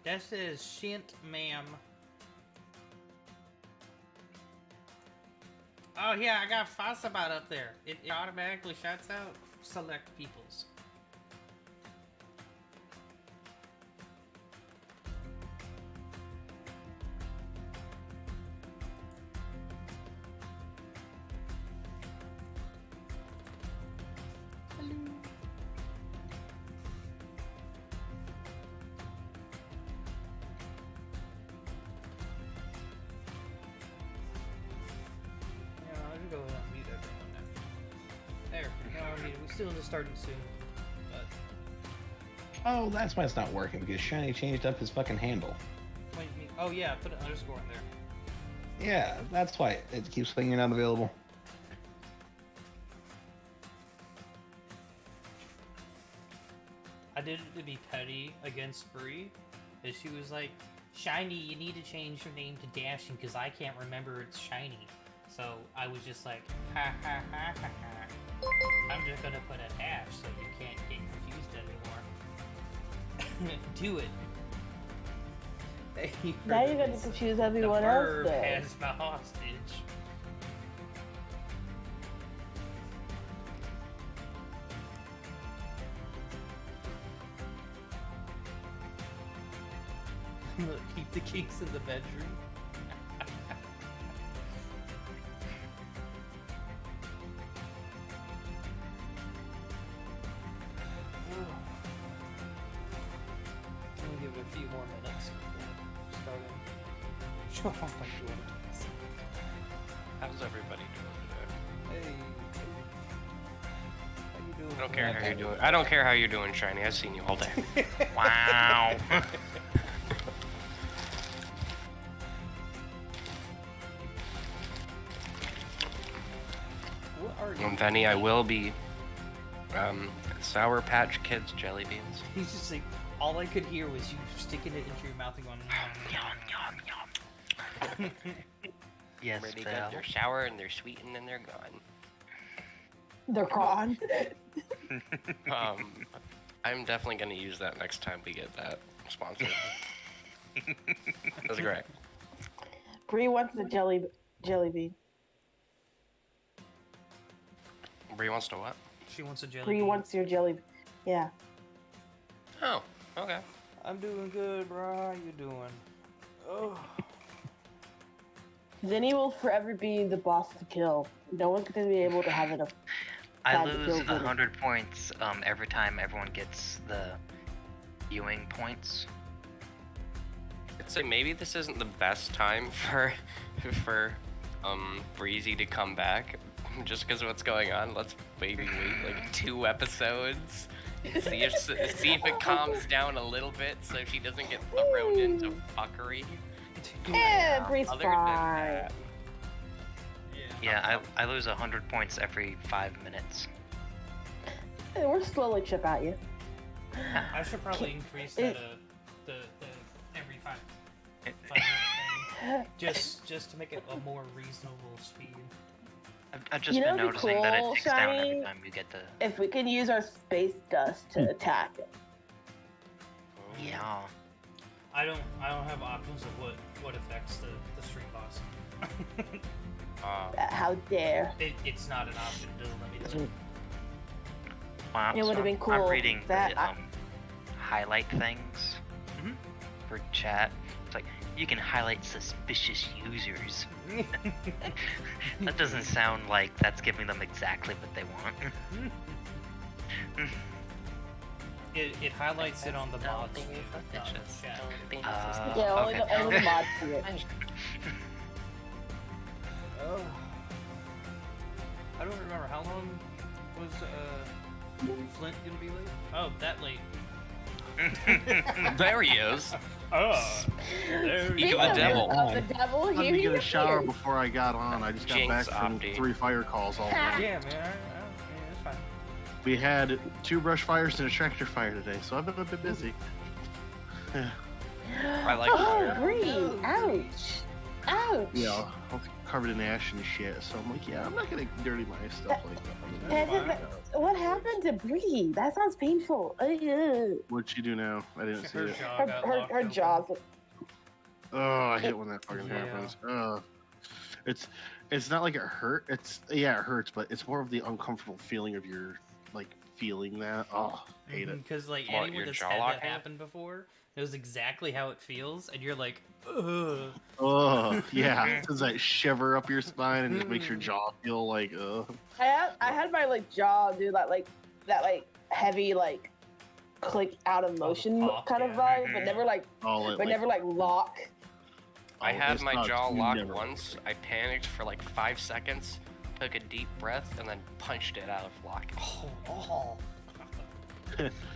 That says Shint, ma'am. Oh yeah, I got Fossabot up there. It automatically shouts out select peoples. Go ahead and mute everyone now. There. No, I mean, we're still just starting soon. But Oh, that's why it's not working, because Shiny changed up his fucking handle. wait, oh yeah, put an underscore in there. Yeah, that's why it keeps saying you're not available. I did it to be petty against Bree, and she was like, "Shiny, you need to change your name to Dashing because I can't remember it's Shiny." So I was just like, ha ha ha ha ha. I'm just gonna put a dash so you can't get confused anymore. Do it. Now you're gonna confuse everyone else The though. verb has my hostage. Look, keep the kinks in the bedroom. Give it a few more minutes before starting. Oh my god. How's everybody doing today? Hey. How you doing? I don't care how you're doing. I don't care how you're doing, Shiny. I've seen you all day. Wow. What are you? Venny, I will be Sour Patch Kids jelly beans. He's just like, all I could hear was you sticking it into your mouth and going, Yum, yum, yum. Yes, Really Phil. good. They're sour and they're sweet and then they're gone. They're gone. I'm definitely gonna use that next time we get that sponsored. That's great. Bree wants the jelly bean. Bree wants to what? She wants a jelly Bree bean. wants your jelly. Yeah. Oh, okay. I'm doing good, bro. How you doing? Oh. Zinni will forever be the boss to kill. No one's gonna be able to have enough. I Time to lose kill Zinni. 100 points every time everyone gets the viewing points. I'd say maybe this isn't the best time for Breezy to come back, just because of what's going on. Let's maybe wait like 2 episodes. See if it calms down a little bit so she doesn't get thrown into fuckery. Yeah, Bree's Other than fine. that, Yeah, I lose 100 points every 5 minutes. Hey, we're slowly chip at you. I should probably increase that the every 5 minute thing, just to make it a more reasonable speed. I've just You know been what'd be noticing that it cool, ticks down every Shiny? time you get the. If we can use our space dust to attack it. Yeah. I don't have options of what affects the stream boss. How dare. It's not an option. It doesn't let me do it. Wow. It would've been I'm cool reading that the highlight things Mhm. for chat. It's like you can highlight suspicious users. That doesn't sound like that's giving them exactly what they want. It highlights it on the mods. Don't be suspicious. Yeah. Don't be Yeah, only, okay. only the mods see it. Oh. I don't remember how long was Flint gonna be late? Oh, that late. There he is. Oh, there Speak you of the go. devil. Of the devil, Let here me he get a shower appears. before I got on. I just got Jinx, back from Opti. 3 fire calls all day. Yeah, man. Yeah, it's fine. We had 2 brush fires and a tractor fire today, so I've been a bit busy. I like Oh, that. Bree! Ouch! Ouch! Yeah. all covered in ash and shit. So I'm like, yeah, I'm not gonna dirty my stuff like that. What happened to Bree? That sounds painful. Ugh. What'd she do now? I didn't see Her it. jaw got locked Her open. jaw's. Oh, I hate when that fucking Yeah. happens. It's not like it hurt. It hurts, but it's more of the uncomfortable feeling of your like feeling that. Oh, hate it. Because like What, anyone your that's jaw had that locking? happen before knows exactly how it feels, and you're like, ugh. Oh, yeah. It does that shiver up your spine and just makes your jaw feel like, I had my like jaw do that like heavy like click out of motion pop, kind of yeah. vibe, but never like all it, never like lock. I had it's my not- jaw you locked never- once. I panicked for like 5 seconds, took a deep breath, and then punched it out of lock. Oh.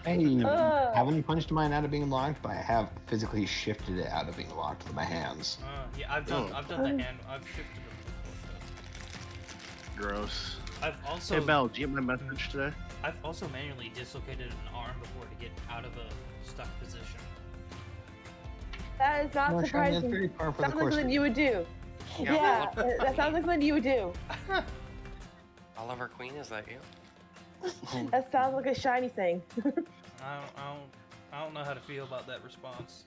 Hey, Ugh. haven't punched mine out of being locked, but I have physically shifted it out of being locked with my hands. Yeah, I've done the hand. I've shifted them before. Gross. But I've also Hey, Belle, did you get my message today? I've also manually dislocated an arm before to get out of a stuck position. That is not No, Shiny, that's surprising. very par for the Sounds like course. something you would do. Yeah, Yeah, that sounds like something you would do. Oliver Queen, is that you? That sounds like a shiny thing. I don't know how to feel about that response.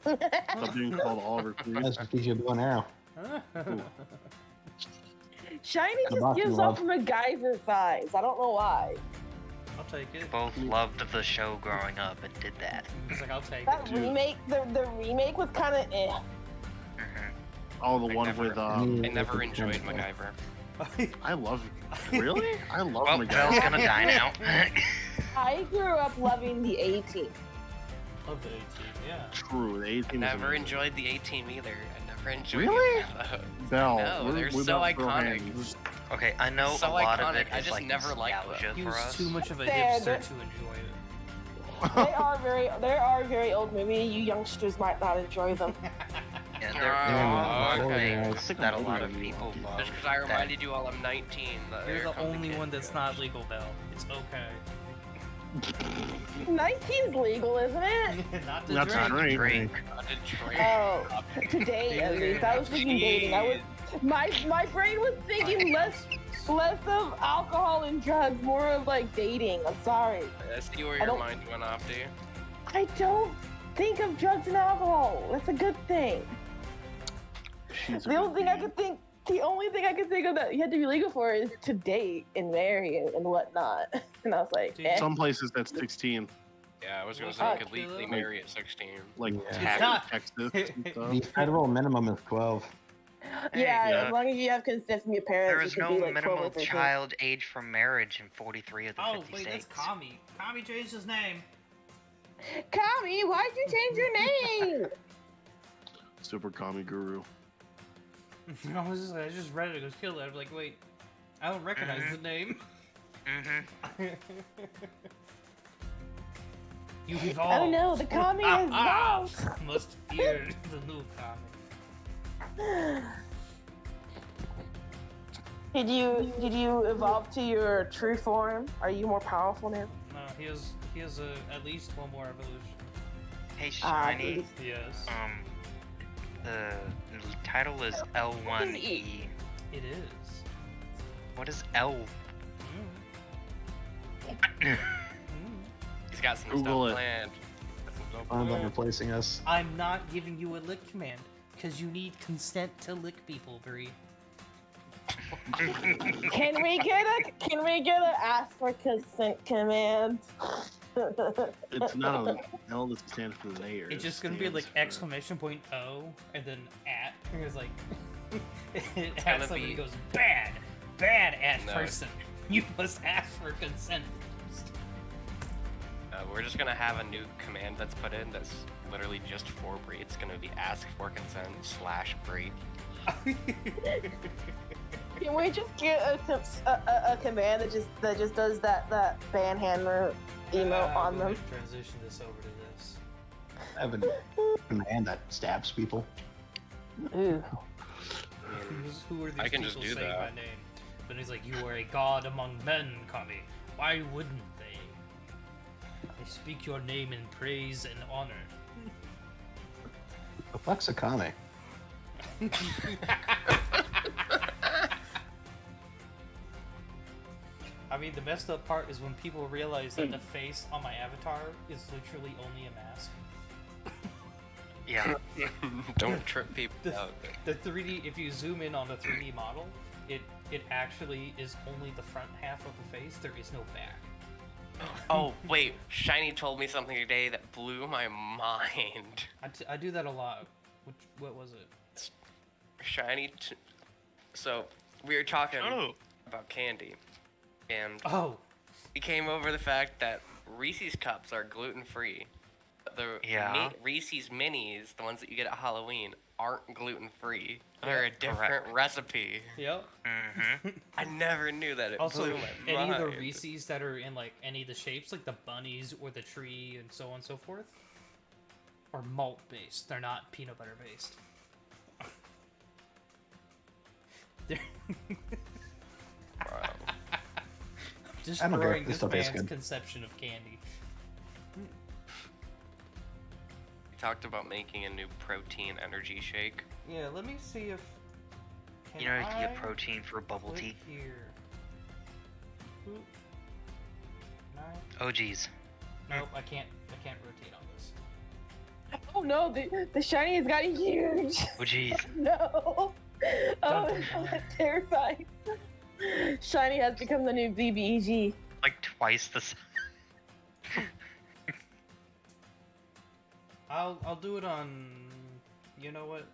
Stop being called Oliver Queen. That's just gives you a bow and arrow. Shiny The just box gives you off love. MacGyver vibes. I don't know why. I'll take it. Both loved the show growing up and did that. He's like, I'll take That it. Dude. remake, the remake was kind of eh. Oh, the I one never- with, I never enjoyed MacGyver. I love Really? I love Well, MacGyver. Belle's gonna die now. I grew up loving the A-Team. Love the 18, yeah. True, the 18 Never enjoyed the A-Team either. I never enjoyed Really? it. Belle, No, they're we're so about to throw iconic. hands. Okay, I know So a lot of iconic, it I is just like never liked them. nostalgia He for was us. too much of a Fair, hipster they're- to enjoy it. They are very old movie. You youngsters might not enjoy them. And Oh, they're okay. things that a lot of people love. Just because I reminded you all I'm 19. You're here the comes only kid one that's joke. not legal, Bell. It's okay. 19's legal, isn't it? Not to Not to drink. drink. Drink. Not to drink. Oh, today at least. I was thinking dating. My brain was thinking less of alcohol and drugs, more of like dating. I'm sorry. I see where I your don't- mind went off, dude. I don't think of drugs and alcohol. That's a good thing. She's a The only good thing I bee. could think. The only thing I could think of that you had to be legal for is to date and marry and whatnot. And I was like, Dude, eh. Some places that's 16, Yeah, I was gonna Well, say you fuck. could legally marry at 16. like Yeah. Texas and stuff. The federal minimum is 12. Hey, Yeah, as long as you have consent from your parents, There you is can no be like 12 minimum or 13. child age for marriage in 43 of the Oh, 50 wait, states. that's Kami. Kami changed his name. Kami, why'd you change your name? Super Kami Guru. I just read it. It was killed. I was like, wait, I don't recognize the name. Mm-hmm. You evolved. Oh no, the Kami has evolved. Must fear the new Kami. Did you evolve to your true form? Are you more powerful now? No, he has at least one more evolution. Hey, Ah, Shiny. Yes, The title is L1E. it is. What is L? Mm. He's got some Google stuff it. planned. Got some stuff I'm planned. replacing us. I'm not giving you a lick command because you need consent to lick people, Bree. Can we get a ask for consent command? It's not a L that stands for layer. It's just gonna be like exclamation point O and then at. And it's like it gonna at somebody be- goes bad at No. person. You must ask for consent first. We're just gonna have a new command that's put in that's literally just for Bree. It's gonna be ask for consent / Bree. Can we just get a command that just does that ban handler emote on We're them? gonna transition this over to this. I have a command that stabs people. Ooh. Who are these I can people just do saying that. my name? Then he's like, you are a god among men, Kami. Why wouldn't they? They speak your name in praise and honor. The fuck's a Kame? I mean, the messed up part is when people realize that the face on my avatar is literally only a mask. Yeah. Don't trip people The, out. the 3D, if you zoom in on the 3D model, it actually is only the front half of the face. There is no back. Oh, wait. Shiny told me something today that blew my mind. I do that a lot. What was it? Shiny. So, we were talking Oh. about candy. And Oh, we came over the fact that Reese's Cups are gluten-free. The Yeah. Reese's Minis, the ones that you get at Halloween, aren't gluten-free. They're a Yeah. different Correct. recipe. yep. Mm-hmm. I never knew that. It Also, blew my any mind. of the Reese's that are in like any of the shapes, like the bunnies or the tree and so on and so forth, are malt based. They're not peanut butter based. They're Wow. I don't care. destroying This this stuff tastes man's good. conception of candy. We talked about making a new protein energy shake. Yeah, let me see if. Can You know, you can I get protein for bubble click tea. here. Oop. Can I? Oh, geez. Nope, I can't rotate on this. Oh no, the shiny has gotten huge. Oh, geez. No. Dun, Oh, dun, dun. I'm terrified. Shiny has become the new BBEG. Like twice the size. I'll do it on. You know what?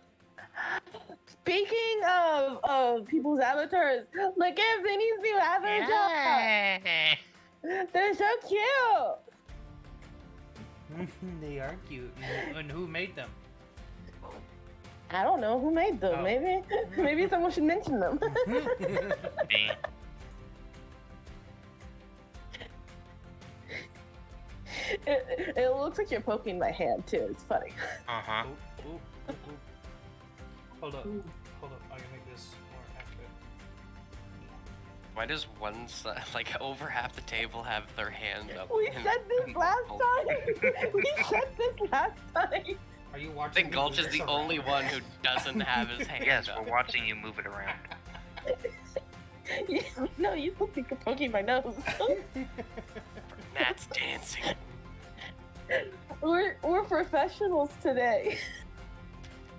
Speaking of people's avatars, look at Vinny's new avatar. They're so cute. They are cute. And who made them? I don't know who made them. Oh. Maybe someone should mention them. Me. It looks like you're poking my hand too. It's funny. Uh-huh. Oop, oop, oop, oop. Hold up. Hold up. I can make this more accurate. Why does one side, like over half the table, have their hand up? We in- said this in last both? time. We said this last time. Are you I watching? think me Gulch move is the this only around? one who doesn't have his hand Yes, up. we're watching you move it around. No, you look like you're poking my nose. Matt's dancing. We're professionals today.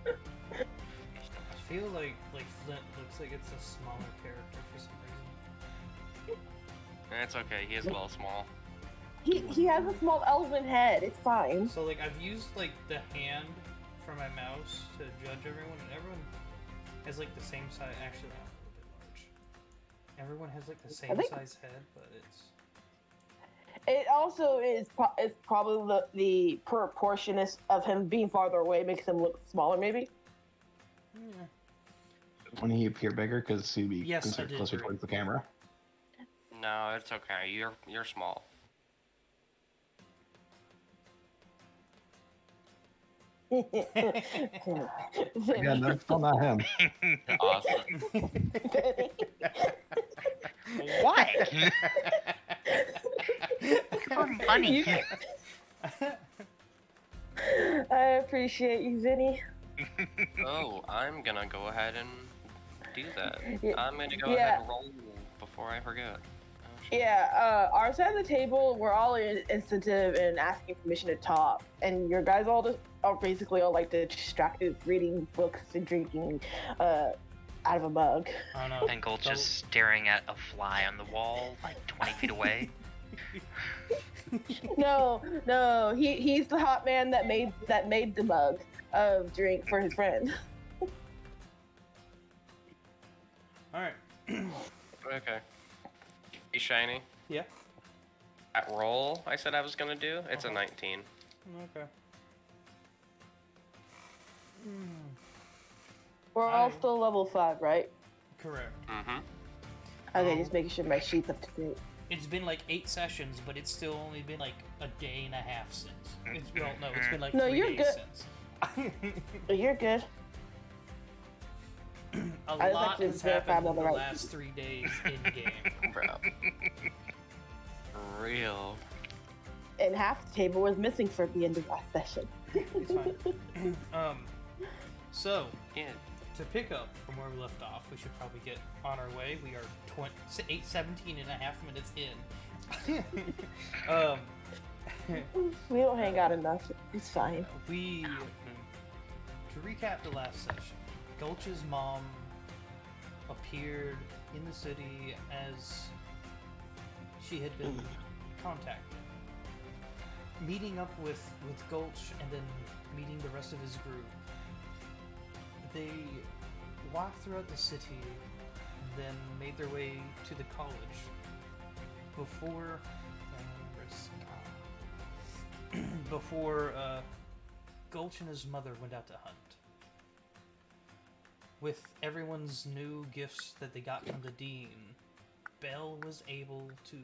I feel like Flint looks like it's a smaller character for some reason. That's okay. He is a little small. He has a small elven head. It's fine. So like I've used like the hand for my mouse to judge everyone, and everyone has like the same size. Actually, I'm a little bit large. Everyone has like the same think- size head, but it's. It also is it's probably the proportionist of him being farther away makes him look smaller, maybe. Yeah. When he appear bigger, because he'd be Yes, I considered did closer agree. towards the camera. No, it's okay. You're small. Yeah, no, still not him. Awesome. What? For money. I appreciate you, Vinny. Oh, I'm gonna go ahead and do that. Yeah. I'm gonna go Yeah. ahead and roll before I forget. Oh, shit. Yeah, our side of the table, we're all insensitive and asking permission to talk, and your guys all just are basically all like distracted, reading books and drinking out of a mug. I don't know. And Gold just staring at a fly on the wall, like 20 feet away. No, he's the hot man that made the mug of drink for his friend. All right. Okay. Hey, Shiny. Yeah. That roll I said I was gonna do, it's a 19. Okay. We're all Hi. still level 5, right? Correct. Mm-hmm. Okay, just making sure my sheet's up to date. It's been like 8 sessions, but it's still only been like a day and a half since. It's been like No, 3 you're days good. since. You're good. A I just lot like to has verify happened I'm in on the the right last 3 days in game. Bro. For real. And half the table was missing for the end of last session. It's fine. So Yeah. to pick up from where we left off, we should probably get on our way. We are 17 and a half minutes in. We don't hang out enough. It's fine. To recap the last session, Gulch's mom appeared in the city as she had been contacted. Meeting up with Gulch and then meeting the rest of his group, they walked throughout the city and then made their way to the college before Gulch and his mother went out to hunt. With everyone's new gifts that they got from the Dean, Belle was able to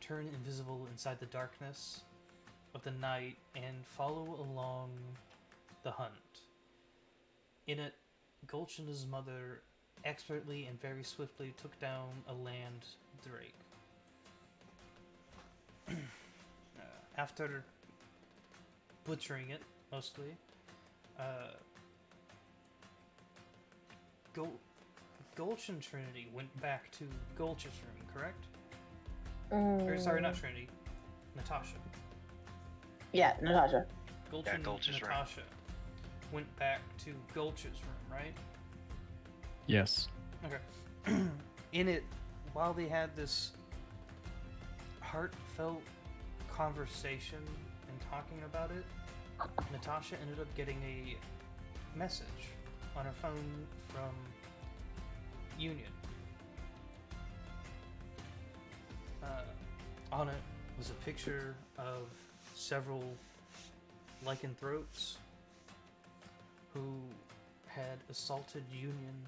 turn invisible inside the darkness of the night and follow along the hunt. In it, Gulch and his mother expertly and very swiftly took down a land drake. After butchering it, mostly, Gulch and Trinity went back to Gulch's room, correct? Or, sorry, not Trinity. Natasha. Yeah, Natasha. Gulch Yeah, and Gulch's room. Natasha went back to Gulch's room, right? Yes. Okay. In it, while they had this heartfelt conversation and talking about it, Natasha ended up getting a message on her phone from Union. On it was a picture of several lycanthropes who had assaulted Union,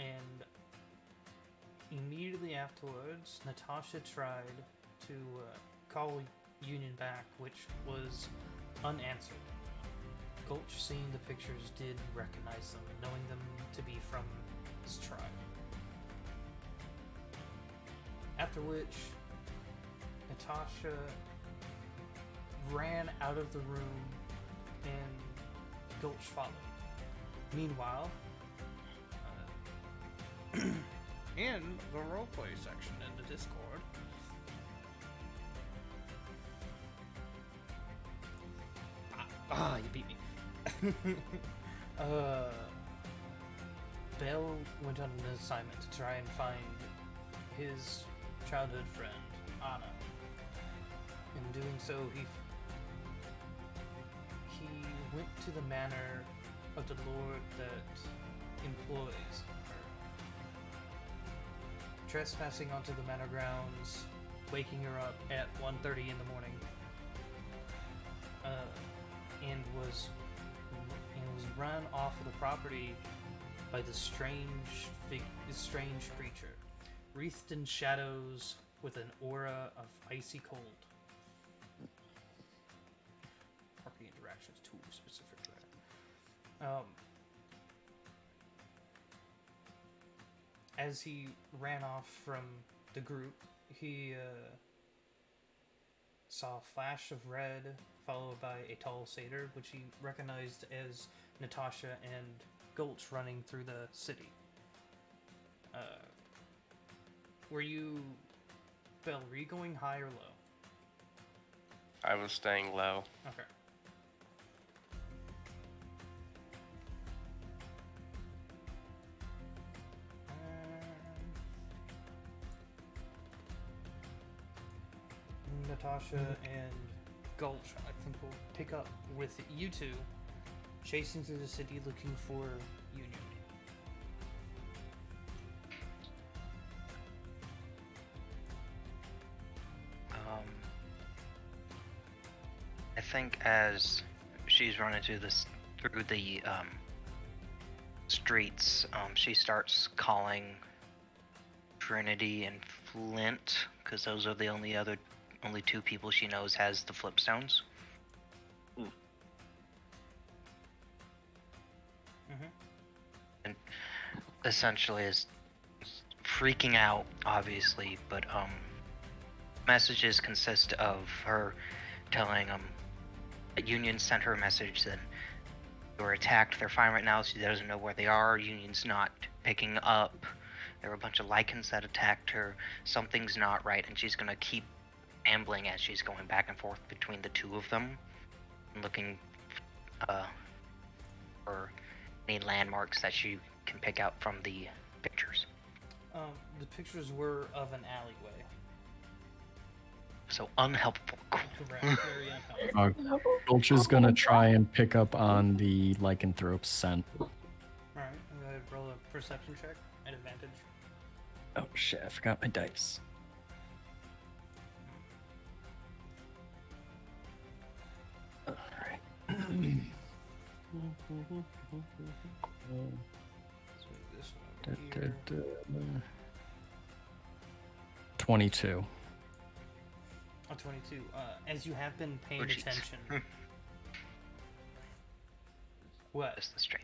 and immediately afterwards, Natasha tried to call Union back, which was unanswered. Gulch, seeing the pictures, did recognize them, knowing them to be from his tribe. After which, Natasha ran out of the room and Gulch followed. Meanwhile, in the roleplay section in the Discord, you beat me. Belle went on an assignment to try and find his childhood friend, Anna. In doing so, he went to the manor of the lord that employs her. Trespassing onto the manor grounds, waking her up at 1:30 in the morning, and was run off of the property by this strange creature, wreathed in shadows with an aura of icy cold. Party interactions too specific to that. As he ran off from the group, he saw a flash of red, followed by a tall satyr, which he recognized as Natasha and Gulch running through the city. Were you going high or low? I was staying low. Okay. Natasha and Gulch, I think, will pick up with you two chasing through the city looking for Union. I think as she's running through the streets, she starts calling Trinity and Flint, because those are the only two people she knows has the flipstones. And essentially is freaking out, obviously, but messages consist of her telling that Union sent her a message then They were attacked. They're fine right now. She doesn't know where they are. Union's not picking up. There were a bunch of lichens that attacked her. Something's not right, and she's gonna keep ambling as she's going back and forth between the two of them, looking for any landmarks that she can pick out from the pictures. The pictures were of an alleyway. So unhelpful. Correct. Very unhelpful. Gulch is gonna try and pick up on the lycanthrope's scent. Alright, I'm gonna roll a perception check at advantage. Oh shit, I forgot my dice. Alright. Let's move this one over here. 22. Oh, 22. As you have been paying Oh, jeez. attention. What? Just the stream.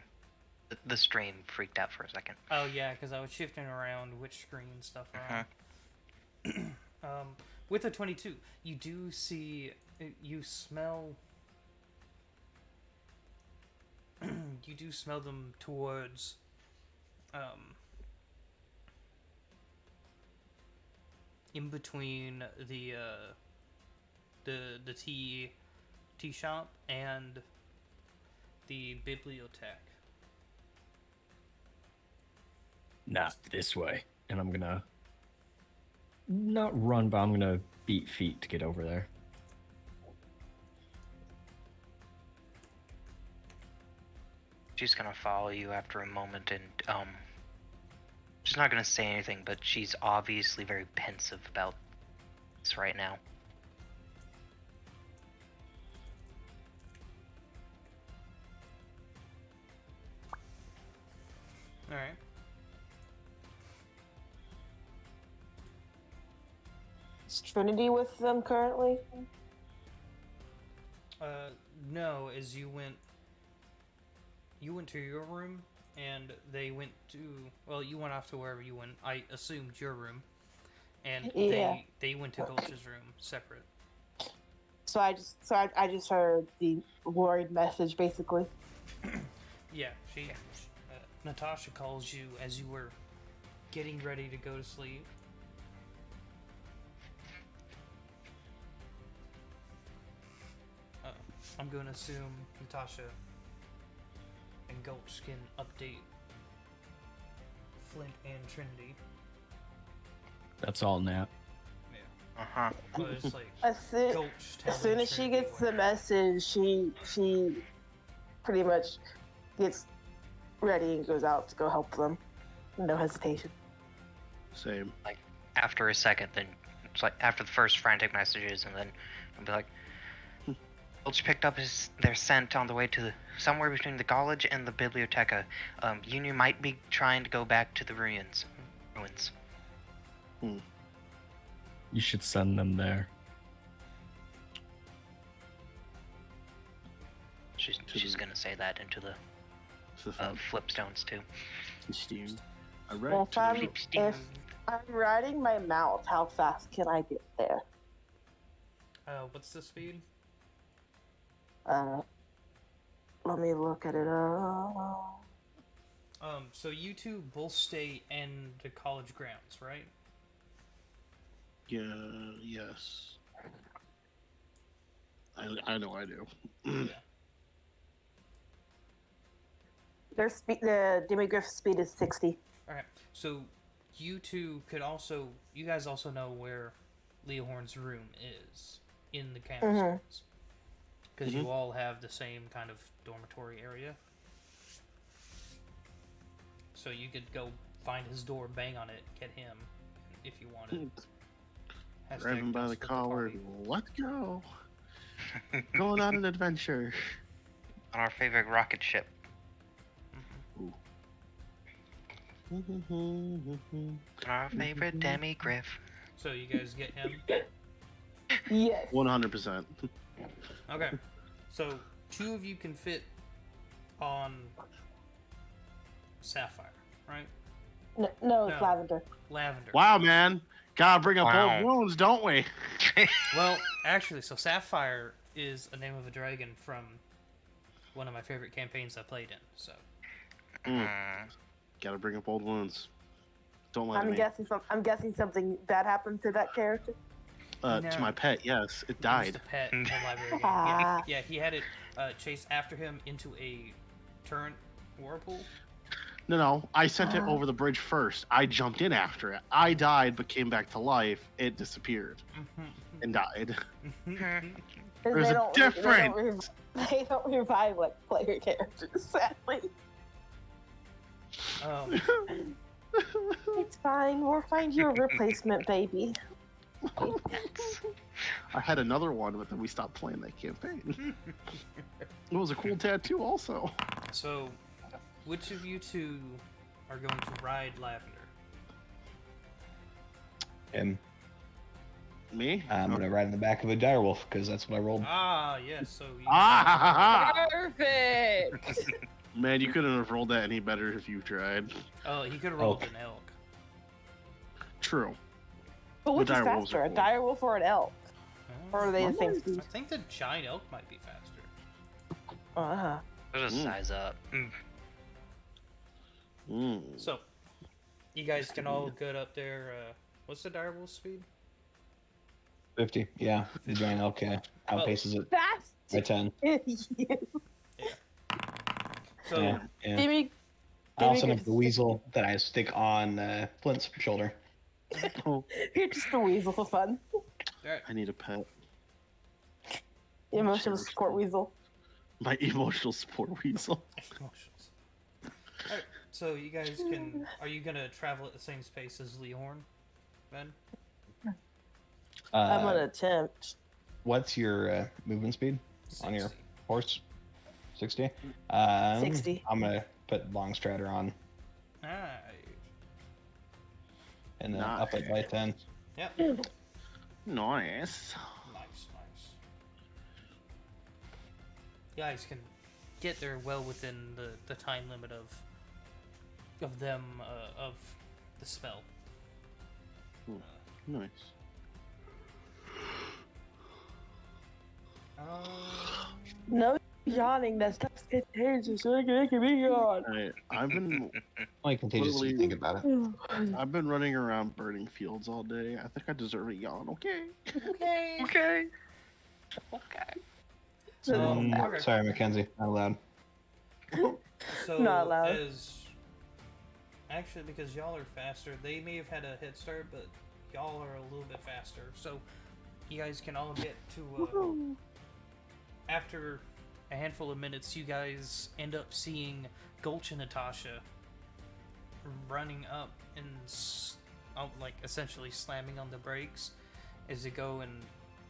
The stream freaked out for a second. Oh yeah, because I was shifting around which screen stuff around. With a 22, you do see, you smell. You do smell them towards. In between the tea shop and the bibliothèque. Not this way. And I'm gonna not run, but I'm gonna beat feet to get over there. She's gonna follow you after a moment, and she's not gonna say anything, but she's obviously very pensive about this right now. All right. Is Trinity with them currently? No, as you went to your room, and they went to, well, you went off to wherever you went. I assumed your room, and Yeah. they went to Gulch's room separate. So I just heard the worried message basically. Yeah, Natasha calls you as you were getting ready to go to sleep. I'm going to assume Natasha and Gulch can update Flint and Trinity. That's all Nat. Uh-huh. But it's like As soon, Gulch as telling soon as she Trinity gets what the message, she pretty much gets ready and goes out to go help them. No hesitation. Same. Like, after a second, then it's like after the first frantic messages, and then I'll be like, Gulch picked up their scent on the way to somewhere between the college and the biblioteca. Union might be trying to go back to the ruins. You should send them there. She's gonna say that into the So fun. flipstones too. Steam. Well, if I'm riding my mount, how fast can I get there? what's the speed? Let me look at it. So you two both stay in the college grounds, right? Yeah. Yes. I know I do. Their speed, the demigriff speed is 60. Alright, so you two you guys also know where Leohorn's room is in the campus Mhm. grounds. Because you all have the same kind of dormitory area. So you could go find his door, bang on it, get him, if you wanted. Grab him by Hashtag the don't collar. split Let's go. Going on an adventure. On our favorite rocket ship. Our favorite demigriff. So you guys get him? Yes. 100%. Okay. So 2 of you can fit on Sapphire, right? No, it's No. lavender. Lavender. Wow, man. Gotta bring up Wow. old wounds, don't we? Well, actually, so Sapphire is a name of a dragon from one of my favorite campaigns I played in. So Gotta bring up old wounds. Don't lie to I'm me. guessing something bad happened to that character. To No. my pet, yes, it It was died. the pet in the library game. Ah. Yeah, he had it chase after him into a turret whirlpool. No, I sent it over the bridge first. I jumped in after it. I died, but came back to life. It disappeared and died. There's a difference. They don't revive like player characters, sadly. It's fine. We'll find you a replacement, baby. I had another one, but then we stopped playing that campaign. It was a cool tattoo, also. So, which of you two are going to ride Lavender? Him. Me? I'm gonna ride in the back of a direwolf because that's what I rolled. Ah, yes. So you Perfect. Man, you couldn't have rolled that any better if you tried. Oh, he could have rolled Elk. an elk. True. But which is direwolves faster, are a cool. direwolf or an elk? Or are they the same I speed? think the giant elk might be faster. Uh-huh. There's a size up. So, you guys can all get up there. What's the direwolf speed? 50. Yeah, the giant elk outpaces it Fast. by 10. So, Yeah. Jimmy, I also Jimmy have the weasel that I stick on Flint's shoulder. you're just a weasel for fun. alright. I need a pet. The emotional support weasel. My emotional support weasel. Emotions. Alright, so you guys can. Are you gonna travel at the same pace as Leorn, Ben? I'm gonna attempt. What's your movement speed on your 60. horse? 60? 60. I'm gonna put long strider on Alright. and then up it by 10. Yep. Nice. Nice. You guys can get there well within the time limit of them of the spell. Nice. No yawning. That stuff's contagious. So making me yawn. I've been Only contagious if you Literally- think about it. I've been running around burning fields all day. I think I deserve a yawn. Okay. Okay. Okay. Sorry, Mackenzie. Not allowed. So Not allowed. as actually because y'all are faster, they may have had a head start, but y'all are a little bit faster. So you guys can all get to after a handful of minutes, you guys end up seeing Gulch and Natasha running up and like essentially slamming on the brakes as they go and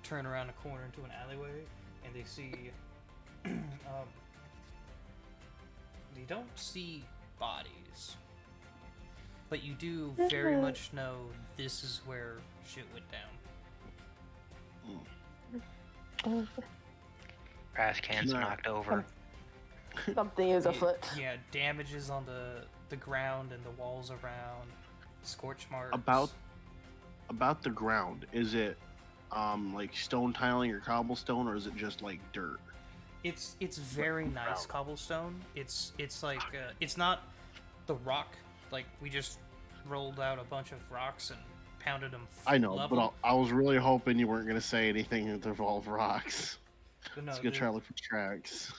turn around a corner into an alleyway, and they see you don't see bodies, but you do very much know this is where shit went down. Trash cans No. knocked over. Something is afoot. Yeah, damages on the ground and the walls around, scorch marks. About the ground, is it like stone tiling or cobblestone, or is it just like dirt? It's very nice cobblestone. It's like it's not the rock, like we just rolled out a bunch of rocks and pounded them. I know, level. but I was really hoping you weren't gonna say anything that involved rocks. But no, Let's go try to look for tracks.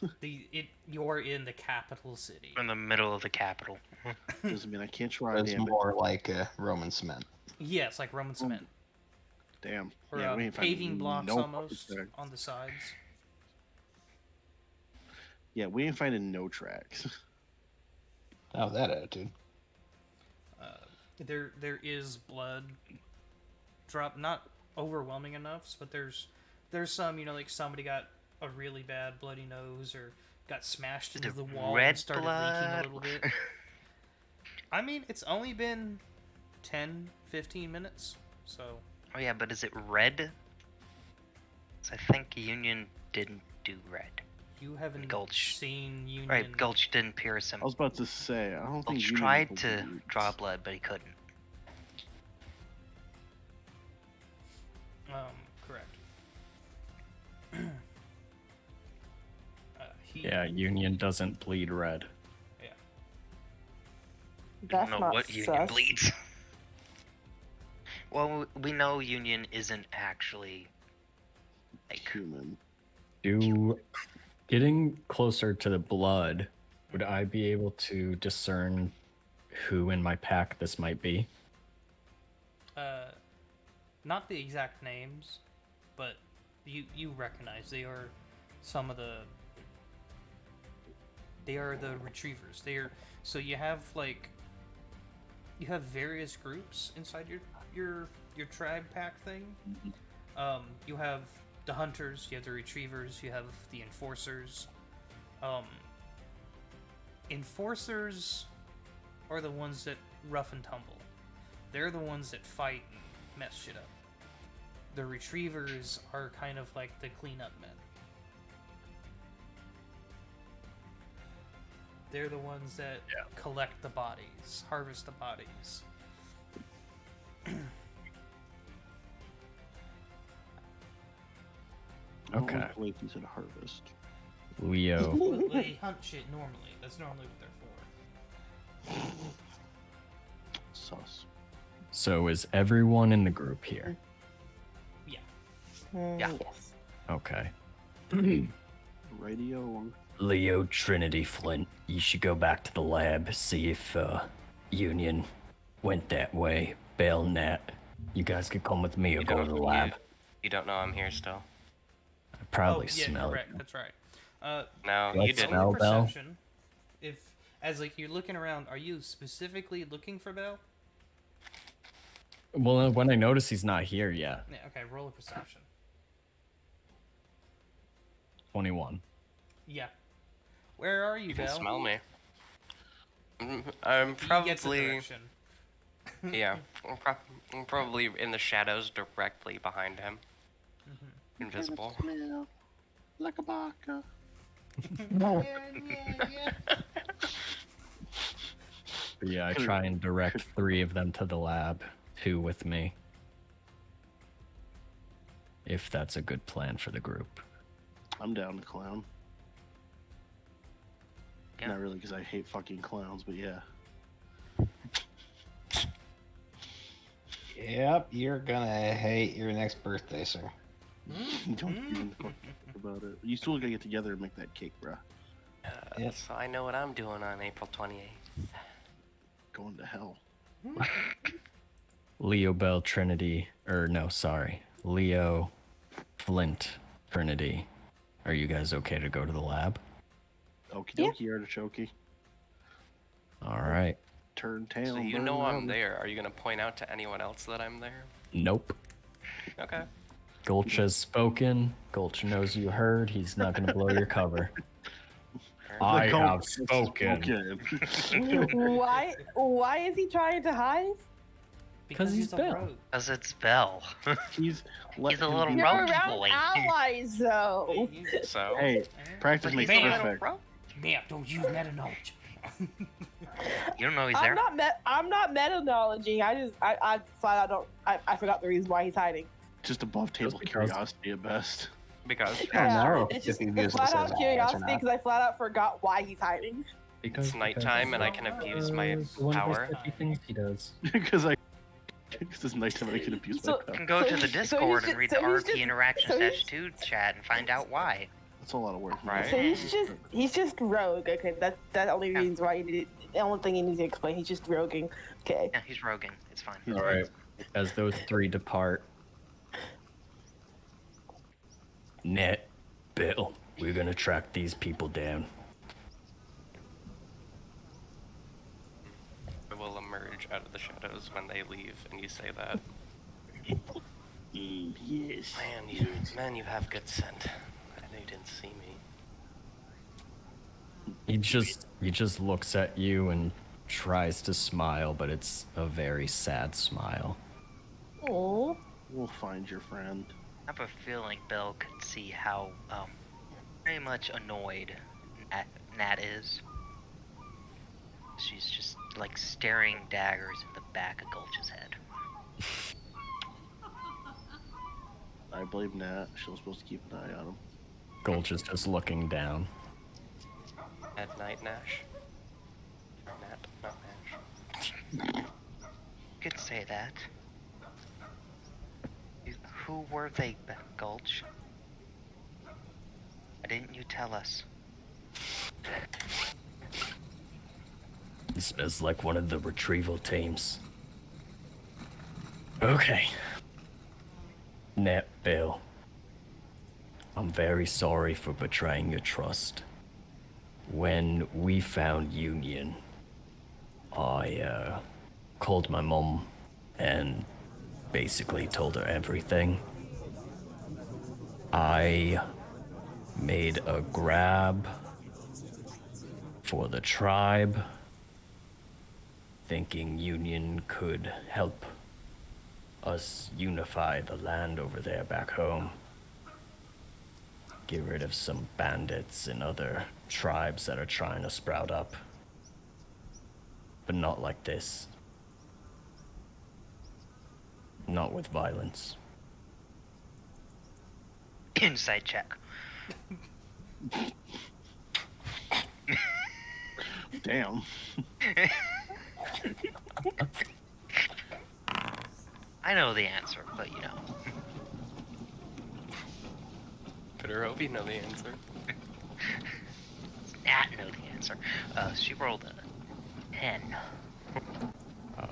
you're in the capital city. In the middle of the capital. Doesn't mean I can't try. It's Damn it. more like Roman cement. Yeah, it's like Roman cement. Damn. Or Yeah, we ain't finding paving blocks no almost tracks. on the sides. Yeah, we ain't finding no tracks. Oh, that attitude. There is blood drop, not overwhelming enough, but there's some, like somebody got a really bad bloody nose or got smashed into the wall red and started leaking blood? a little bit. I mean, it's only been 10, 15 minutes, so Oh yeah, but is it red? 'Cause I think Union didn't do red. you haven't Gulch. seen Union. Right, Gulch didn't pierce him. I was about to say, I don't think Gulch you tried to draw blood, but he couldn't. Correct. Yeah, Union doesn't bleed red. Yeah. I That's don't know not what Union sus. bleeds. Well, we know Union isn't actually like Human. Getting closer to the blood, would I be able to discern who in my pack this might be? Not the exact names, but you recognize they are some of the. They are the retrievers. So you have various groups inside your tribe pack thing. You have the hunters, you have the retrievers, you have the enforcers. Enforcers are the ones that rough and tumble. They're the ones that fight and mess shit up. The retrievers are kind of like the cleanup men. They're the ones that collect the bodies, harvest the bodies. Okay. Wait, you said harvest. Leo. Well, they hunt shit normally. That's normally what they're for. Sus. So is everyone in the group here? Yeah. Yeah. Yes. Okay. Radio. Leo, Trinity, Flint, you should go back to the lab, see if Union went that way. Bell, Nat, you guys could come with me or go to the lab. You don't know I'm here still. I probably yeah, smell correct. it. That's right. No, Let's you didn't. smell Bell. Perception. If as like you're looking around, are you specifically looking for Bell? Well, when I notice he's not here yet. Yeah. Okay. Roll a perception. 21. Yeah. Where are you, You can Bell? smell me. I'm He gets a probably direction. yeah. I'm probably in the shadows directly behind him. Invisible. Smell like a baka. But yeah, I try and direct 3 of them to the lab, 2 with me. If that's a good plan for the group. I'm down to clown. Yeah. Not really, because I hate fucking clowns, but yeah. Yep, you're gonna hate your next birthday, sir. Don't even fucking think about it. You still gotta get together and make that cake, bruh. Yep. So I know what I'm doing on April 28th. Going to hell. Leo, Bell, Trinity, Leo, Flint, Trinity. Are you guys okay to go to the lab? Okie Yeah. dokie, artichoke. All right. Turn tail. So you burn know I'm rubber. there. Are you gonna point out to anyone else that I'm there? Nope. Okay. Gulch has spoken. Gulch knows you heard. He's not going to blow your cover. I The have goat spoken. Why is he trying to hide? Because he's a Bell. rogue. because it's Bell. He's He's a him little be- You're rogue around boy. allies, though. So Hey, practice But makes he's a little perfect. rogue. Yeah, don't use meta knowledge. You don't know he's there. I'm not meta knowledging. I flat out don't. I forgot the reason why he's hiding. Just above table because- curiosity at best. because no, It's if just he it's uses flat his out eyes or curiosity not. because I flat out forgot why he's hiding. it's nighttime and I can abuse my power. Things he does. Because it's nighttime and I can abuse So- my You power. can go So to the he's- so he's Discord just- and read so the he's RP just- Interaction so he's- Session 2 chat and find out why. That's a lot of work. Right. So he's just rogue. Okay, that's the only reasons why the only thing he needs to explain. He's just roguing. Okay. Yeah, he's roguing. It's fine. All right. As those 3 depart, Net, Bill, we're going to track these people down. I will emerge out of the shadows when they leave, and you say that. Yes. Man, you have good scent. I know you didn't see me. He just looks at you and tries to smile, but it's a very sad smile. Oh. We'll find your friend. I have a feeling Bell could see how very much annoyed Nat is. She's just like staring daggers in the back of Gulch's head. I blame Nat. She was supposed to keep an eye on him. Gulch is just looking down. At night, Nash. Or Nat, not Nash. You could say that. Who were they, Gulch? Why didn't you tell us? It smells like one of the retrieval teams. Okay. Nat, Bill. I'm very sorry for betraying your trust. When we found Union, I called my mom and basically told her everything. I made a grab for the tribe, thinking Union could help us unify the land over there back home. Get rid of some bandits and other tribes that are trying to sprout up. But not like this. Not with violence. Inside check. Damn. I know the answer, but you know. Better hope you know the answer. Nat know the answer. She rolled a 10.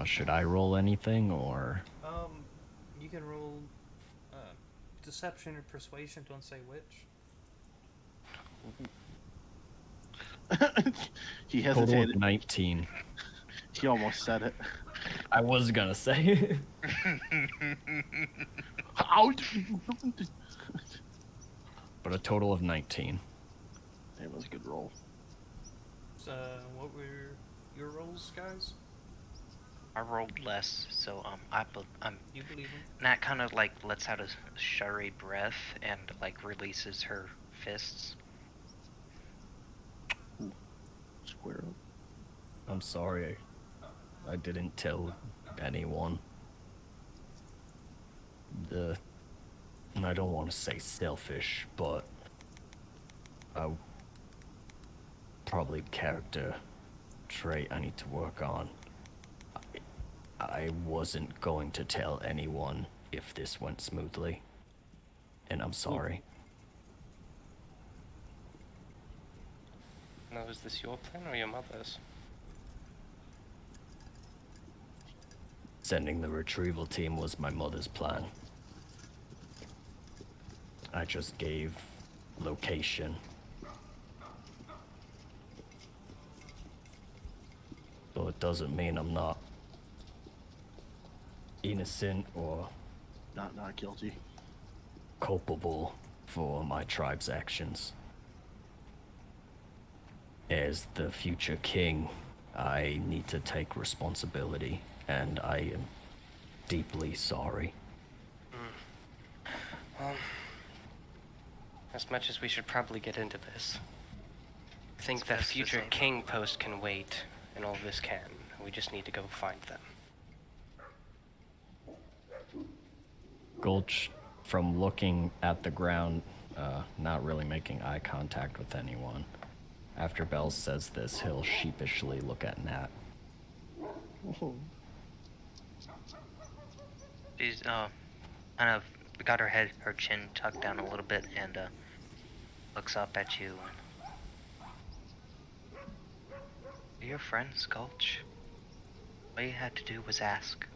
Should I roll anything, or...? You can roll deception or persuasion, don't say which. He Total of hesitated. 19. He almost said it. I was gonna say. But a total of 19. That was a good roll. So, what were your rolls, guys? I rolled less, so You believe him? Nat kind of like lets out a shuddery breath and like releases her fists. Square up. I'm sorry. I didn't tell anyone. I don't want to say selfish, but probably character trait I need to work on. I wasn't going to tell anyone if this went smoothly, and I'm sorry. Now, is this your plan or your mother's? Sending the retrieval team was my mother's plan. I just gave location. So it doesn't mean I'm not innocent or Not guilty. culpable for my tribe's actions. As the future king, I need to take responsibility, and I am deeply sorry. Well, as much as we should probably get into this, I think It's that best to future say king post can wait, and all of this can. We just need to go find them. Gulch, from looking at the ground, not really making eye contact with anyone. After Bell says this, he'll sheepishly look at Nat. She's kind of got her chin tucked down a little bit and looks up at you. Are your friends, Gulch? All you had to do was ask.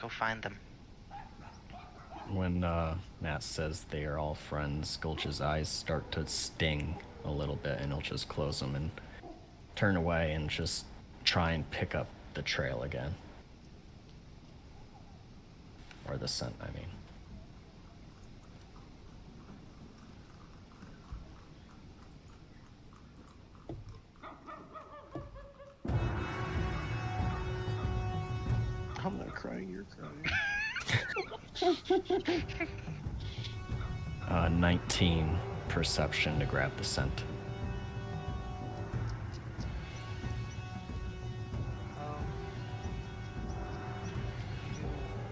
Go find them. When Nat says they are all friends, Gulch's eyes start to sting a little bit, and he'll just close them and turn away and just try and pick up the trail again. Or the scent, I mean. I'm not crying, you're crying. 19 perception to grab the scent.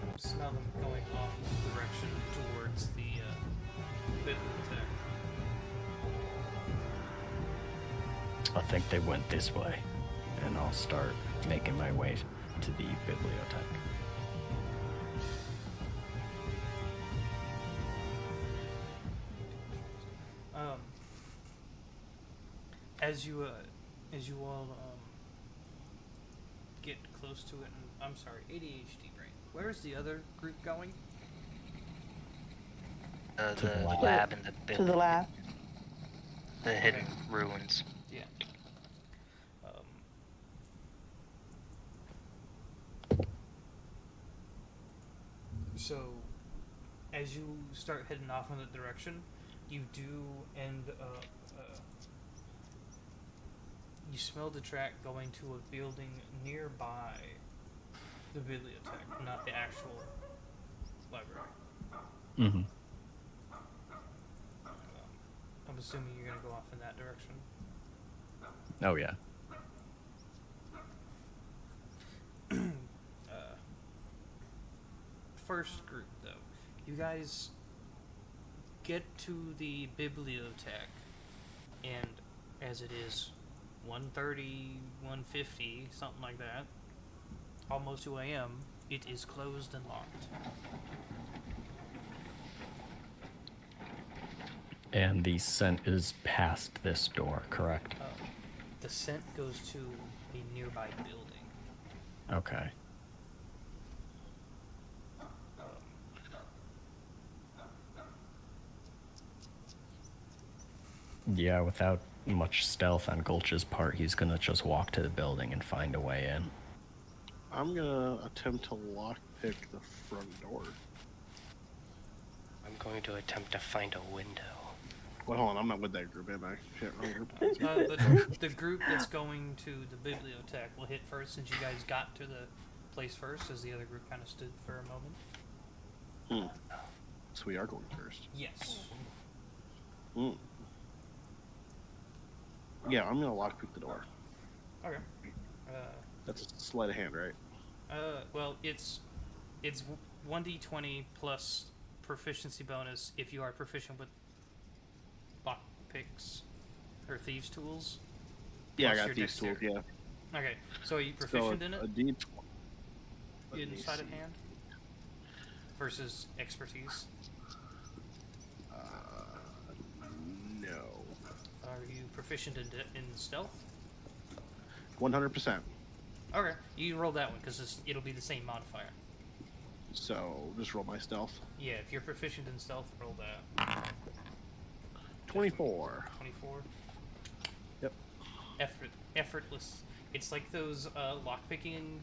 You smell them going off the direction towards the bibliothèque. I think they went this way. And I'll start making my way to the bibliothèque. As you all get close to it, and I'm sorry, ADHD brain. Where's the other group going? The lab and the To the lab. The hidden ruins. Yeah. So, as you start heading off in that direction, you do end up. You smell the track going to a building nearby the bibliothèque, not the actual library. Mm-hmm. I'm assuming you're gonna go off in that direction. Oh, yeah. First group, though, you guys get to the bibliothèque, and as it is 1:30, 1:50, something like that, almost 2 a.m., it is closed and locked. And the scent is past this door, correct? The scent goes to a nearby building. Okay. Yeah, without much stealth on Gulch's part, he's gonna just walk to the building and find a way in. I'm gonna attempt to lockpick the front door. I'm going to attempt to find a window. Well, hold on, I'm not with that group, am I? Shit, wrong group. The group that's going to the bibliothèque will hit first, since you guys got to the place first, as the other group kind of stood for a moment. So we are going first. Yes. Yeah, I'm gonna lockpick the door. Okay. That's a sleight of hand, right? Well, it's 1d20 plus proficiency bonus if you are proficient with lock picks or thieves' tools. Yeah, I plus got your these tools. dexterity. Yeah. Okay, so are you proficient in A it? D20. Inside of hand versus expertise. No. Are you proficient in stealth? 100%. Okay, you roll that one because it'll be the same modifier. So just roll my stealth. Yeah, if you're proficient in stealth, roll that. 24. 24. Yep. Effortless. It's like those lockpicking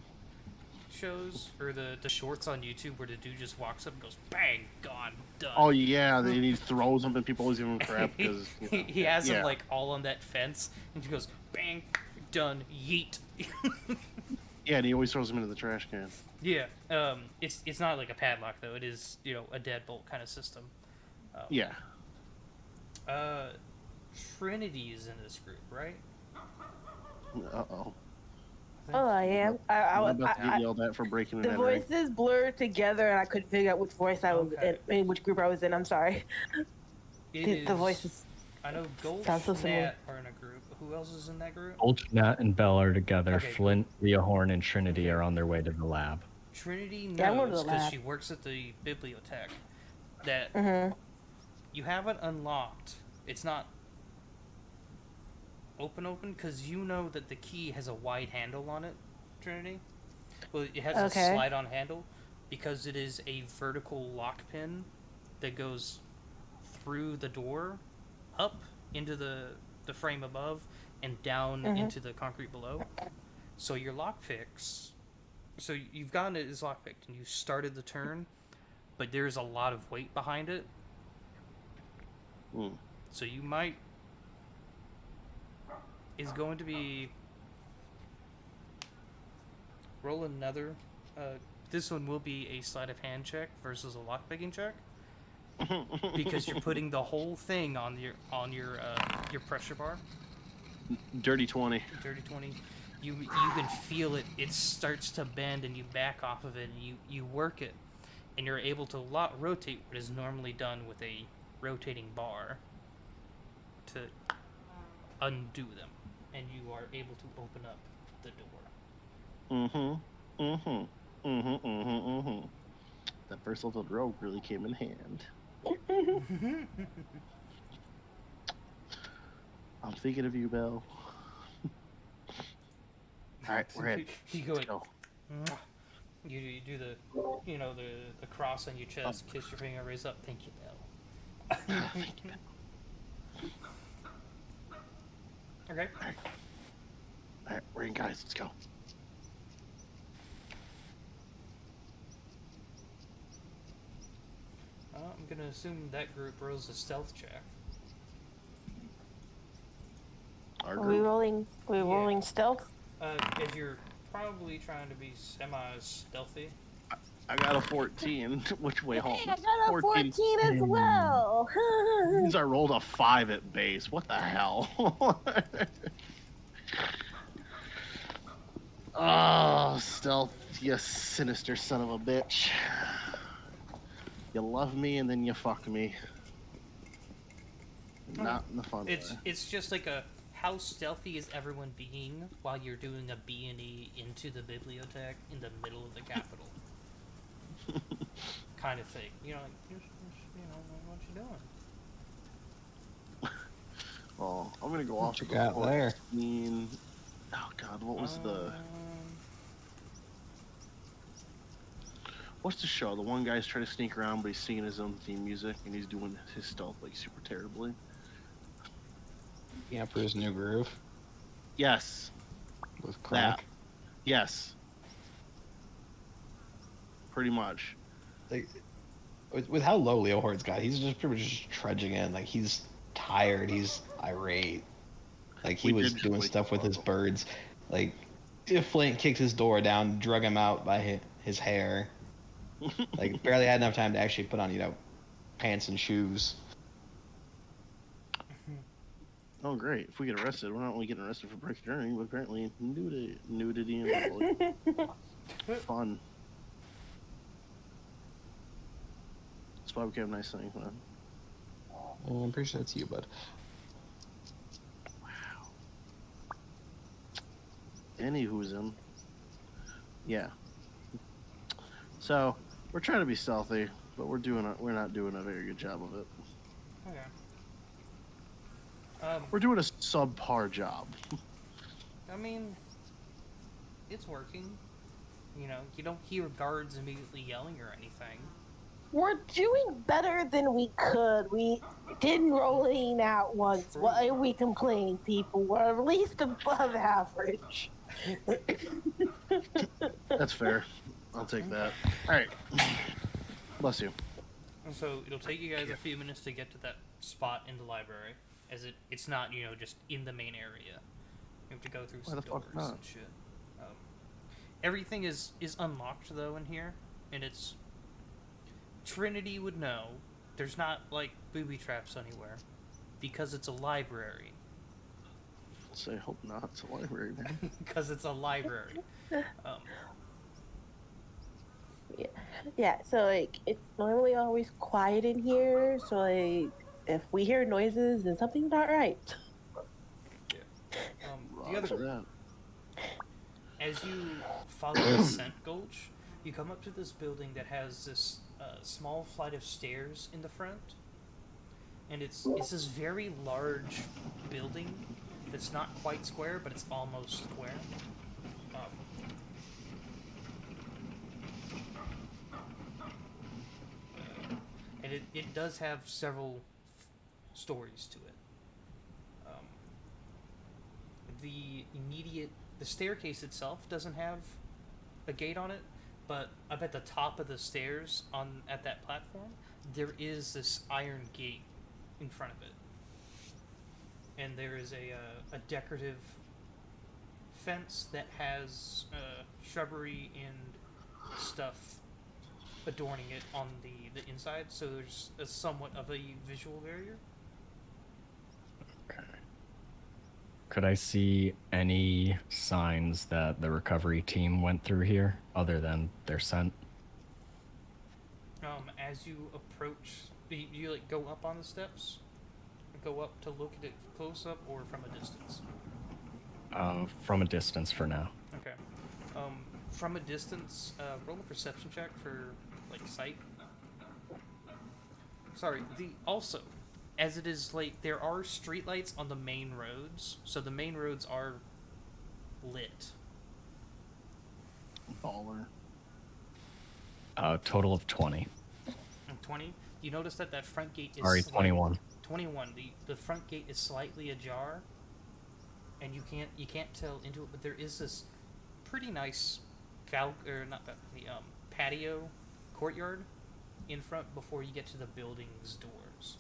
shows or the shorts on YouTube where the dude just walks up and goes bang, gone, done. Oh yeah, and he throws them and people always give him crap because he has them like all on that fence and he goes bang, done, yeet. Yeah, and he always throws them into the trash can. Yeah, it's not like a padlock though. It is, you know, a deadbolt kind of system. Yeah. Trinity is in this group, right? Uh-oh. Oh, I am. I'm about to get yelled at for breaking The an voices blurred together, and I couldn't figure out which voice I was in, which group I was in. I'm sorry. The voices. I know Gold sound so and similar. Nat are in a group. Who else is in that group? Gulch, Nat, and Bell are together. Okay. Flint, Leahorn, and Trinity are on their way to the lab. Trinity Yeah, I'm going to knows the because lab. she works at the bibliothèque that you haven't unlocked. It's not open because you know that the key has a wide handle on it, Trinity. Well, it has a slide-on handle because it is a vertical lock pin that goes through the door, up into the frame above, and down into the concrete below. So your lockpicks... So you've gotten it as lockpicked, and you started the turn, but there's a lot of weight behind it. So you might... is going to be... Roll another... this one will be a sleight of hand check versus a lockpicking check. Because you're putting the whole thing on your pressure bar. Dirty 20. Dirty 20. You can feel it. It starts to bend, and you back off of it, and you work it, and you're able to rotate what is normally done with a rotating bar to undo them, and you are able to open up the door. That versatile rogue really came in hand. I'm thinking of you, Belle. All right, we're in. You go Let's like, go. you do the, the cross on your chest, kiss your finger, raise up, thank you, Belle. Thank you, Belle. Okay. All right, we're in, guys. Let's go. I'm gonna assume that group rolls a stealth check. Our Are we group. rolling? We're Yeah. rolling stealth. As you're probably trying to be semi-stealthy. I got a 14. Which way home? Hey, I got a 14 as well. Means I rolled a 5 at base. What the hell? Oh, stealth, you sinister son of a bitch. You love me and then you fuck me. Not in the fun way. It's just like a how stealthy is everyone being while you're doing a B&E into the bibliothèque in the middle of the capital, kind of thing. You know, like what you doing? Well, I'm gonna go off you to the got horse there? scene. Oh god, what's the show? The one guy's trying to sneak around, but he's singing his own theme music and he's doing his stealth like super terribly. The Emperor's New Groove Yes. with Crank. That. Yes. Pretty much. Like, with how low Leo Horde's got, he's just pretty much just trudging in. Like, he's tired, he's irate. Like, he was doing stuff with his birds. Like, if Flint kicked his door down, drug him out by his hair. Like, barely had enough time to actually put on, pants and shoes. Oh, great. If we get arrested, we're not only getting arrested for breaking but apparently nudity in public. Fun. That's why we have nice things, man. I'm pretty sure that's you, bud. Wow. Anywho's in. Yeah. So, we're trying to be stealthy, but we're not doing a very good job of it. Okay. We're doing a subpar job. I mean, it's working. You don't hear guards immediately yelling or anything. We're doing better than we could. We didn't roll in out once. True. Why are we complaining, people? We're at least above average. That's fair. I'll take that. All right. Bless you. And so it'll take you guys a few minutes to get to that spot in the library, as it's not just in the main area. You have to go through some doors and shit. Everything is unlocked though in here, and it's Trinity would know. There's not like booby traps anywhere, because it's a library. So I hope not. It's a library, man. Because it's a library. Yeah, so like it's normally always quiet in here, so like if we hear noises then something's not right. The other, as you follow the Scent Gulch, you come up to this building that has this small flight of stairs in the front, and it's this very large building that's not quite square, but it's almost square. And it does have several stories to it. The staircase itself doesn't have a gate on it, but up at the top of the stairs at that platform, there is this iron gate in front of it. And there is a decorative fence that has shrubbery and stuff adorning it on the inside, so there's a somewhat of a visual barrier. Okay. Could I see any signs that the recovery team went through here, other than their scent? As you approach, you like go up on the steps, go up to look at it close up, or from a distance. From a distance for now. Okay. From a distance, roll a perception check for like sight. Sorry. Also, as it is like there are streetlights on the main roads, so the main roads are lit. Baller. Total of 20. 20. You notice that front gate is Sorry, 21. 21. The front gate is slightly ajar, and you can't tell into it, but there is this pretty nice patio courtyard in front before you get to the building's doors.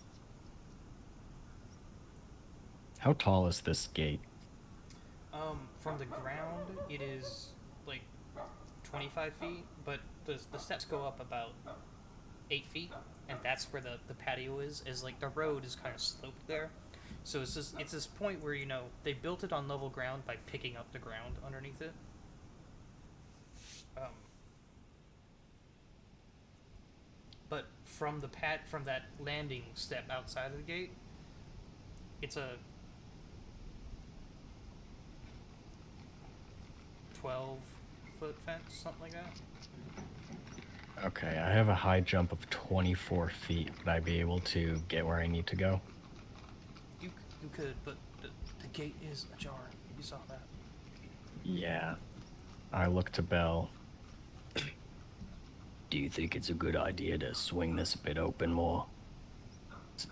How tall is this gate? From the ground, it is like 25 feet, but the steps go up about 8 feet, and that's where the patio is like the road is kind of sloped there. So it's this point where, you know, they built it on level ground by picking up the ground underneath it. But from that landing step outside of the gate, it's a 12-foot fence, something like that. Okay, I have a high jump of 24 feet. Would I be able to get where I need to go? You could, but the gate is ajar. You saw that. Yeah. I look to Belle. Do you think it's a good idea to swing this a bit open more?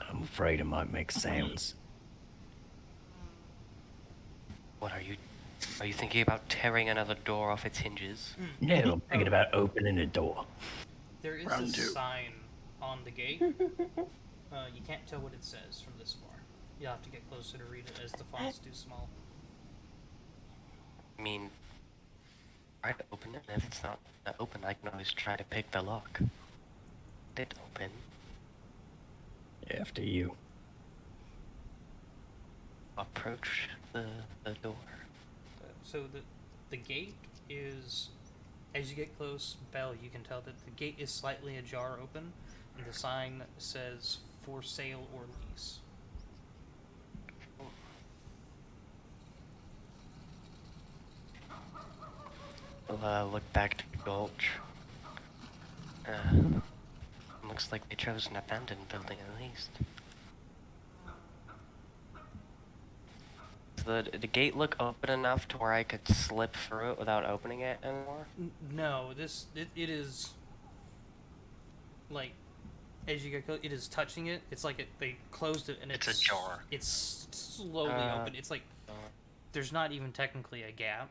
I'm afraid it might make sounds. What are you thinking about tearing another door off its hinges? Yeah, I'm thinking about opening a door. There is Round a two. sign on the gate. You can't tell what it says from this far. You'll have to get closer to read it, as the font's too small. I mean, try to open it, and if it's not open, I can always try to pick the lock. It open. After you. Approach the door. So the gate is, as you get close, Belle, you can tell that the gate is slightly ajar open, and the sign says "for sale or lease." We'll look back to the gulch. Looks like they chose an abandoned building at least. Does the gate look open enough to where I could slip through it without opening it anymore? No, it is like, as you get close, it is touching it. It's like they closed it and It's ajar. It's slowly open. It's like there's not even technically a gap,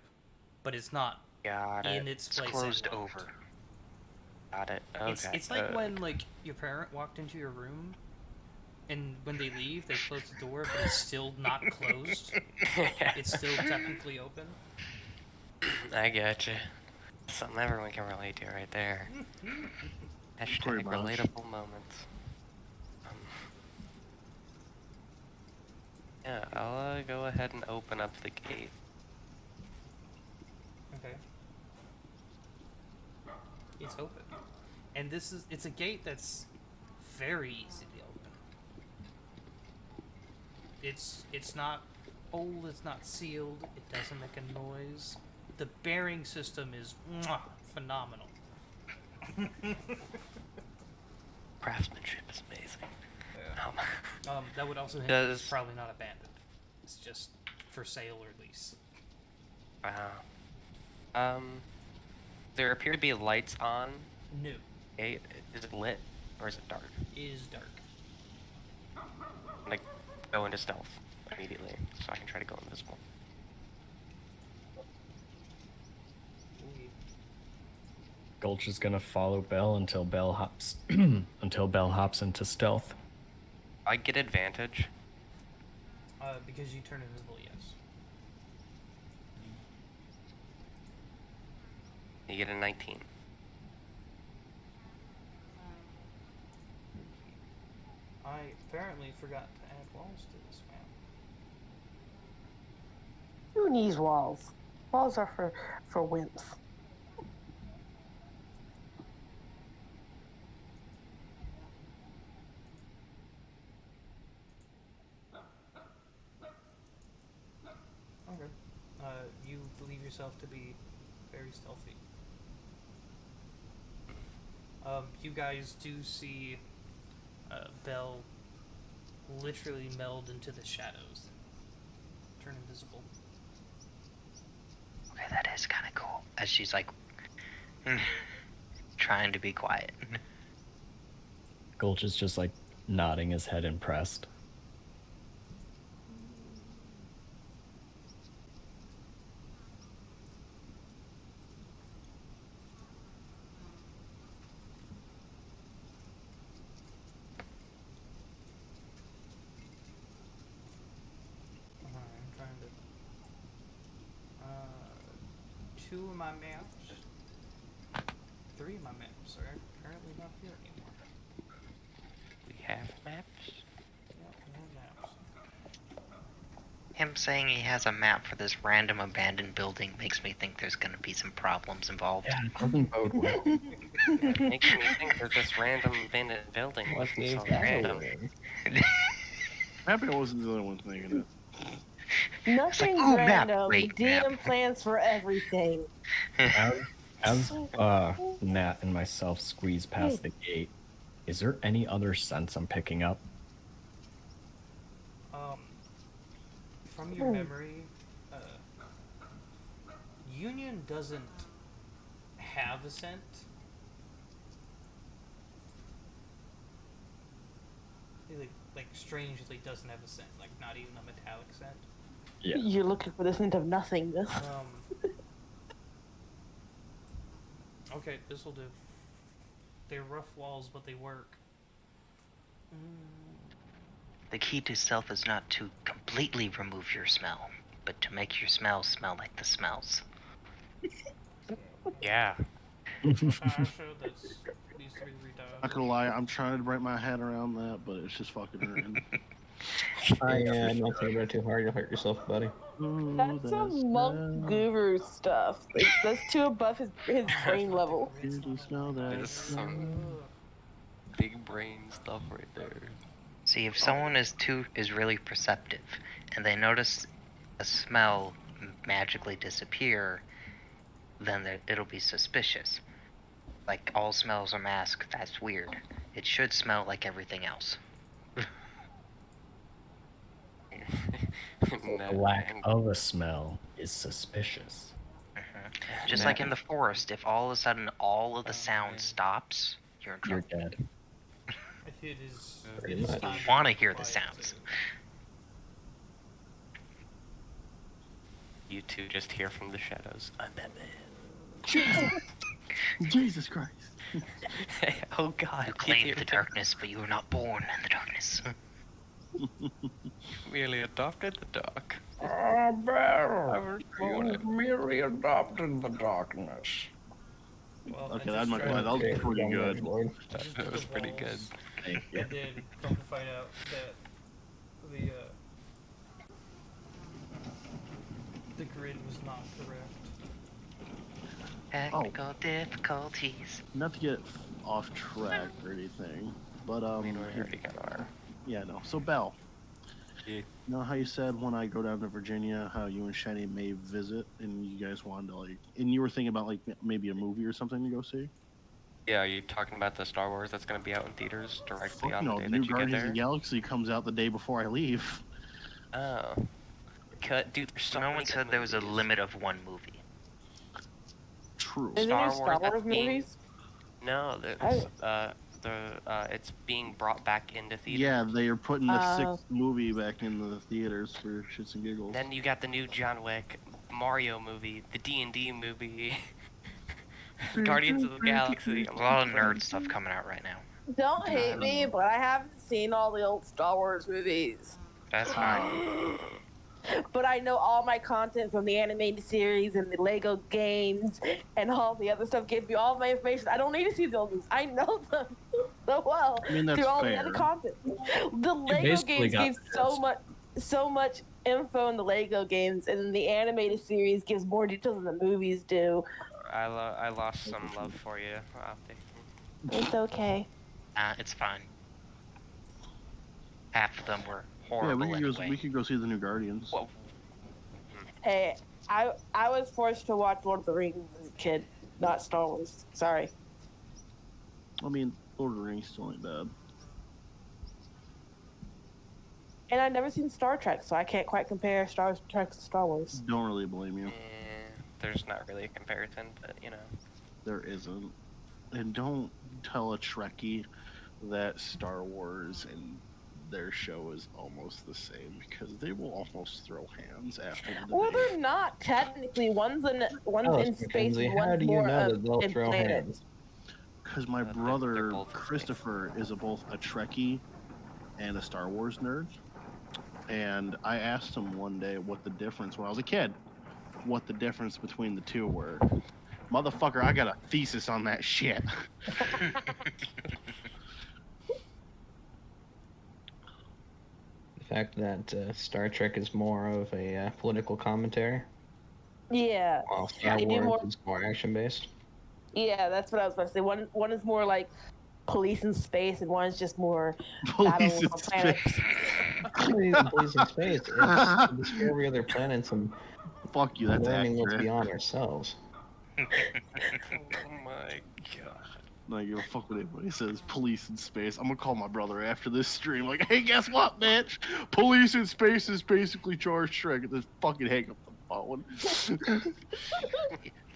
but it's not Got it. in its It's place. closed anymore. over. Got it. Okay. It's like when like your parent walked into your room, and when they leave, they close the door, but it's still not closed. It's still technically open. I gotcha. Something everyone can relate to right there. Hashtag Pretty much. relatable moments. Yeah, I'll go ahead and open up the gate. Okay. It's open. And it's a gate that's very easy to open. It's not old, it's not sealed, it doesn't make a noise. The bearing system is phenomenal. Craftsmanship is amazing. That would also hint Does- it's probably not abandoned. It's just for sale or lease. Wow. There appear to be lights on. No. Is it lit or is it dark? It is dark. Like, go into stealth immediately, so I can try to go invisible. Gulch is gonna follow Belle until Belle hops into stealth. I get advantage. Because you turn invisible, yes. You get a 19. I apparently forgot to add walls to this map. Who needs walls? Walls are for wimps. Okay. yourself to be very stealthy. You guys do see Belle literally meld into the shadows, turn invisible. Okay, that is kind of cool. As she's like trying to be quiet. Gulch is just like nodding his head impressed. I'm trying to. Two of my maps, three of my maps are currently not here anymore. We have maps? Yeah, we have maps. Him saying he has a map for this random abandoned building makes me think there's gonna be some problems involved. Yeah, it doesn't bode well. It makes me think that this random abandoned building What wasn't is so that? random. Happy I wasn't the only one thinking it. Nothing's "Ooh, map, random. great DM map." plans for everything. As Nat and myself squeeze past the gate, is there any other sense I'm picking up? From your memory, Union doesn't have a scent. It, like strangely doesn't have a scent, like not even a metallic scent. Yeah. You're looking for the scent of nothingness. Okay, this'll do. They're rough walls, but they work. The key to stealth is not to completely remove your smell, but to make your smell smell like the smells. Yeah. Okay, I showed this. These three Not gonna lie, I'm trying to wrap my head around that, but it's just fucking hurting. Yeah, don't think about it too hard. You'll hurt yourself, buddy. Ooh, That's some monk guru stuff. Like, that's too above his brain level. You smell that. That is some big brain stuff right there. See, if someone is really perceptive, and they notice a smell magically disappear, then it'll be suspicious. Like, all smells are masked, that's weird. It should smell like everything else. The lack of a smell is suspicious. Just like in the forest, if all of a sudden all of the sound stops, you're in trouble. You're dead. It is. Pretty It is much. time You want to be hear the quiet sounds. You two just hear from the shadows. I'm Batman. Jesus Christ. Oh god. You claim the darkness, but you were not born in the darkness. Merely adopted the dark. Oh, Bear! You merely adopted the darkness. Well, Okay, and that's my just glad. That was Okay, pretty young good. Red Lord. just That the was pretty good. walls, Thank you. And then come to find out that the grid was not correct. Technical difficulties. Not to get off track or anything, but I mean, we already got our... yeah, no. So Belle, Yeah. you know how you said when I go down to Virginia, how you and Shani may visit, and you guys wanted to like, and you were thinking about like maybe a movie or something to go see. Yeah, are you talking about the Star Wars that's going to be out in theaters directly Fuck on no, the day the that new you get Guardians of there? the Galaxy comes out the day before I leave. Oh. Dude, there's so No many one good said there was a movies. limit of one movie. True. Is there any Star Star Wars Wars being- movies? No, it's being brought back into theaters. Yeah, they are putting the Oh. sixth movie back in the theaters for shits and giggles. Then you got the new John Wick, Mario movie, the D&D movie, Guardians of the Galaxy. A lot of nerd stuff coming out right now. Don't hate me, but I haven't seen all the old Star Wars movies. That's fine. But I know all my content from the animated series and the Lego games and all the other stuff. Give me all my information. I don't need to see the old movies. I know them so well I mean, that's through all the fair. other content. The Lego basically games got give the so much info in the Lego games, and the animated series gives more detail than the movies do. I lost some love for you. It's okay. It's fine. Half of them were Yeah, horrible we anyway. could go see the new Guardians. Well, Hey, I was forced to watch Lord of the Rings as a kid, not Star Wars. Sorry. I mean, Lord of the Rings still ain't bad. And I've never seen Star Trek, so I can't quite compare Star Trek to Star Wars. Don't really blame you. There's not really a comparison, but you know. There isn't. And don't tell a Trekkie that Star Wars and their show is almost the same, because they will almost throw hands after the debate. Well, they're not technically. One's in space, Mackenzie, and how one's do you more know that they'll in throw planets. hands? Because my They're brother both in space. Christopher is both a Trekkie and a Star Wars nerd. And I asked him one day what the difference, when I was a kid, what the difference between the two were. Motherfucker, I got a thesis on that shit. The fact that Star Trek is more of a political commentary, Yeah, while Star they do Wars more. is more action-based. Yeah, that's what I was about to say. One is more like police in space, and one is just more Police battles in on planets. space. Police in space, it's the discovery of other planets and Fuck you, that's learning what's accurate. beyond ourselves. Oh my god. Not give a fuck what anybody says. Police in space. I'm gonna call my brother after this stream. Like, hey, guess what, bitch? Police in space is basically George Shrek. And just fucking hang up the phone.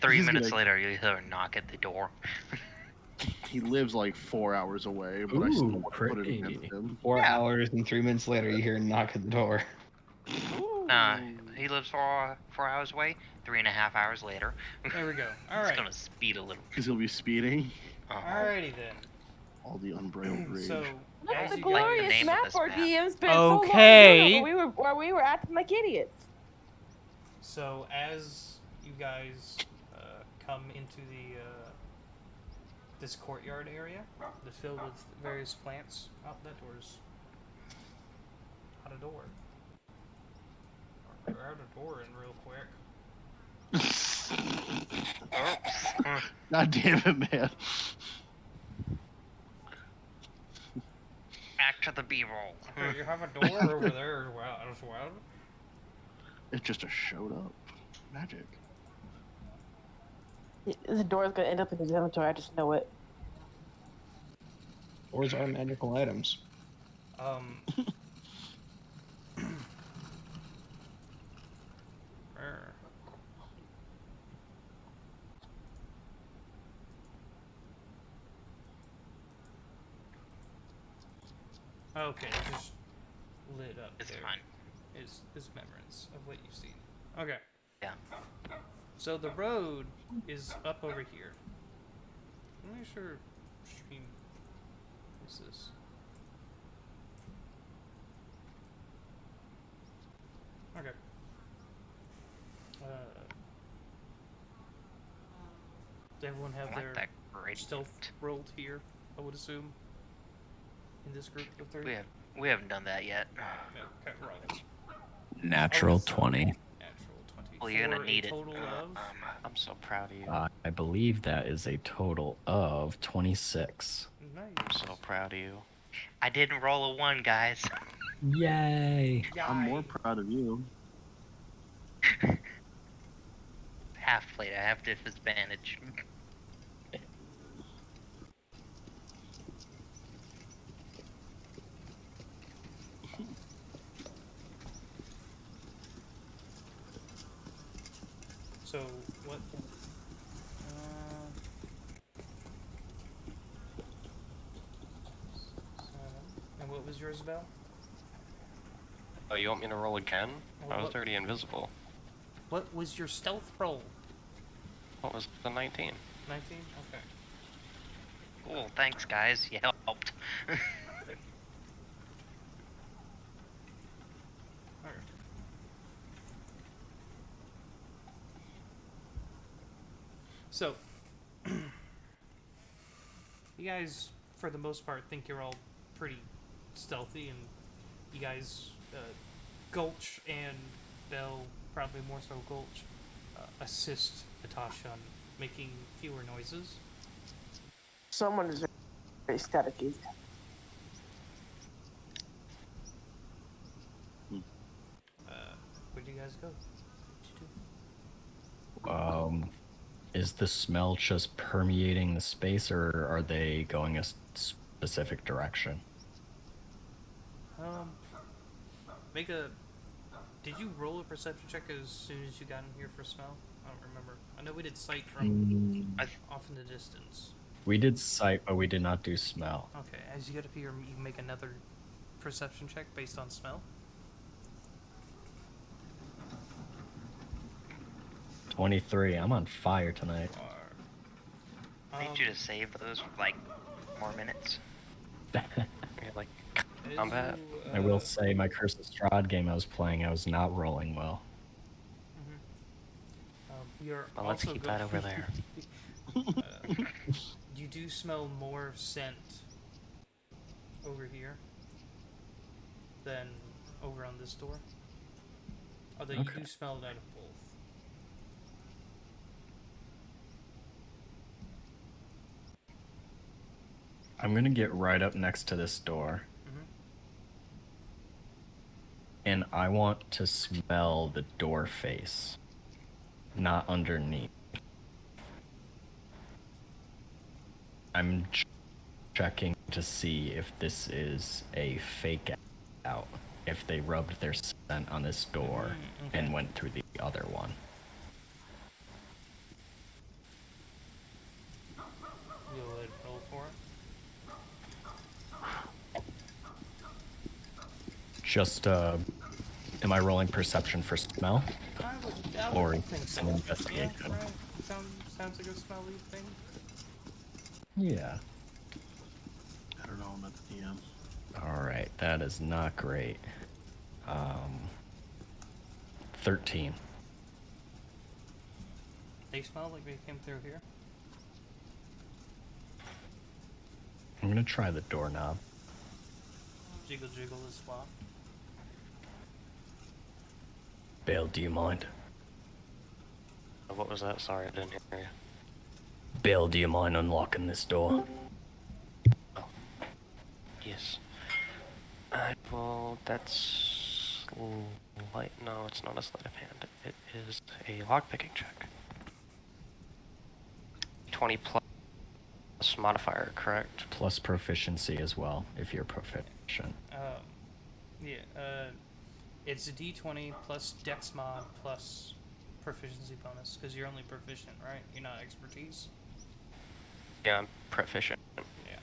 3 He's minutes gonna- later, you hear a knock at the door. He lives like 4 hours away, but I still Ooh, want to put it pretty. against him. 4 Yeah. hours and 3 minutes later, you hear a knock at the door. He lives 4 hours away. 3.5 hours later. There we go. All He's right. gonna speed a little. Because he'll be speeding. Alrighty then. All the unbridled rage. So, Look as at the you like the glorious name of map this our map. DM spent so long Okay. doing where we were acting like idiots. So as you guys come into the this courtyard area that's filled with various plants, that door's out a door. Or out a door in real quick. God damn it, man. Back to the B-roll. Hey, you have a door over there as well. It just showed up. Magic. The door's gonna end up in his inventory. I just know it. Doors are magical items. Okay, just lit up. It's there. fine. Is remembrance of what you've seen. Okay. Yeah. So the road is up over here. I'm not sure. Stream. What's this? Okay. Does everyone have I like their that great. stealth rolled here? I would assume. In this group of 30. We haven't done that yet. Okay, right. Natural so 20. Natural 20. Well, you're gonna For a need it. total of. I'm so proud of you. I believe that is a total of 26. Nice. I'm so proud of you. I didn't roll a 1, guys. Yay! I'm more proud of you. Half plate. I have disadvantage. So what? And what was yours, Belle? Oh, you want me to roll again? Well, I was what- already invisible. What was your stealth roll? What was the 19? 19? Okay. Cool. Thanks, guys. You helped. Alright. So, you guys, for the most part, think you're all pretty stealthy, and you guys, Gulch and Bell, probably more so Gulch, assist Natasha on making fewer noises. Someone is very staticky. Where do you guys go? What'd you do? Is the smell just permeating the space, or are they going a specific direction? Make a. Did you roll a perception check as soon as you got in here for smell? I don't remember. I know we did sight from off in the distance. We did sight, but we did not do smell. Okay, as you get up here, you can make another perception check based on smell. 23. I'm on fire tonight. I need you to save those for like more minutes. Like combat. I will say, my Curse of Strahd game I was playing, I was not rolling well. Well, let's keep that over there. You do smell more scent over here than over on this door. Although you do smell it out of both. I'm gonna get right up next to this door. And I want to smell the door face, not underneath. I'm checking to see if this is a fake out, if they rubbed their scent on this door and went through the other one. You'll roll for it. Just, am I rolling perception for smell? I Or would think so. an investigation? Yeah, right. Sounds like a smelly thing. Yeah. I don't know, I'm not the DM. Alright, that is not great. 13. They smell like they came through here. I'm gonna try the doorknob. Jiggle jiggle is locked. Bale, do you mind? What was that? Sorry, I didn't hear you. Bale, do you mind unlocking this door? Oh. Yes. Well, that's light. No, it's not a sleight of hand. It is a lockpicking check. 20 plus modifier, correct? Plus proficiency as well, if you're proficient. It's a d20 plus dex mod plus proficiency bonus, because you're only proficient, right? You're not expertise? Yeah, I'm proficient. Yeah.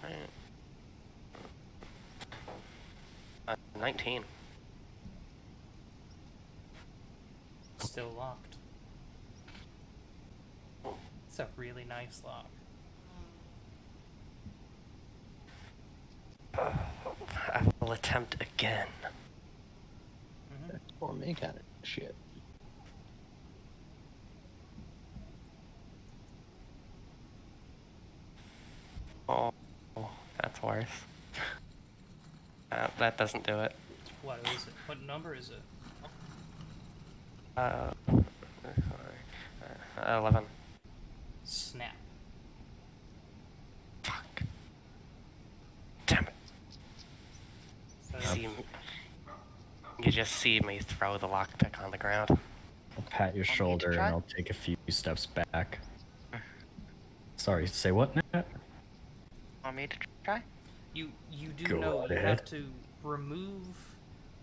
Alright. 19. Still locked. It's a really nice lock. I will attempt again. Or me kind of shit. Oh, that's worse. That doesn't do it. What is it? What number is it? 11. Snap. Fuck. Damn it. You just see me throw the lockpick on the ground. I'll pat your shoulder and I'll take a few steps back. Sorry, say what, Nat? Want me to try? You do Go know right you ahead. have to remove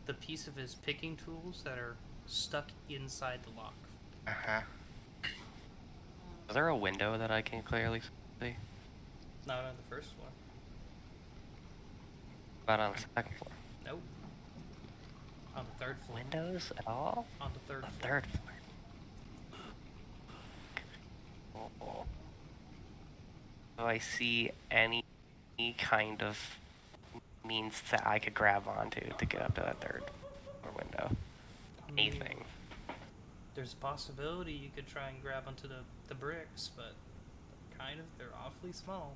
the piece of his picking tools that are stuck inside the lock. Uh-huh. Is there a window that I can clearly see? Not on the first floor. But on the second floor. Nope. On the third floor. Windows at all? On the third The floor. third floor. Oh. Do I see any kind of means that I could grab onto to get up to that third floor window? Anything? There's a possibility you could try and grab onto the bricks, but they're awfully small.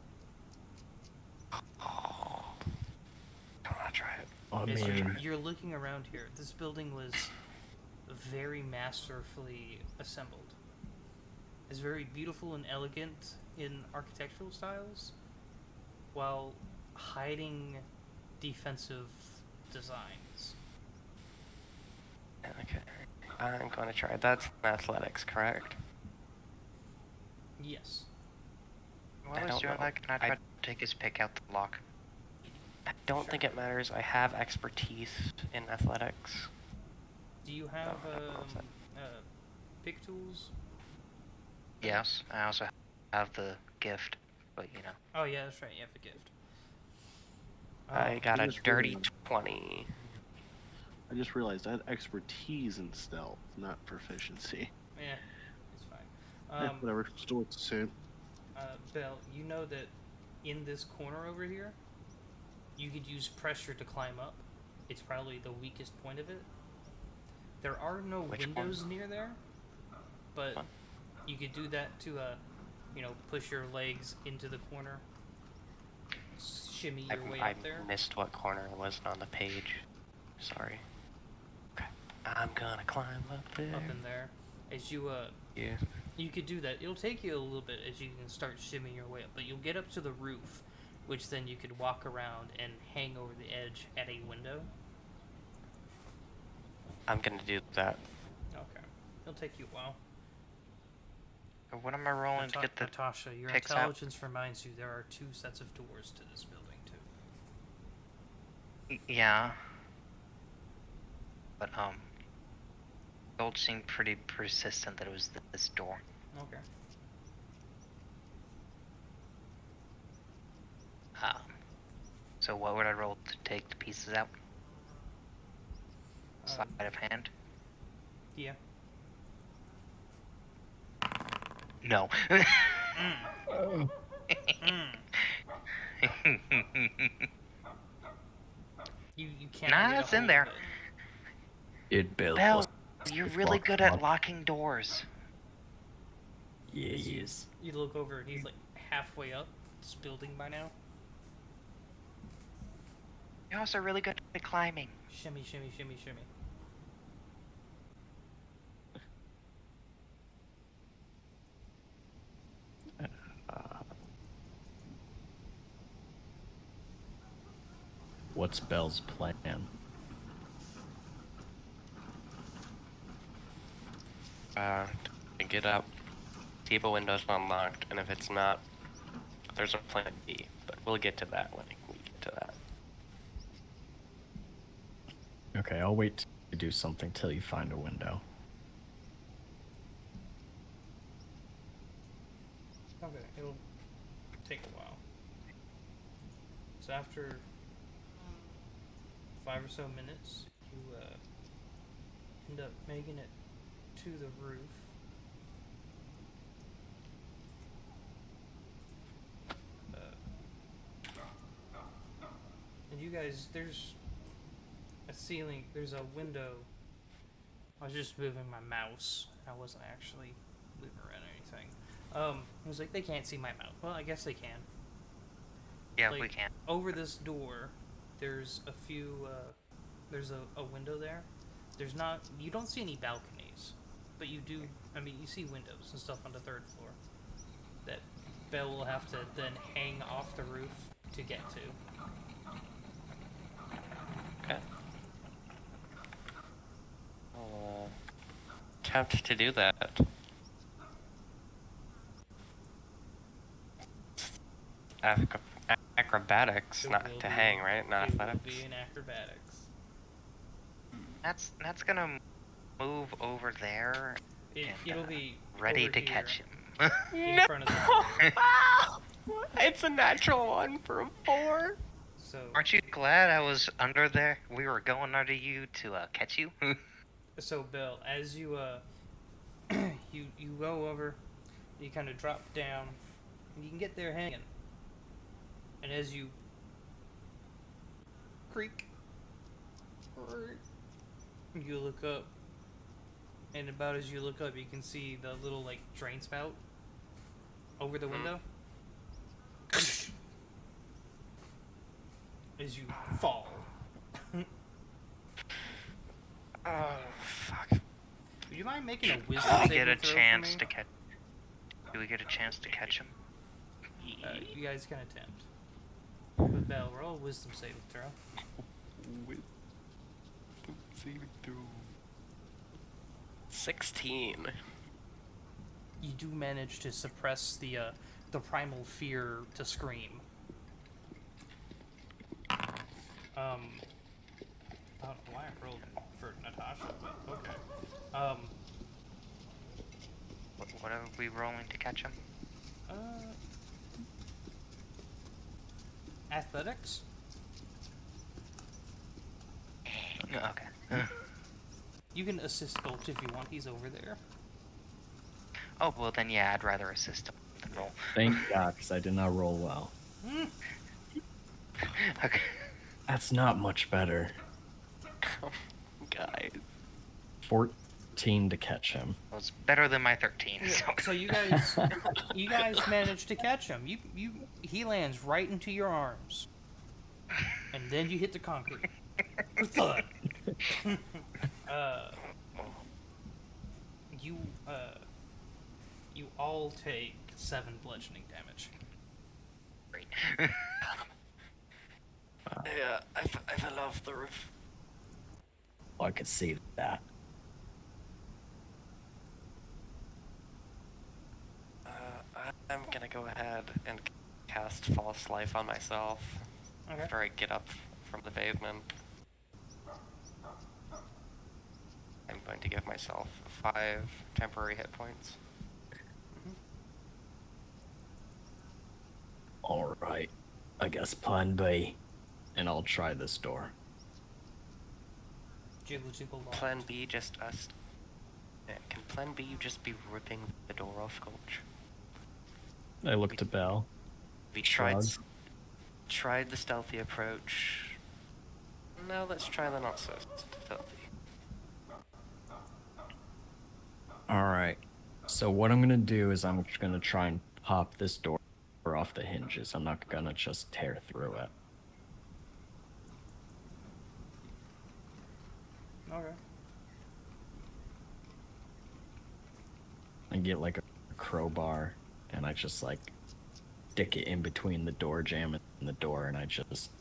Oh. I want to try it. I As mean, you're looking around here, this building was very masterfully assembled. It's very beautiful and elegant in architectural styles, while hiding defensive designs. Okay. I'm gonna try. That's athletics, correct? Yes. While I he's don't doing know. that, can I try to take his pick out the lock? I don't think it matters. I have expertise in athletics. Do you have No, pick tools? Yes, I also have the gift, but you know. Oh yeah, that's right. You have a gift. I got I a just dirty realized- 20. I just realized I had expertise in stealth, not proficiency. Yeah, it's fine. Whatever, still it's the same. Belle, you know that in this corner over here, you could use pressure to climb up. It's probably the weakest point of it. There are no Which windows one? near there, but What? you could do that to, push your legs into the corner. Shimmy your way I up there. missed what corner it was on the page. Sorry. Okay. I'm gonna climb up there. Up in there. As you, Yeah. you could do that. It'll take you a little bit as you can start shimmying your way up, but you'll get up to the roof, which then you could walk around and hang over the edge at a window. I'm gonna do that. Okay. It'll take you a while. What am I rolling to get the Natasha, your picks out? intelligence reminds you there are 2 sets of doors to this building, too. Yeah. But, Gold seemed pretty persistent that it was this door. Okay. So what would I roll to take the pieces out? Sleight of hand? Yeah. No. You can't. Nah, it's in there. It built. Belle, you're really good at locking doors. Yeah, he is. You look over and he's like halfway up this building by now. You're also really good at climbing. Shimmy, shimmy, shimmy, shimmy. What's Belle's plan? Get up, see if a window's unlocked, and if it's not, there's a plan B. But we'll get to that when we get to that. Okay, I'll wait to do something till you find a window. Okay, it'll take a while. So after 5 or so minutes, you end up making it to the roof. And you guys, there's a ceiling, there's a window. I was just moving my mouse. I wasn't actually moving around anything. I was like, they can't see my mouse. Well, I guess they can. Yeah, Like, we can. Over this door, there's a few, there's a window there. There's not, you don't see any balconies, but you do, I mean, you see windows and stuff on the 3rd floor that Belle will have to then hang off the roof to get to. Okay. I'll attempt to do that. Acrobatics, It not will to be- hang, right? Not it will athletics. be in acrobatics. That's gonna move over there. It'll be ready over to here catch him. in front of the It's a natural one for a 4. So, Aren't you glad I was under there? We were going under you to catch you. so Bill, as you you go over, you kind of drop down, and you can get there hanging. And as you creak, you look up, and about as you look up, you can see the little like drain spout over the window. As you fall. Oh, fuck. Would you mind making a wisdom Do we saving get a throw for chance me? to catch? Do we get a chance to catch him? You guys can attempt. But Belle, roll a wisdom saving throw. 16. You do manage to suppress the primal fear to scream. I don't know why I rolled for Natasha, but okay. What are we rolling to catch him? Athletics? Okay. You can assist Gulch if you want, he's over there. Oh, well then yeah, I'd rather assist him than roll. Thank God, because I did not roll well. Okay. That's not much better. Guys. 14 to catch him. Well, it's better than my 13. So you guys managed to catch him. He lands right into your arms. And then you hit the concrete. Thud. You all take 7 bludgeoning damage. Great. Yeah, I fell off the roof. Oh, I could see that. I'm gonna go ahead and cast False Life on myself after I get up from the pavement. I'm going to give myself 5 temporary hit points. Alright. I guess plan B. And I'll try this door. Jiggle jiggle locked. Plan B just us. Can Plan B just be ripping the door off, Gulch? I look to Belle. We Shrug. tried the stealthy approach. Now let's try the not so stealthy. Alright. So what I'm gonna do is I'm just gonna try and pop this door off the hinges. I'm not gonna just tear through it. Okay. I get like a crowbar and I just like stick it in between the door jamb and the door and I just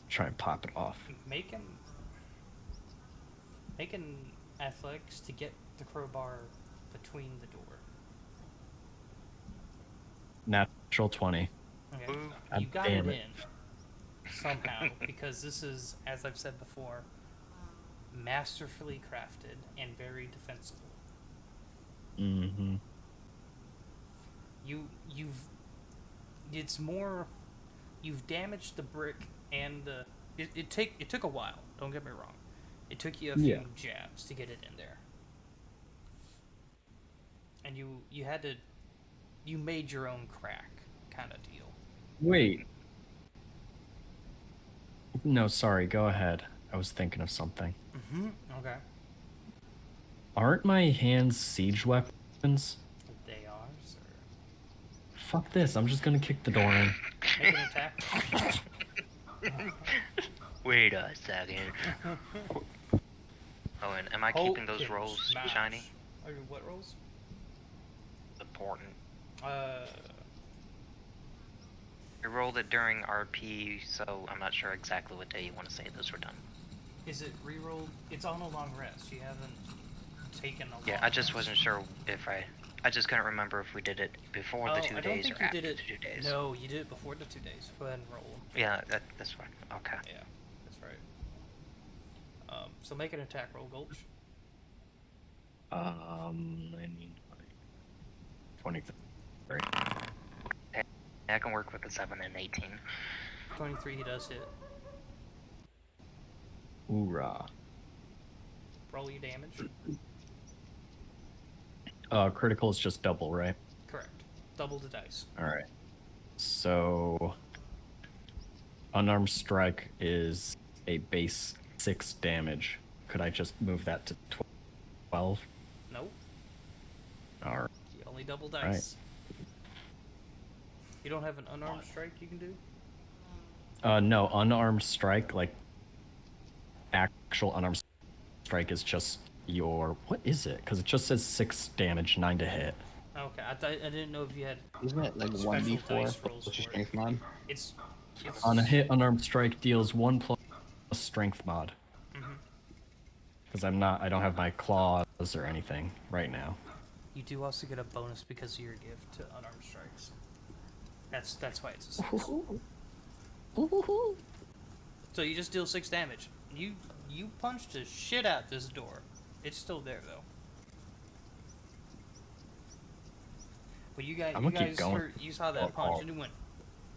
try and pop it off. Make an athletics to get the crowbar between the door. Natural 20. Okay. God You got damn it it. in somehow because this is, as I've said before, masterfully crafted and very defensible. Mm-hmm. You've damaged the brick and the. It took a while. Don't get me wrong. It took you a few jabs to get it in there, and you made your own crack, kind of deal. Wait. No, sorry, go ahead. I was thinking of something. Mm-hmm. Okay. Aren't my hands siege weapons? They are, sir. Fuck this, I'm just gonna kick the door in. Make an attack. Wait a second. Oh, and am I keeping those Pumpkin rolls smash. shiny? What rolls? Important. Uh, We rolled it during RP, so I'm not sure exactly what day you want to say those were done. is it rerolled? It's on a long rest. You haven't taken a long Yeah, I just rest. wasn't sure if I just couldn't remember if we did it before the 2 I don't days think or you after did the it. 2 days. No, you did it before the 2 days. Go ahead and roll. Yeah, that's fine. Okay. Yeah, that's right. So make an attack roll, Gulch. I mean, 23. Yeah, I can work with the 7 and 18. 23, he does hit. A.U.R.A. Roll your damage. Critical is just double, right? Correct. Double the dice. Alright. So, unarmed strike is a base 6 damage. Could I just move that to 12? Nope. Alright. You only double dice. Right. You don't have an unarmed strike you can do? No, unarmed strike, like, actual unarmed strike is just your... What is it? Because it just says 6 damage, 9 to hit. Okay, I didn't know if you had. Isn't it like Special 1d4 dice rolls plus your for it. strength mod? It's On a hit, unarmed strike deals 1 plus strength mod. Mhm. Because I don't have my claws or anything right now. You do also get a bonus because of your gift to unarmed strikes. That's why it's a 6. So you just deal 6 damage. You punched the shit out this door. It's still there though. But you I'm gonna keep going. you saw that punch and it went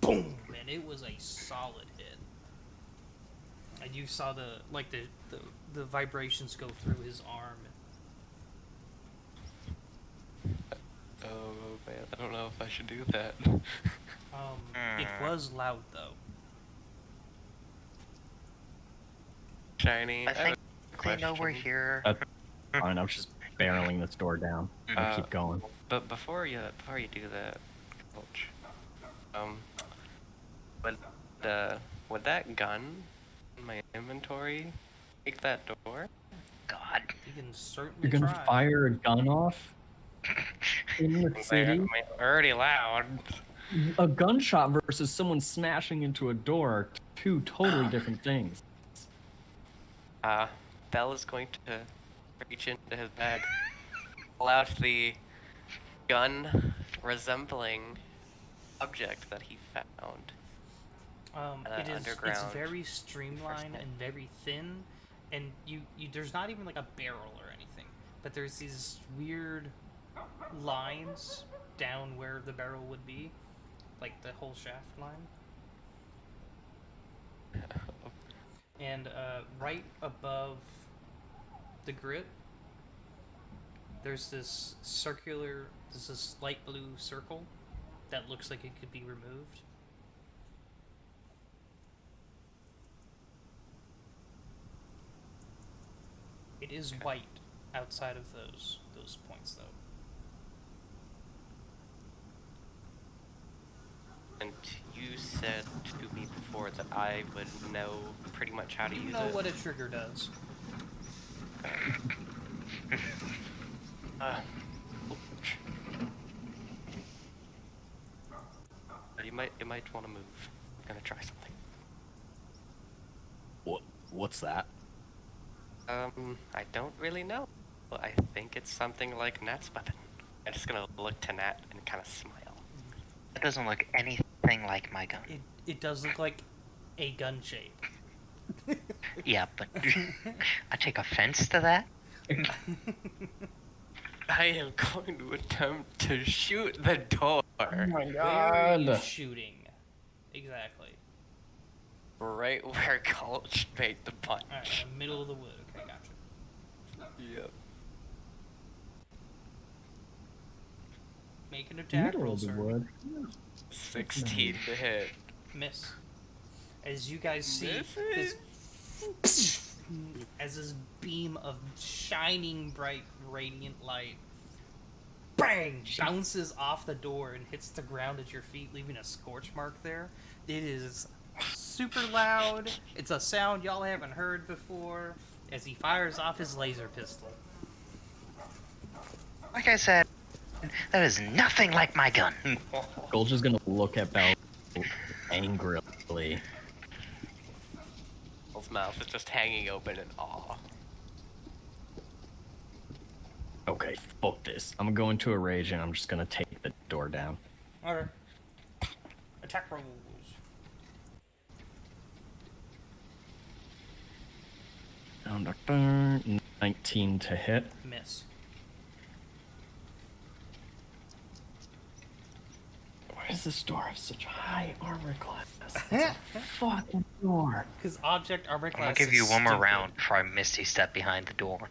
boom, and it was a solid hit. And you saw the vibrations go through his arm. Oh man, I don't know if I should do that. It was loud though. Shiny. I think they know we're here. Fine, I'm just barreling this door down. I'll keep going. But before you do that, Gulch, would that gun in my inventory take that door? God. You can certainly You're gonna try. fire a gun off in the city? We're already loud. A gunshot versus someone smashing into a door are two totally different things. Bell is going to reach into his bag, pull out the gun resembling object that he found. It's very streamlined and very thin, and you there's not even like a barrel or anything, but there's these weird lines down where the barrel would be, like the whole shaft line. And right above the grip, there's this light blue circle that looks like it could be removed. It is white outside of those points, though. And you said to me before that I would know pretty much how to use it. You know what a trigger does. You might want to move. I'm gonna try something. What's that? I don't really know. I think it's something like Nat's weapon. I'm just gonna look to Nat and kind of smile. It doesn't look anything like my gun. It does look like a gun shape. Yeah, but I take offense to that. I am going to attempt to shoot the door. Oh my Where are you god. shooting? Exactly. Right where Gulch made the punch. Alright, in the middle of the wood. Okay, gotcha. Yep. Make an attack roll, sir. 16 to hit. Miss. As you guys see, as this beam of shining bright radiant light bang bounces off the door and hits the ground at your feet, leaving a scorch mark there. It is super loud. It's a sound y'all haven't heard before as he fires off his laser pistol. Like I said, that is nothing like my gun. Gulch is gonna look at Bell angrily. His mouth is just hanging open in awe. Okay, fuck this. I'm gonna go into a rage and I'm just gonna take the door down. Alright. Attack rolls. Down, 19 to hit. Miss. Why does this door have such high armor class? It's a fucking door. Because object armor class I'm gonna give you is one more stupid. round before I misty step behind the door. Or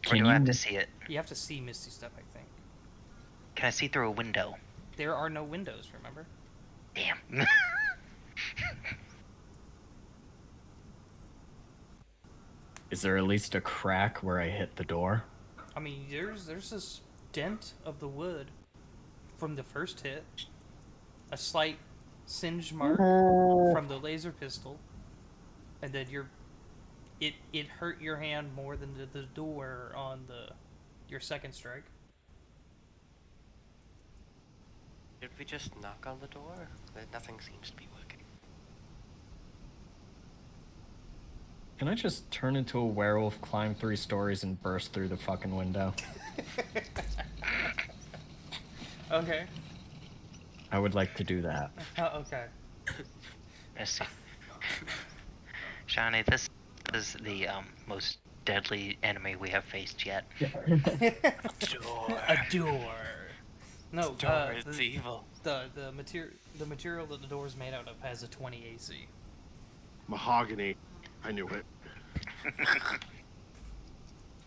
Can do I have you- to see it? You have to see Misty Step, I think. Can I see through a window? There are no windows, remember? Damn. Is there at least a crack where I hit the door? I mean, there's this dent of the wood from the first hit, a slight singe mark from the laser pistol, and then it hurt your hand more than the door on your second strike. Did we just knock on the door? Nothing seems to be working. Can I just turn into a werewolf, climb 3 stories, and burst through the fucking window? Okay. I would like to do that. Okay. Let's see. Shani, this is the most deadly enemy we have faced yet. A door. No, Door is evil. The material that the door is made out of has a 20 AC. Mahogany. I knew it.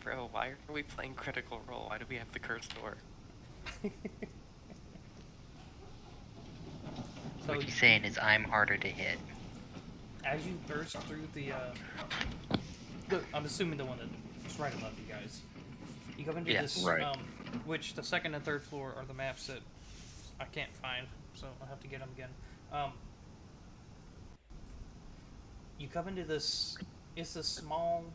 Bro, why are we playing Critical Role? Why do we have the cursed door? So What he's saying is I'm harder to hit. as you burst through the I'm assuming the one that's right above you guys. You come into this right. Which the second and third floor are the maps that I can't find, so I'll have to get them again. You come into this. It's a small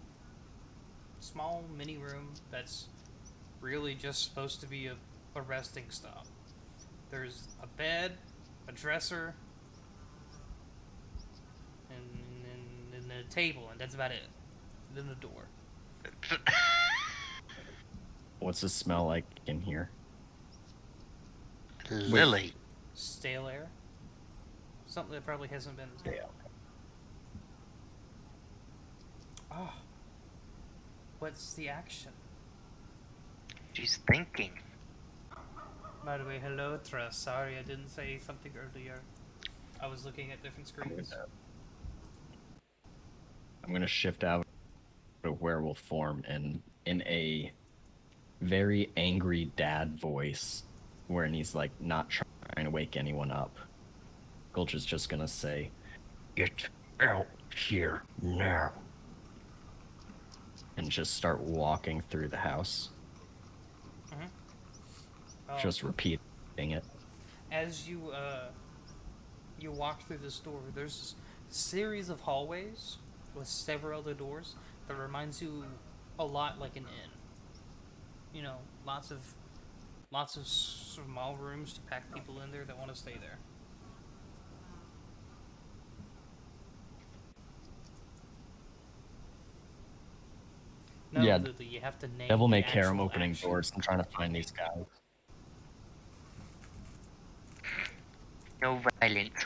mini room that's really just supposed to be a resting stop. There's a bed, a dresser, and a table, and that's about it. And then the door. What's the smell like in here? Lily. Stale air. Something that probably hasn't been stale. Oh. What's the action? She's thinking. By the way, hello, Trust. Sorry I didn't say something earlier. I was looking at different screens. I'm gonna shift out of werewolf form and in a very angry dad voice, wherein he's like not trying to wake anyone up. Gulch is just gonna say, "Get out here now," and just start walking through the house. Just repeating it. As you walk through this door, there's a series of hallways with several other doors that reminds you a lot like an inn. You know, lots of small rooms to pack people in there that want to stay there. No, Yeah, Lily, you have to name Devil the may care I'm actual opening action. doors. I'm trying to find these guys. No violence.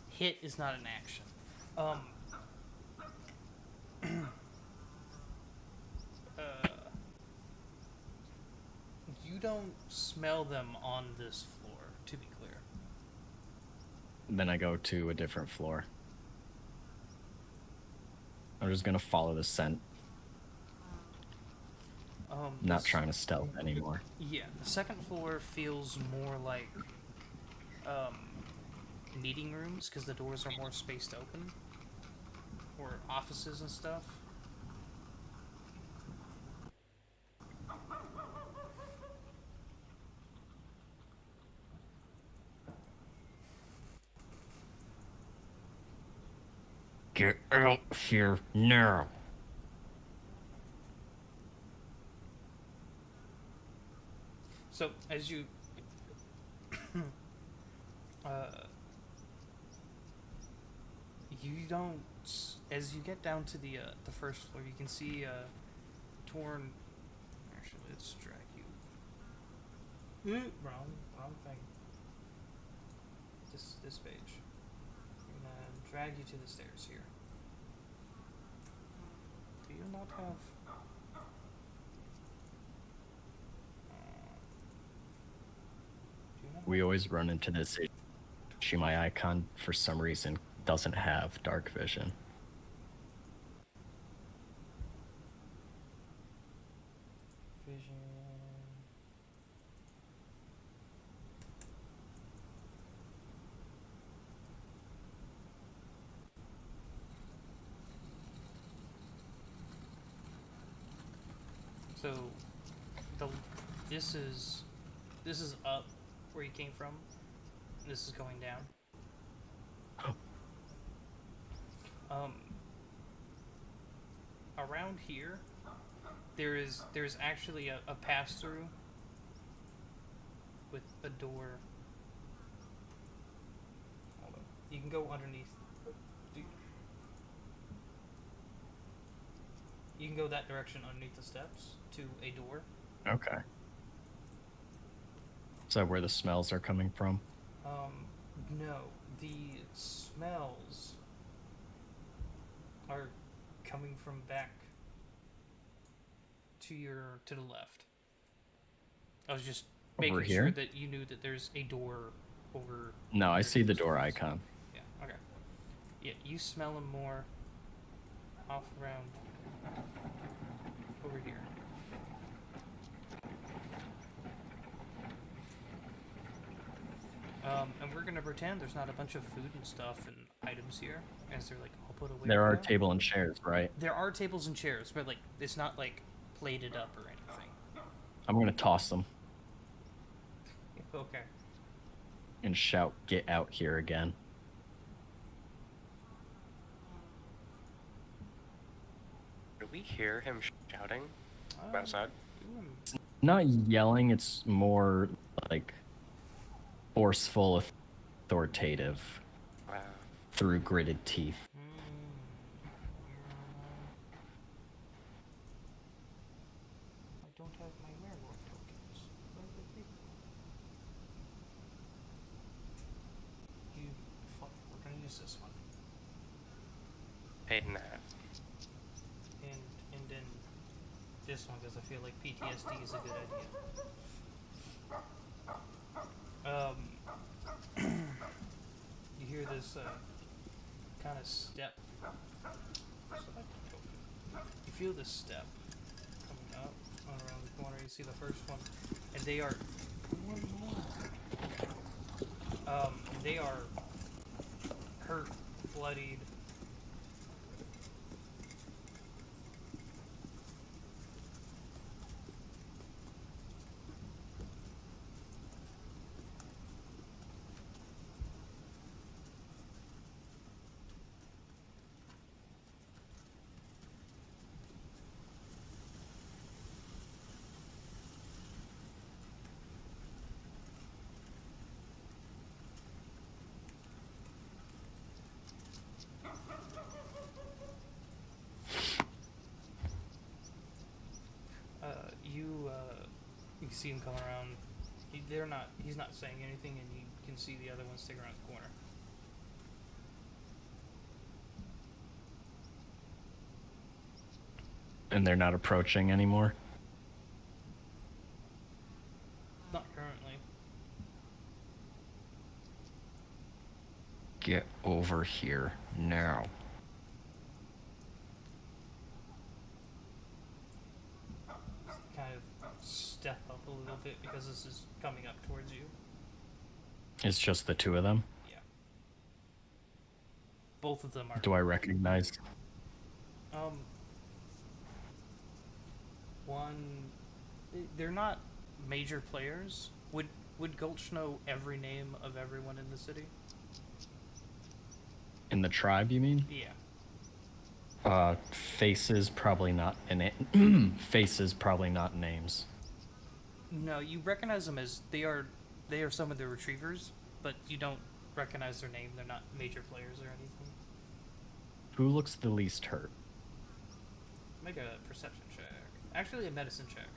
Hit is not an action. You don't smell them on this floor, to be clear. Then I go to a different floor. I'm just gonna follow the scent. Not trying to stealth anymore. Yeah, the second floor feels more like meeting rooms because the doors are more spaced open, or offices and stuff. Get out here now. So as you you don't, as you get down to the first floor, you can see torn. Actually, let's drag you. Wrong thing. This page. I'm gonna drag you to the stairs here. Do you not have? We always run into this issue. My icon, for some reason, doesn't have dark vision. So, this is up where you came from. This is going down. Around here, there's actually a pass through with a door. Hold on. You can go underneath. You can go that direction underneath the steps to a door. Okay. Is that where the smells are coming from? No. The smells are coming from back to the left. I was just Over making here? sure that you knew that there's a door over. No, I see the door steps. icon. Yeah. Okay. Yeah, you smell them more off around over here. And we're gonna pretend there's not a bunch of food and stuff and items here, as they're like all put away. There are now. table and chairs, right? There are tables and chairs, but like it's not like plated up or anything. I'm gonna toss them Okay. and shout, "Get out here again." Do we hear him shouting from outside? Not yelling, it's more like forceful, authoritative Wow. through gritted teeth. I don't have my werewolf tokens. Where would they go? Fuck, we're gonna use this one. Paid in half. And then this one because I feel like PTSD is a good idea. You hear this kind of step. You feel this step coming up around the corner. You see the first one, and they are they are hurt, bloodied. You see him come around. He's not saying anything, and you can see the other one sticking around the corner. And they're not approaching anymore? Not currently. Get over here now. Kind of step up a little bit because this is coming up towards you. It's just the two of them? Yeah. Both of them are. Do I recognize? One, they're not major players. Would Gulch know every name of everyone in the city? In the tribe, you mean? Yeah. Faces, probably not faces, probably not names. No, you recognize them as they are some of the retrievers, but you don't recognize their name. They're not major players or anything. Who looks the least hurt? Make a perception check. Actually, a medicine check.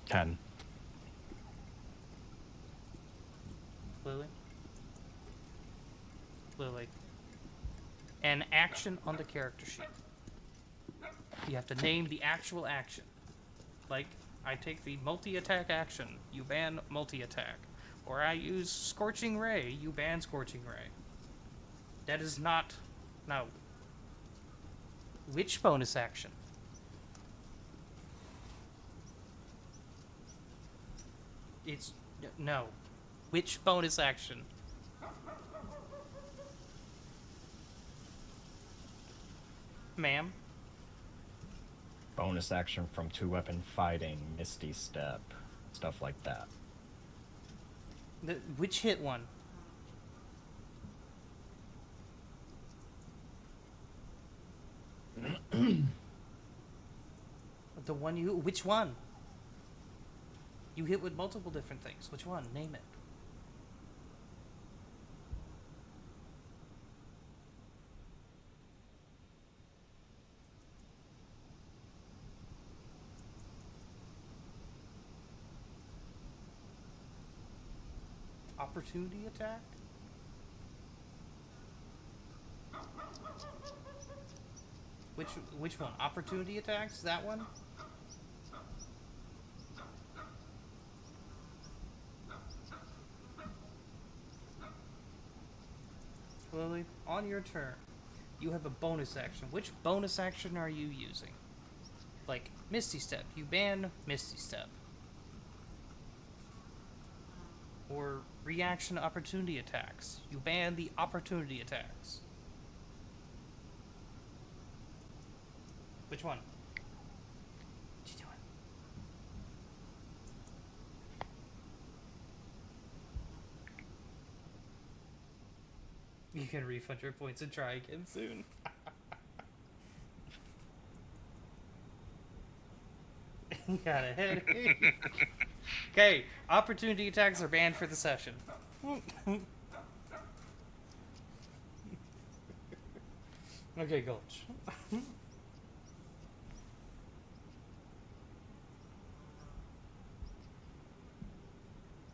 Ten. Lily. An action on the character sheet. You have to name the actual action. Like, I take the multi-attack action, you ban multi-attack. Or I use Scorching Ray, you ban Scorching Ray. That is not... No. Which bonus action? It's... No. Which bonus action? Ma'am? bonus action from 2-weapon fighting, Misty Step, stuff like that. Which hit one? The one you... Which one? You hit with multiple different things. Which one? Name it. Opportunity attack? Which one? Opportunity attacks? That one? Lily, on your turn, you have a bonus action. Which bonus action are you using? Like, Misty Step. You ban Misty Step. Or reaction opportunity attacks. You ban the opportunity attacks. Which one? What you doing? You can refund your points and try again soon. Got a headache. Okay, opportunity attacks are banned for the session. Okay, Gulch.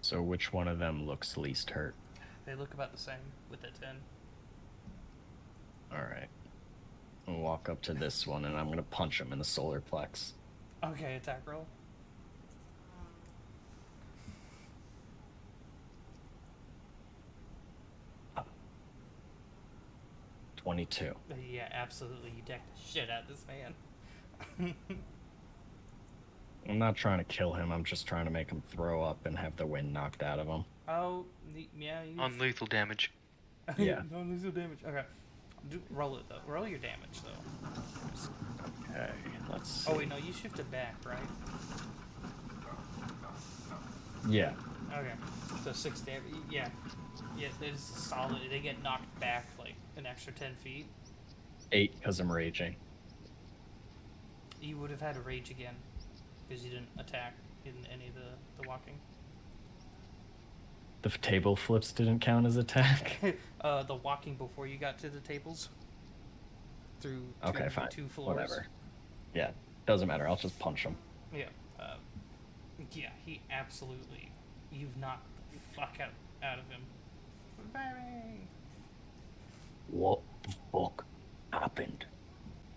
So which one of them looks least hurt? They look about the same with the 10. Alright. I'll walk up to this one and I'm gonna punch him in the solar plex. Okay, attack roll. Uh, 22. Yeah, absolutely. You decked the shit out of this man. I'm not trying to kill him, I'm just trying to make him throw up and have the wind knocked out of him. Oh, yeah. Non-lethal damage. Yeah. Non-lethal damage. Okay. Roll it, though. Roll your damage, though. Okay, let's see. Oh, wait, no, you shifted back, right? Yeah. Okay. So 6 damage. Yeah. Yeah, it's solid. They get knocked back, like, an extra 10 feet. 8, because I'm raging. You would have had to rage again, because you didn't attack in any of the walking. The table flips didn't count as attack? The walking before you got to the tables. Through okay, fine. 2 floors. Whatever. Yeah, doesn't matter. I'll just punch him. Yeah. Yeah, he absolutely... You've knocked the fuck out of him. Bang! What the fuck happened?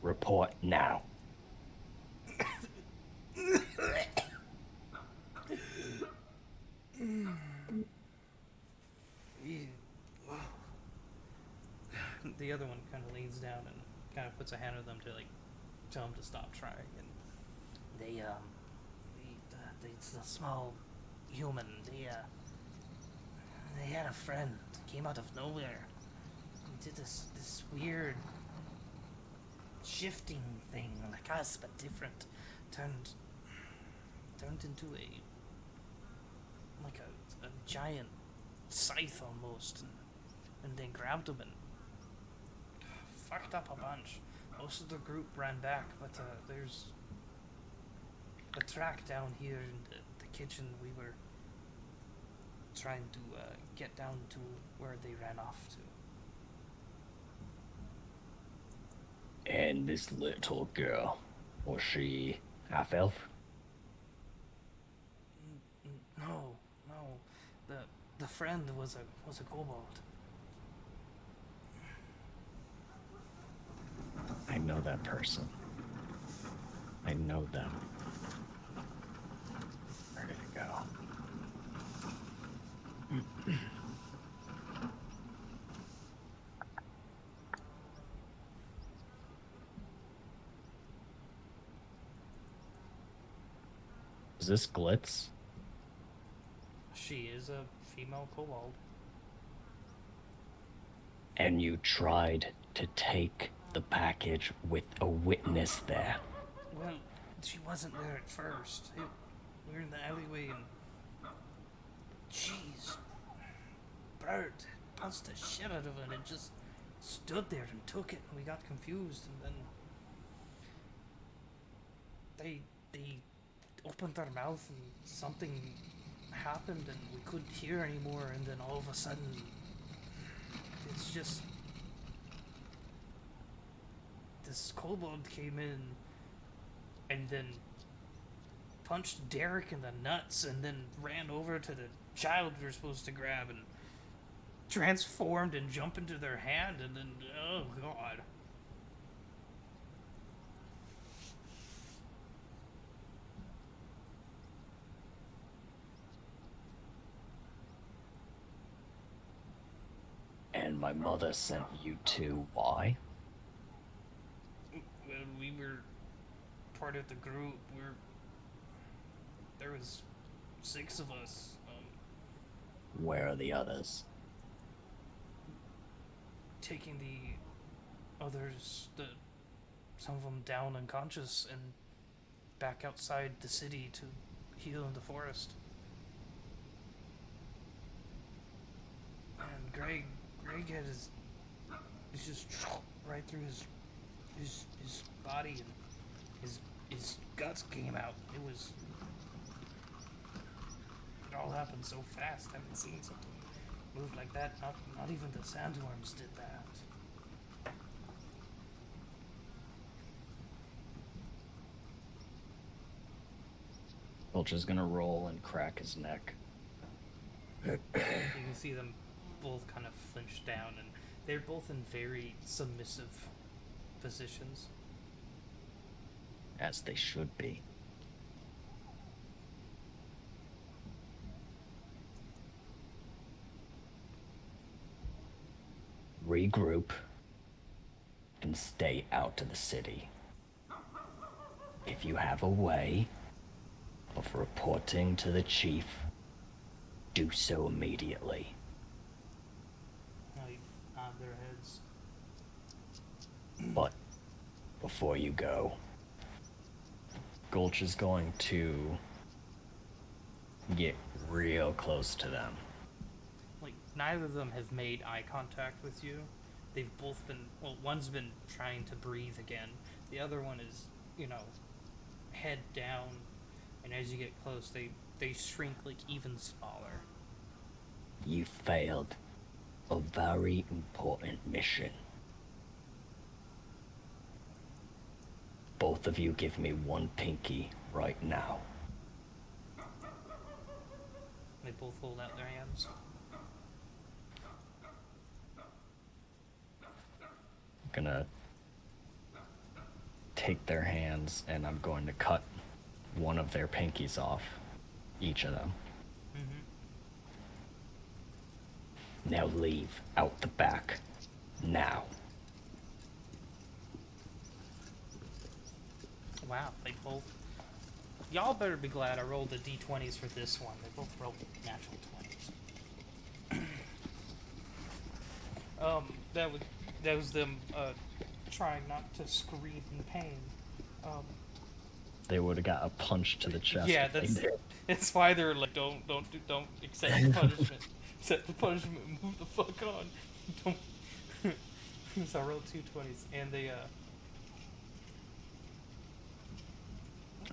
Report now. The other one kind of leans down and kind of puts a hand on them to like tell them to stop trying. And it's a small human. They had a friend that came out of nowhere. He did this weird shifting thing like us but different. Turned into a giant scythe almost, and they grabbed him and fucked up a bunch. Most of the group ran back, but there's a track down here in the kitchen. We were trying to get down to where they ran off to. And this little girl, was she half-elf? No. The friend was a kobold. I know that person. I know them. Where did it go? Is this Glitz? She is a female kobold. And you tried to take the package with a witness there. Well, she wasn't there at first. We were in the alleyway and... Jeez. Bird punched the shit out of it and just stood there and took it, and we got confused, and then they opened their mouth and something happened and we couldn't hear anymore, and then all of a sudden it's just this kobold came in and then punched Derek in the nuts and then ran over to the child we were supposed to grab and transformed and jumped into their hand, and then, oh god. And my mother sent you to why? Well, we were part of the group. There was 6 of us. Where are the others? Taking the others, some of them down unconscious and back outside the city to heal in the forest. And Greg had he's just right through his body, and his guts came out. It all happened so fast. I haven't seen something move like that. Not even the sandworms did that. Vulture's gonna roll and crack his neck. You can see them both kind of flinch down, and they're both in very submissive positions. As they should be. Regroup and stay out of the city. If you have a way of reporting to the chief, do so immediately. They nod their heads. But before you go, Gulch is going to get real close to them. Like, neither of them have made eye contact with you. They've both been, well, one's been trying to breathe again. The other one is, head down, and as you get close, they shrink like even smaller. You failed a very important mission. Both of you give me one pinky right now. They both hold out their hands. I'm gonna take their hands and I'm going to cut one of their pinkies off, each of them. Mm-hmm. Now leave out the back. Now. Wow, they both... Y'all better be glad I rolled the d20s for this one. They both rolled natural 20s. That was them, trying not to scream in pain. They would have got a punch to the chest. Yeah, that's why they're like, don't accept the punishment. Accept the punishment and move the fuck on. Don't. So I rolled 2 20s, and they,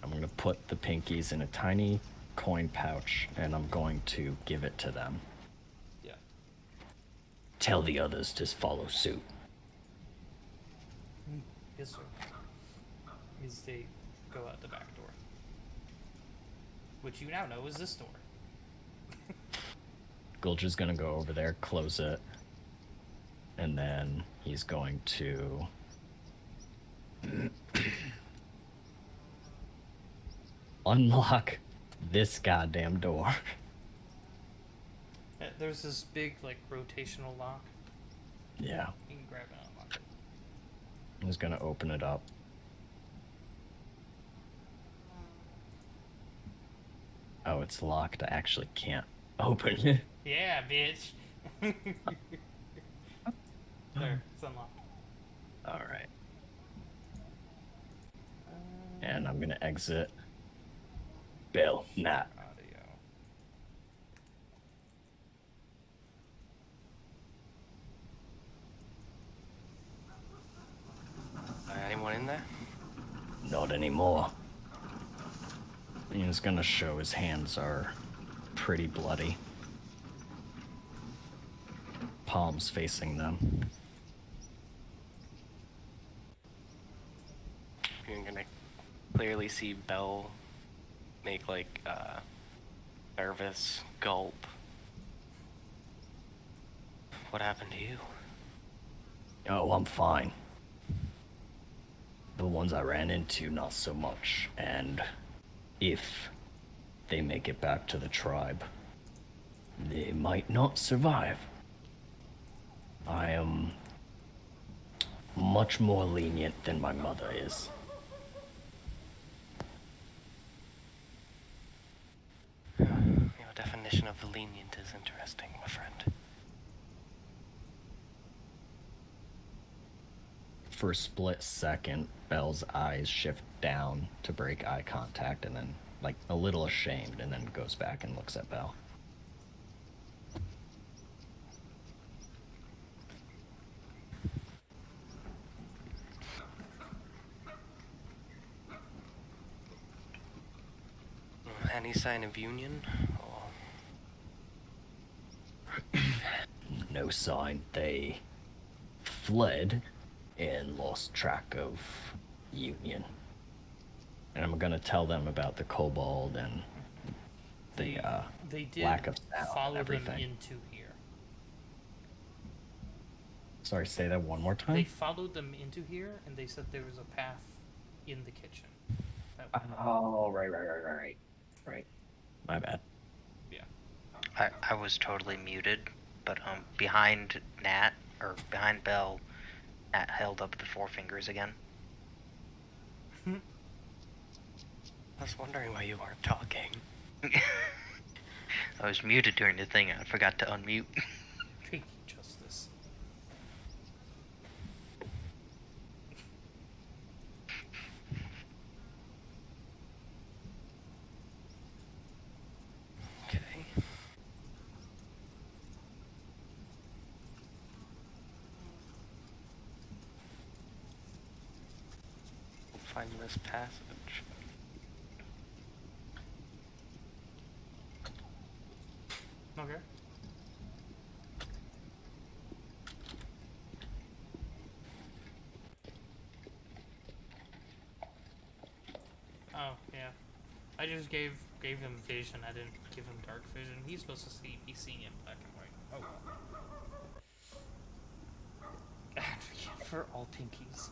I'm going to put the pinkies in a tiny coin pouch, and I'm going to give it to them. Yeah. Tell the others to follow suit. Yes, sir. As they go out the back door. Which you now know is this door. Gulch is going to go over there, close it, and then he's going to... unlock this goddamn door. There's this big, like, rotational lock. Yeah. You can grab it and unlock it. He's gonna open it up. Oh, it's locked. I actually can't open it. Yeah, bitch. There, it's unlocked. Alright. And I'm gonna exit Bill, Nat. Anyone in there? Not anymore. He's gonna show his hands are pretty bloody. Palms facing them. You're gonna clearly see Belle make like nervous gulp. What happened to you? Oh, I'm fine. The ones I ran into, not so much. And if they make it back to the tribe, they might not survive. I am much more lenient than my mother is. Your definition of lenient is interesting, my friend. For a split second, Belle's eyes shift down to break eye contact and then, like, a little ashamed, and then goes back and looks at Belle. Any sign of union? Or... No sign. They fled and lost track of Union. And I'm gonna tell them about the kobold and the they did lack of sound follow and everything. them into here. Sorry, say that one more time? They followed them into here, and they said there was a path in the kitchen. Oh, right. Right. My bad. Yeah. I was totally muted, but behind Belle, Nat held up the four fingers again. I was wondering why you weren't talking. I was muted during the thing. I forgot to unmute. Thank you, Justice. Okay. Find this passage. Okay. Oh, yeah. I just gave him vision. I didn't give him dark vision. He's supposed to be seeing in black and white. Oh well. Advocate for all pinkies.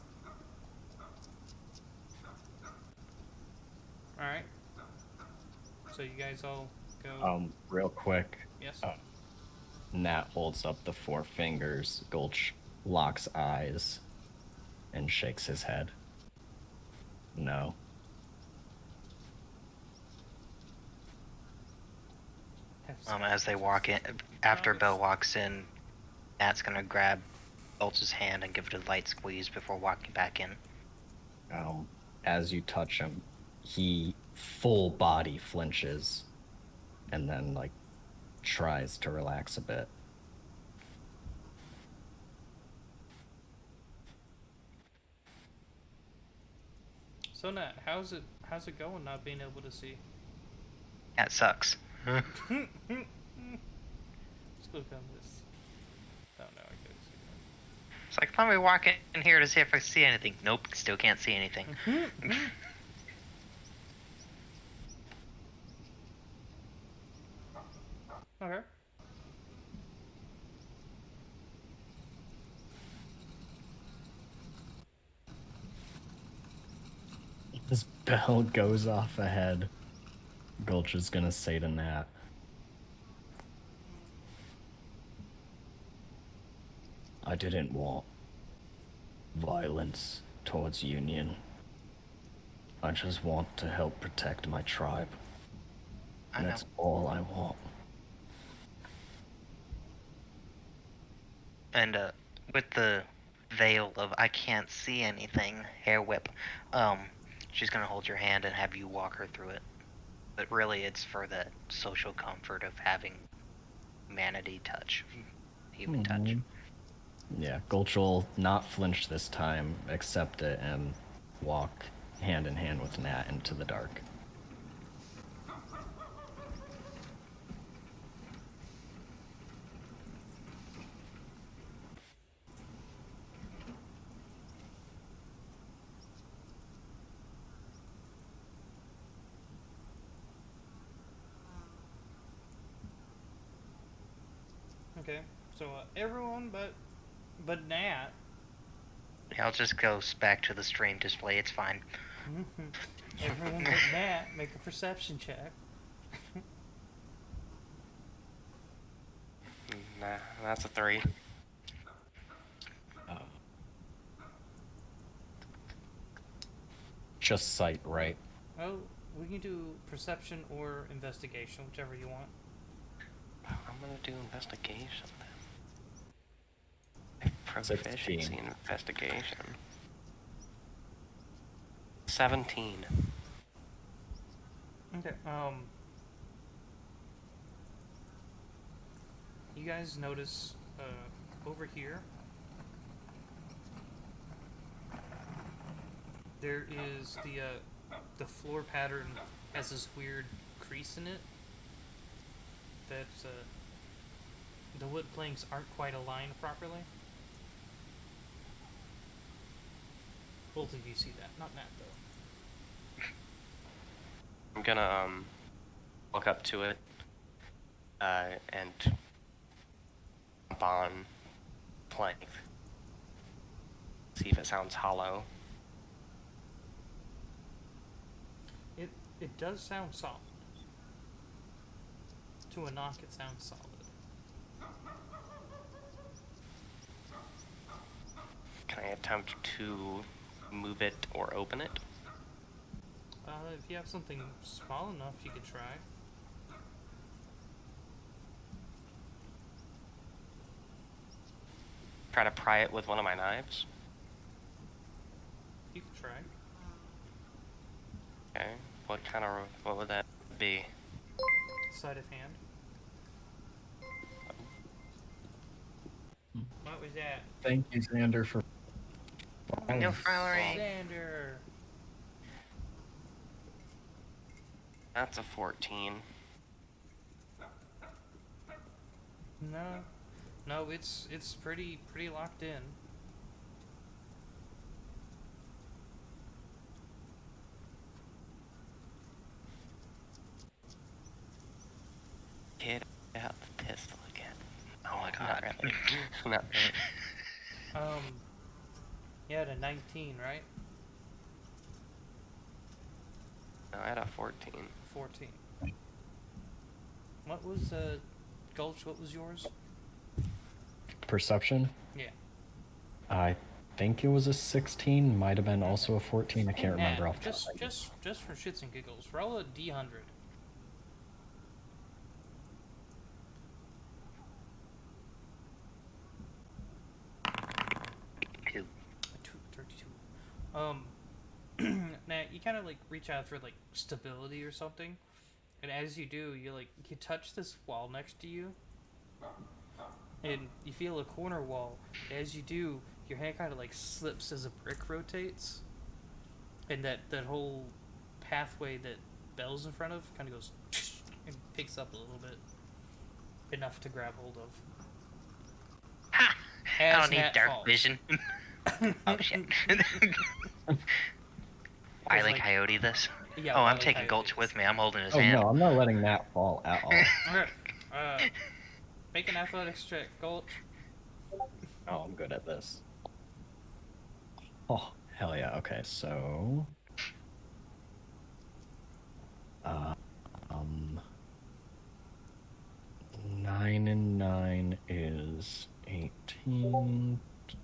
Alright. So you guys all go... Real quick. Yes? Nat holds up the four fingers. Gulch locks eyes and shakes his head. No. As they walk in, after Belle walks in, Nat's gonna grab Gulch's hand and give it a light squeeze before walking back in. As you touch him, he full body flinches and then, like, tries to relax a bit. So Nat, how's it going not being able to see? That sucks. Let's look on this. Oh no, I couldn't see that. It's like, let me walk in here to see if I see anything. Nope, still can't see anything. Okay. This bell goes off ahead. Gulch is gonna say to Nat, I didn't want violence towards Union. I just want to help protect my tribe. And that's all I want. And with the veil of I can't see anything, hair whip, she's gonna hold your hand and have you walk her through it. But really, it's for the social comfort of having humanity touch, human touch. Yeah, Gulch will not flinch this time, accept it, and walk hand in hand with Nat into the dark. Okay, so everyone but Nat. Yeah, I'll just go back to the stream display. It's fine. Everyone but Nat, make a perception check. Nah, that's a 3. Just sight, right? Oh, we can do perception or investigation, whichever you want. I'm gonna do investigation then. Proficiency 16. in investigation. 17. Okay, you guys notice, over here, there is the floor pattern has this weird crease in it that, the wood planks aren't quite aligned properly. Both of you see that, not Nat though. I'm gonna walk up to it and jump on plank. See if it sounds hollow. It does sound solid. To a knock, it sounds solid. Can I attempt to move it or open it? If you have something small enough, you could try. Try to pry it with one of my knives? You could try. Okay. What would that be? Sleight of hand. What was that? Thank you, Xander, for... No firing. Xander! That's a 14. No, it's pretty locked in. Get out the pistol again. Oh my god. Not really. Not really. You had a 19, right? No, I had a 14. 14. What was, Gulch, what was yours? Perception? Yeah. I think it was a 16, might have been also a 14, I can't Nat, remember off the top of my head. just for shits and giggles, roll a D100. 32. Now you kind of like reach out for like stability or something, and as you do, you touch this wall next to you, and you feel a corner wall. As you do, your hand kind of like slips as a brick rotates, and that whole pathway that Bell's in front of kind of goes and picks up a little bit, enough to grab hold of. Ha! I don't need Nat dark falls. vision. Oh shit. Wile E. Coyote this? Yeah, oh, Wile I'm E. taking Coyote Gulch this. with me. I'm holding his Oh hand. no, I'm not letting Nat fall at all. Okay. Make an athletics check, Gulch. Oh, I'm good at this. Oh, hell yeah. Okay, so... 9 and 9 is 18...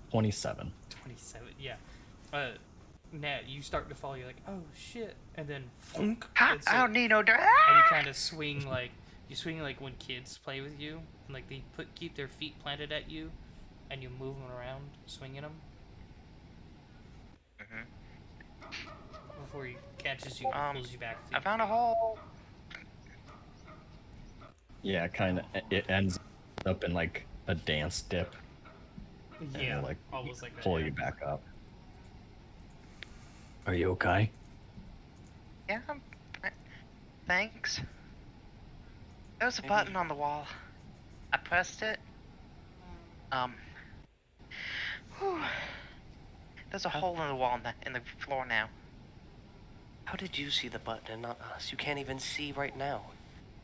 27. 27, yeah. Nat, you start to fall, you're like, oh shit, and then funk. Ha! I don't need no dirt. And you kind of swing like when kids play with you, and like they keep their feet planted at you, and you move them around, swinging them. before he catches you and pulls you back. I found a hole. Yeah, kind of. It ends up in like a dance dip. And Yeah, it'll, like almost like that. pull Yeah. you back up. Are you okay? Yeah. Thanks. There was a button on the wall. I pressed it. Whew. There's a hole in the wall in the floor now. How did you see the button and not us? You can't even see right now.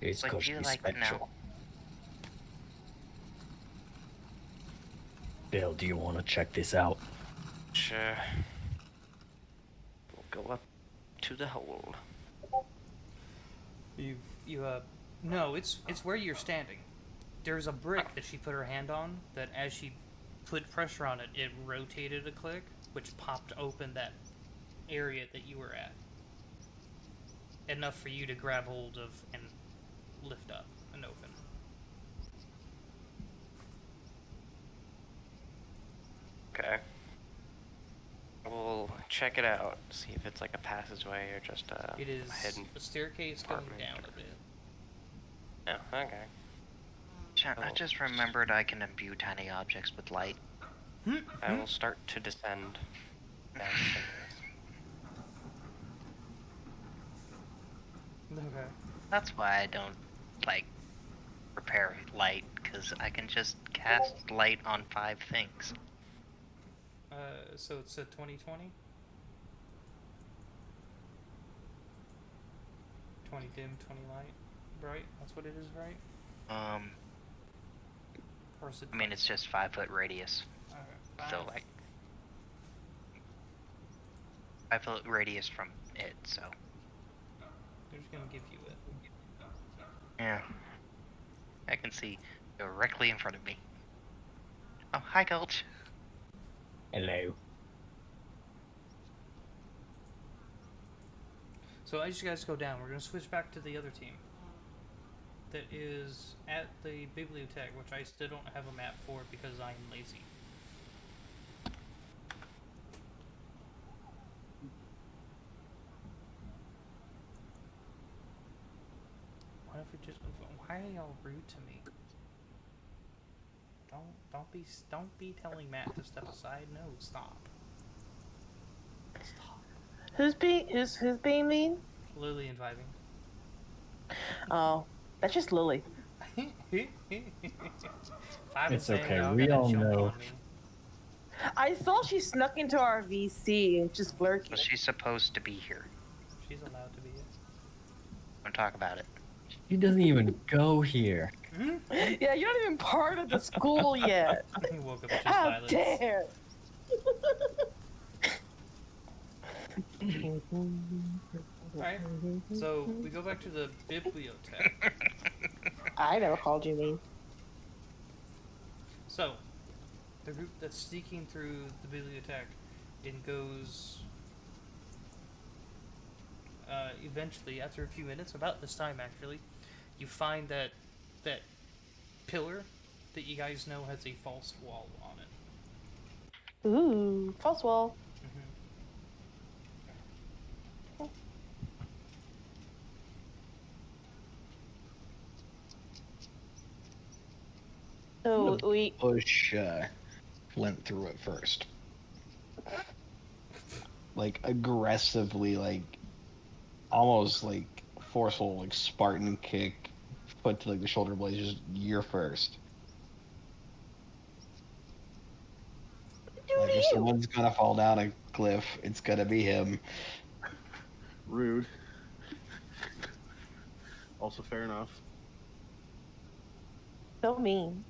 It's Would because you she's like to know? special. Bill, do you want to check this out? Sure. We'll go up to the hole. No, it's where you're standing. There's a brick that she put her hand on that as she put pressure on it, it rotated a click, which popped open that area that you were at. Enough for you to grab hold of and lift up and open. Okay. We'll check it out, see if it's like a passageway or just a It is hidden a staircase going apartment. down a bit. Oh, okay. I just remembered I can imbue tiny objects with light. I will start to descend downstairs. Okay. That's why I don't, like, prepare light, because I can just cast light on 5 things. So it's a 20/20? 20 dim, 20 light, bright? That's what it is, right? Or is it... I mean, it's just 5-foot radius. Okay. So, like, 5-foot radius from it, so. They're just gonna give you it. Yeah. I can see directly in front of me. Oh, hi, Gulch. Hello. So as you guys go down, we're gonna switch back to the other team. That is at the bibliothèque, which I still don't have a map for because I'm lazy. What if we just... Why are y'all rude to me? Don't be telling Matt to step aside. No, stop. Stop. Who's being mean? Lily and vibing. Oh, that's just Lily. It's okay, we all know. I saw she snuck into our VC and just lurking. Well, she's supposed to be here. She's allowed to be here. Don't talk about it. She doesn't even go here. Yeah, you're not even part of the school yet. Woke up just How violence. dare! Alright, so we go back to the bibliothèque. I never called you mean. So, the group that's sneaking through the bibliothèque and goes... eventually, after a few minutes, about this time actually, you find that pillar that you guys know has a false wall on it. Ooh, false wall. So we push Flint through it first. Like aggressively, like almost like forceful, like Spartan kick, foot to like the shoulder blades. Just you're first. Like if someone's gonna fall down a cliff, it's gonna be him. Rude. Also fair enough. so mean.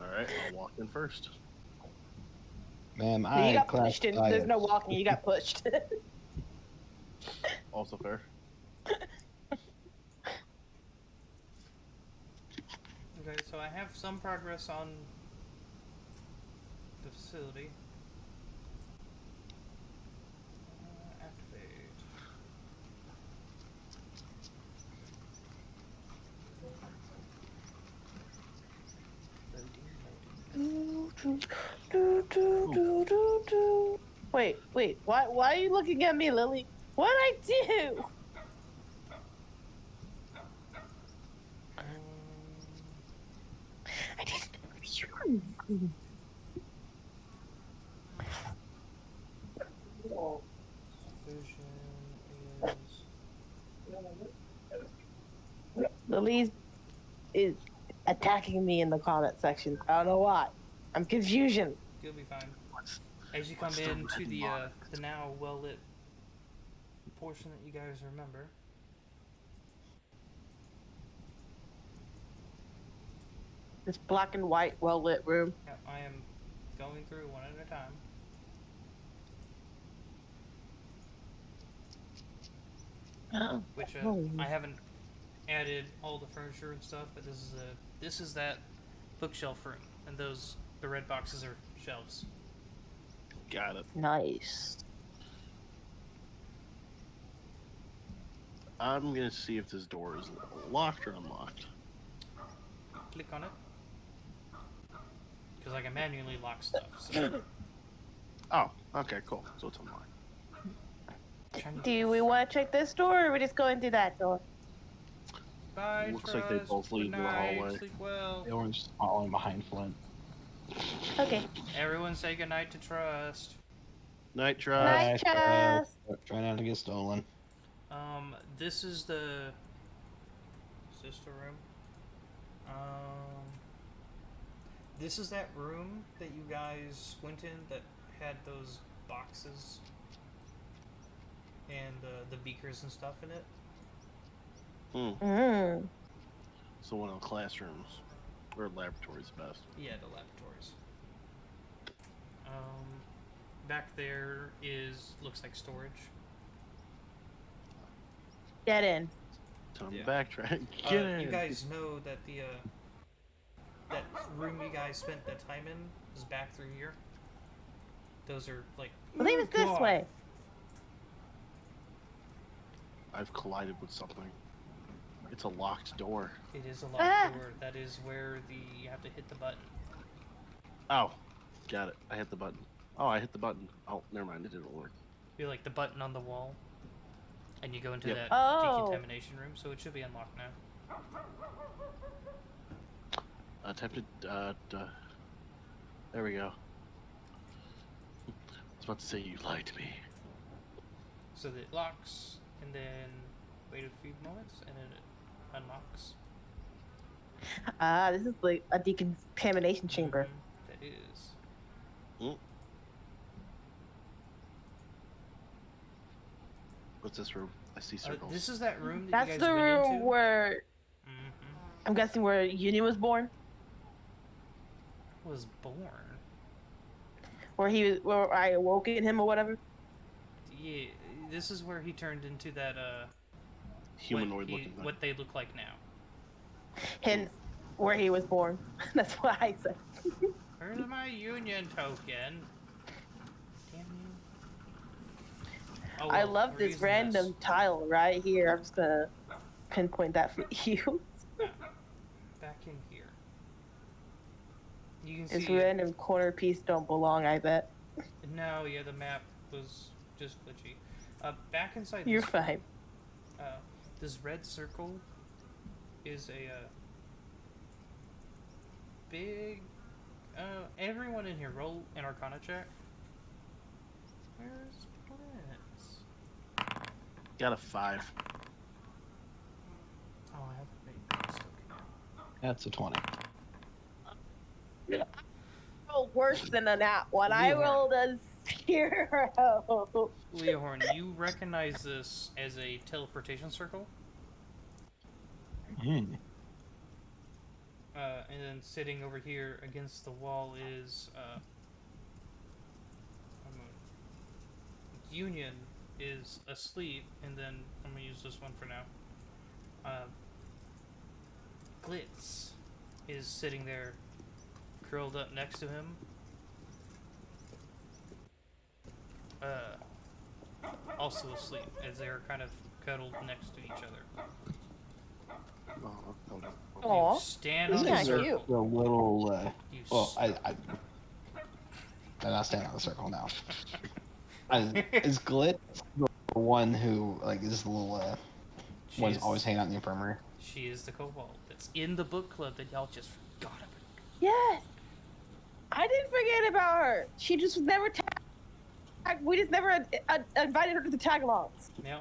Alright, I'll walk in first. Ma'am, You I got pushed in. There's no classify walking. You got pushed. Also fair. Okay, so I have some progress on the facility. Activate. Loading. do, do, do, do, do. Wait. Why are you looking at me, Lily? What'd I do? I didn't know you. Vision is. Lily is attacking me in the comment section. I don't know why. I'm confusion. You'll be fine. What's, As you what's come the into red the mark? the now well lit portion that you guys remember. This black and white, well lit room. Yeah, I am going through one at a time. Which I haven't added all the furniture and stuff, but this is that bookshelf room, and the red boxes are shelves. Got it. Nice. I'm gonna see if this door is locked or unlocked. Click on it, because I can manually lock stuff. So. Oh, okay, cool. So it's unlocked. Do we want to check this door, or are we just going through that door? Bye, Looks like they both lead to the hallway. Sleep well. Everyone's just following behind Flint. Okay. Everyone say goodnight to Trust. Night, Trust. Night, Trust. Try not to get stolen. This is the sister room. This is that room that you guys went in that had those boxes and the beakers and stuff in it. So one of the classrooms or laboratories best. Yeah, the laboratories. Back there looks like storage. Get in. Time to backtrack. Get in. You guys know that that room you guys spent that time in is back through here. Those are like. I believe it's this way. I've collided with something. It's a locked door. It is a locked door. That is where you have to hit the button. Oh, got it. I hit the button. Oh, I hit the button. Oh, never mind. It didn't work. You're like the button on the wall, and you go into that decontamination room. So it should be unlocked now. Attempted. There we go. I was about to say you lied to me. So that it locks, and then wait a few moments, and then it unlocks. This is like a decontamination chamber. That is. What's this room? I see circles. This is that room that That's you guys the went room into. where I'm guessing where Union was born. Was born. Where I awoke in him or whatever. Yeah, this is where he turned into that humanoid looking thing. What they look like now. Hence, where he was born. That's what I said. Where's my Union token? Damn you. Oh, I love this random tile right here. I'm just gonna pinpoint that for you. Back in here. You can This see random corner piece don't belong, I bet. No, yeah, the map was just glitchy. Back inside. You're fine. This red circle is a big. Everyone in here, roll an Arcana check. Where's planets? Got a 5. Oh, I have a big mistake. That's a 20. Oh, worse than a nat one. I rolled a 0. Leohorn, you recognize this as a teleportation circle? And then sitting over here against the wall is Union is asleep, and then I'm gonna use this one for now. Glitz is sitting there, curled up next to him. Also asleep, as they're kind of cuddled next to each other. Aww. You stand on Isn't the that circle. cute? The little. You Well, I'm not standing on the circle now. Is Glit the one who like is the little one's She's always hanging out in the infirmary? she is the kobold that's in the book club that y'all just forgot about. Yes, I didn't forget about her. She just was never we just never invited her to the tag-alongs. Yeah.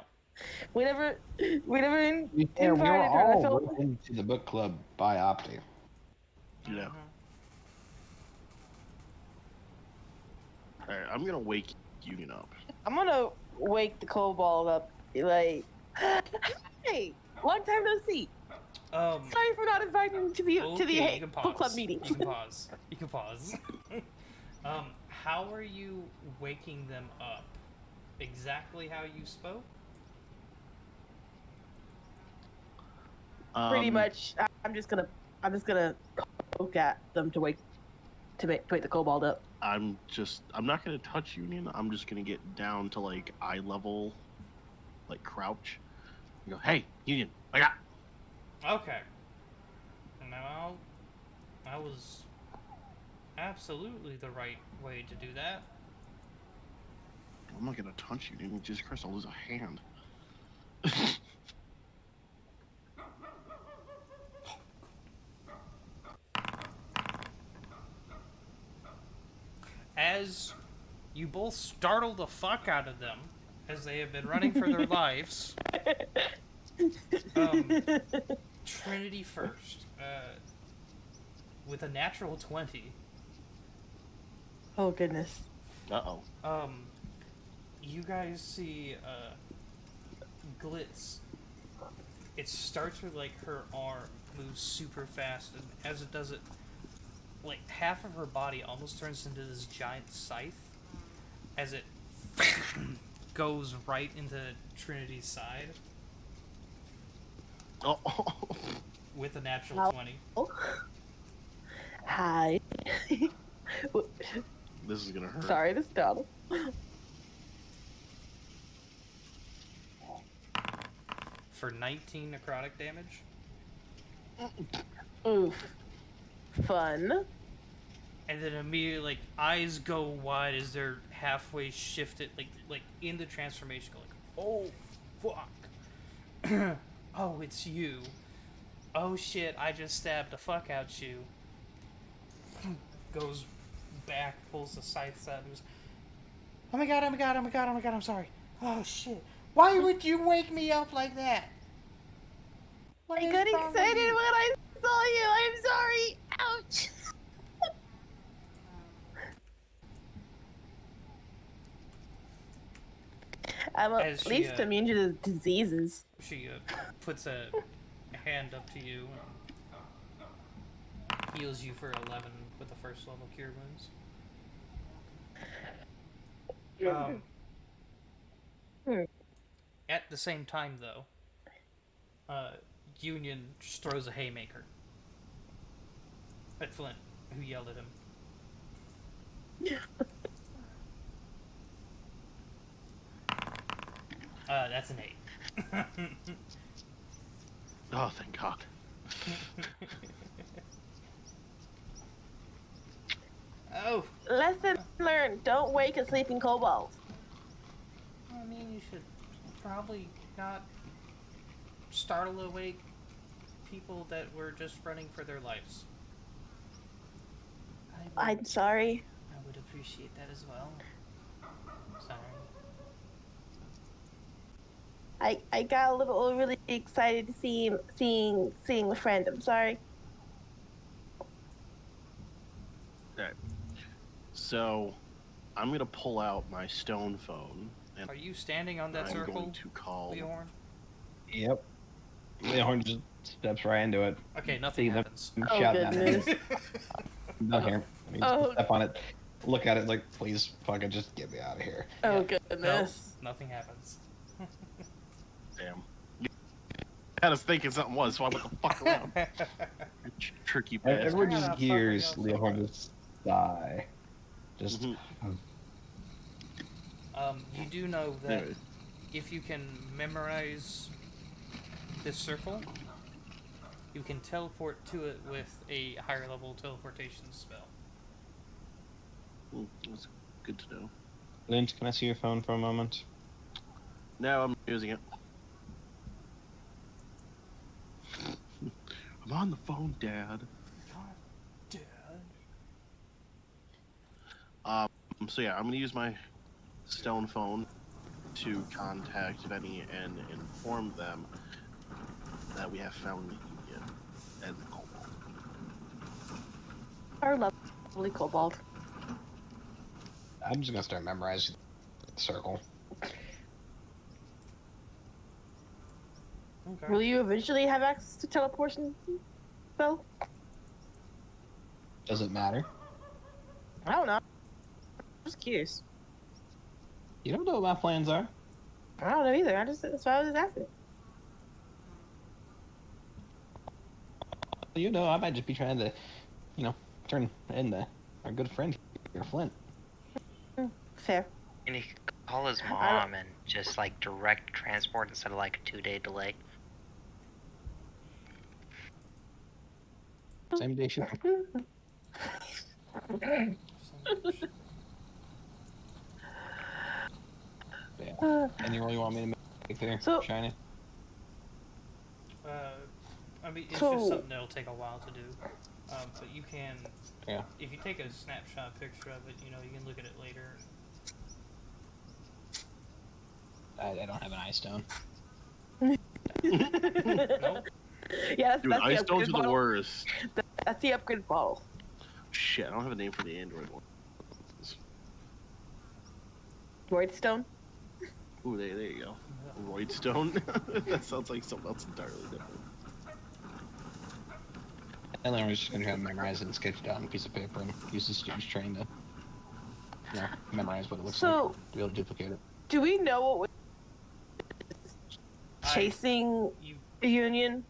We never Yeah, we were invited her. I all felt roped into the book club by Opti. Yeah. Mhm. All right, I'm gonna wake Union up. I'm gonna wake the kobold up. Like, hey, long time no see. Sorry for not inviting you to the Okay, you can book club pause. meetings. You can pause. You can pause. How are you waking them up? Exactly how you spoke? Pretty much, I'm just gonna poke at them to wake the kobold up. I'm not gonna touch Union. I'm just gonna get down to like eye level, like crouch. And go, hey, Union, wake up. Okay. Now, that was absolutely the right way to do that. I'm not gonna touch Union. Jesus Christ, I'll lose a hand. As you both startle the fuck out of them, as they have been running for their lives. Trinity first, with a natural 20. Oh goodness. Uh-oh. You guys see Glitz. It starts with like her arm moves super fast, and as it does it, like half of her body almost turns into this giant scythe as it goes right into Trinity's side Oh. with a natural 20. Hi. This is gonna hurt. Sorry to startle. For 19 necrotic damage. Oof. Fun. And then immediately, like, eyes go wide as they're halfway shifted, like in the transformation, like, oh, fuck. Oh, it's you. Oh, shit, I just stabbed the fuck out you. Goes back, pulls the scythe out, and goes, oh my god, oh my god, oh my god, oh my god, I'm sorry. Oh, shit. Why would you wake me up like that? What I is got wrong with excited you? when I saw you. I'm sorry. Ouch. I'm As at she, least immune to the diseases. She puts a hand up to you and heals you for 11 with the first level cure wounds. At the same time, though, Union just throws a haymaker at Flint, who yelled at him. That's an 8. Oh, thank God. Oh! Lesson learned. Don't wake a sleeping kobold. I mean, you should probably not startle awake people that were just running for their lives. I'm sorry. I would appreciate that as well. Sorry. I got a little really excited to seeing a friend. I'm sorry. Alright. So, I'm gonna pull out my stone phone. And Are you standing on that I'm circle, going to call. Leorn? Yep. Leorn just steps right into it. Okay, nothing happens. Oh goodness. Not here. Oh. Step on it. Look at it like, please, fucking just get me out of here. Oh Yeah. goodness. No, nothing happens. Damn. I was thinking something was, so I went the fuck around. Tricky bastard. Everyone Yeah, just fuck hears it, Leorn just sigh. Just. You do know that Anyway. if you can memorize this circle, you can teleport to it with a higher level teleportation spell. That's good to know. Lint, can I see your phone for a moment? No, I'm using it. I'm on the phone, Dad. God, Dad. So yeah, I'm gonna use my stone phone to contact Venny and inform them that we have found the Union and the Cobalt. Our lovely kobold. I'm just gonna start memorizing the circle. Okay. Will you eventually have access to teleportation, Phil? Does it matter? I don't know. I'm just curious. You don't know what my plans are. I don't know either. That's why I was just asking. You know, I might just be trying to, turn in our good friend here, Flint. Fair. And he could call his I mom and just like direct transport instead of like a 2-day delay. Same day shipping. Yeah. Any role you want me to make there, So- Shiny? I mean, it's So- just something that'll take a while to do. But you can, Yeah. if you take a snapshot picture of it, you can look at it later. I don't have an eye stone. Nope. Yeah, Dude, that's the ice stones upgraded are the model. worst. That's the upgraded model. Shit, I don't have a name for the Android one. Void stone. Ooh, there you go. Roid stone. That sounds like something else entirely different. And then we're just gonna try to memorize it and sketch it out on a piece of paper and use the student's train to, memorize what it looks like to be able to duplicate it. Do we know what was chasing You. the Union?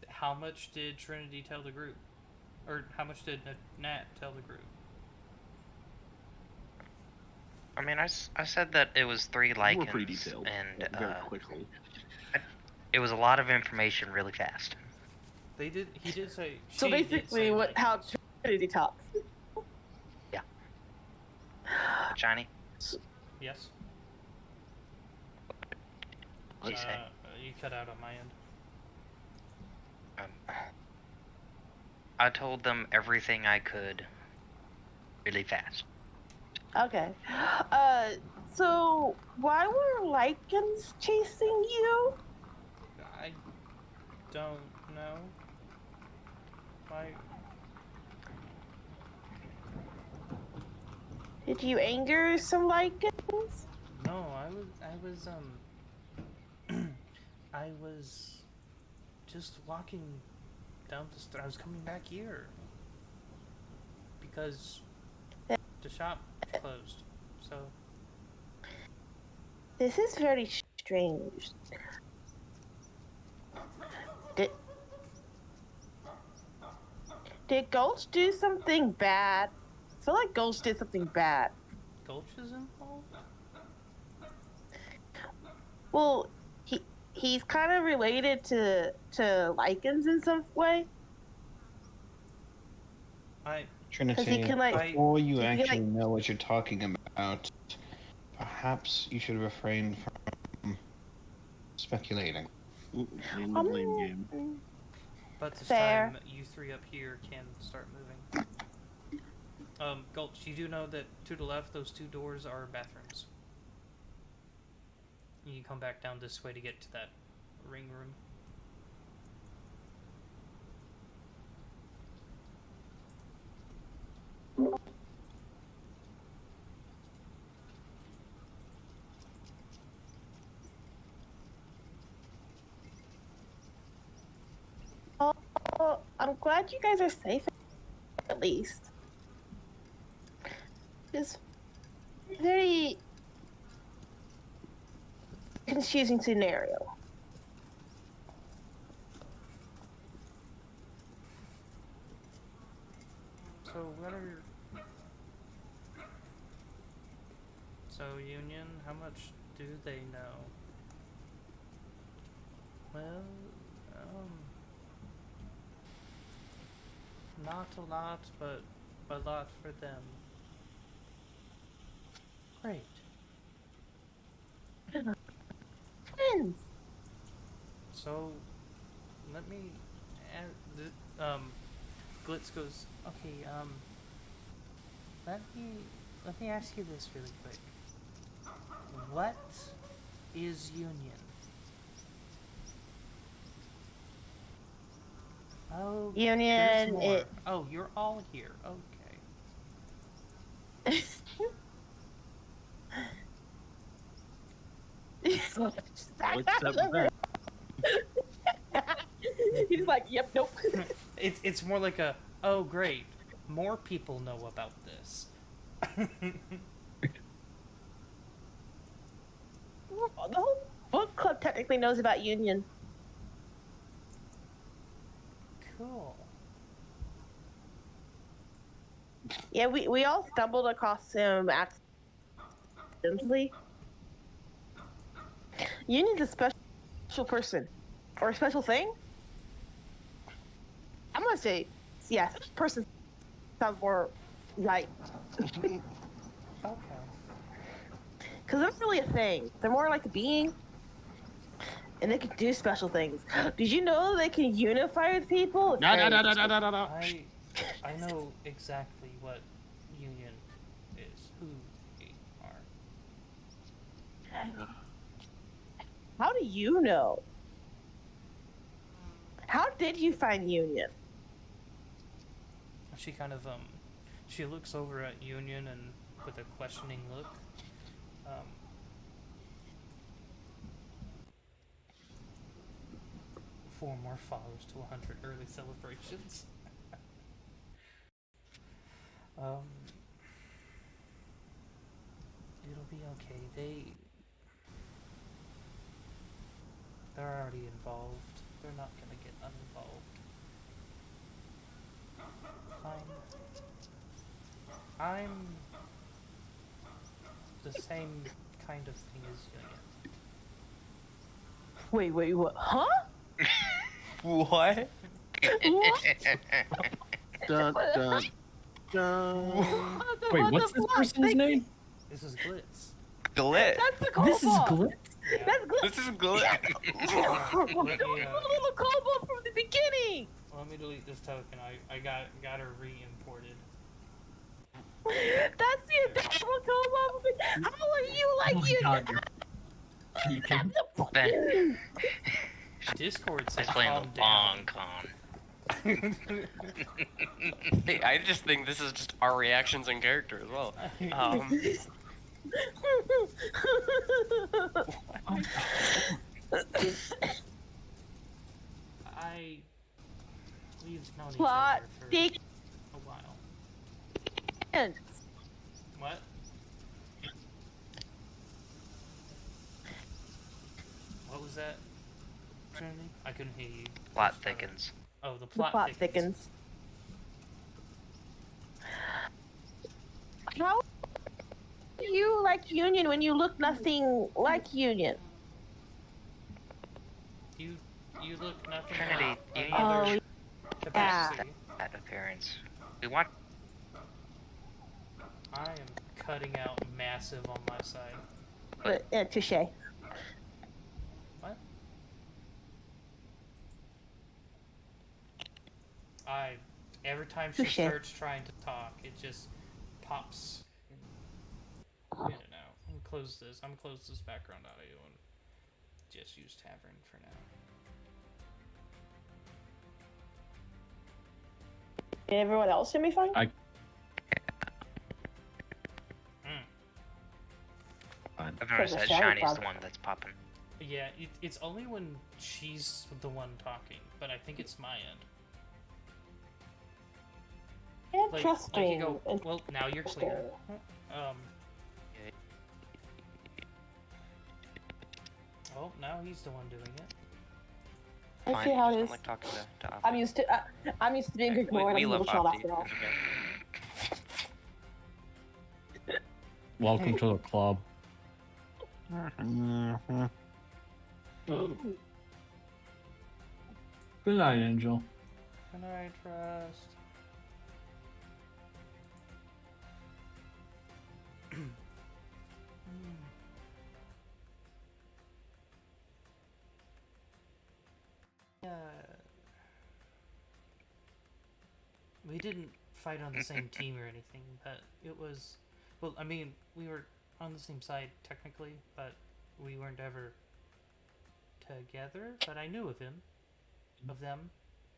How much did Trinity tell the group, or how much did Nat tell the group? I mean, I said that it was 3 lichens. We're pretty detailed. And very quickly. it was a lot of information really fast. They did. He did say. So she did basically, say how lichens. Trinity talks. Johnny? Yes. What'd you say? You cut out on my end. I told them everything I could really fast. Okay. So why were lichens chasing you? I don't know. Why? Did you anger some lichens? No, I was just walking down the street. I was coming back here because the shop closed. So This is very strange. Did Gulch do something bad? I feel like Gulch did something bad. Gulch is involved. Well, he's kind of related to lichens in some way. Trinity, he can, like- before you he can, actually like- know what you're talking about, perhaps you should refrain from speculating. Name the blame game. But this Fair. time, you three up here can start moving. Gulch, you do know that to the left, those 2 doors are bathrooms. You can come back down this way to get to that ring room. Oh, I'm glad you guys are safe, at least. It's very confusing scenario. So what are... So Union, how much do they know? Well, not a lot, but a lot for them. Great. Twins. So, let me. Glitz goes. Okay. Let me ask you this really quick. What is union? Oh, there's Union. more. Oh, you're all here. Okay. Except that. He's like, yep, nope. It's more like a, oh great, more people know about this. The whole book club technically knows about Union. Cool. Yeah, we all stumbled across him accidentally. Union's a special person. Or a special thing? I'm gonna say, yeah, special person sounds more right. Okay. Because they're not really a thing. They're more like a being. And they can do special things. Did you know they can unify with people? It's No, no, very no, no, interesting. no, no, no. I know exactly what union is, who they are. How do you know? How did you find Union? She kind of she looks over at Union and with a questioning look. 4 more followers to 100 early celebrations. It'll be okay. They're already involved. They're not gonna get uninvolved. I'm the same kind of thing as Union. Wait, what? Huh? What? What? Dun, dun, dun. Wait, what's this person's name? This is Glitz. Glit. That's the cobalt. This is Glitz. Yeah. That's Glitz. This is Glit. The little cobalt from the beginning. Let me delete this token. I got her re-imported. That's the adorable cobalt. How are you like Oh my you? God. You can Ben, Discord said he's playing calm the long down. con. Hey, I just think this is just our reactions and character as well. We've known each Plot other for thick a while. ends. What? What was that, Trinity? I couldn't hear you. Plot thickens. Oh, the The plot, plot thickens. How do you like Union when you look nothing like Union? You look nothing Trinity, like you need another Oh, capacity. that appearance. We want. I am cutting out massive on my side. but touche. What? Every time she Touche. starts trying to talk, it just pops in and out. I'm gonna close this. I'm gonna close this background audio and just use Tavern for now. Can everyone else hear me fine? I- Mm. I've noticed that Shadow Shiny's Cloud. the one that's popping. Yeah, it's only when she's the one talking, but I think it's my end. Like Interesting. you go, well, now you're clear. Oh, now he's the one doing it. I Fine, see how just it don't is. like talking to Opti. I'm used to being ignored. We I'm a love little child Opti. after all. It's okay. Welcome to the club. Good night, Angel. Good night, Trust. we didn't fight on the same team or anything, but it was, well, I mean, we were on the same side technically, but we weren't ever together. But I knew of them.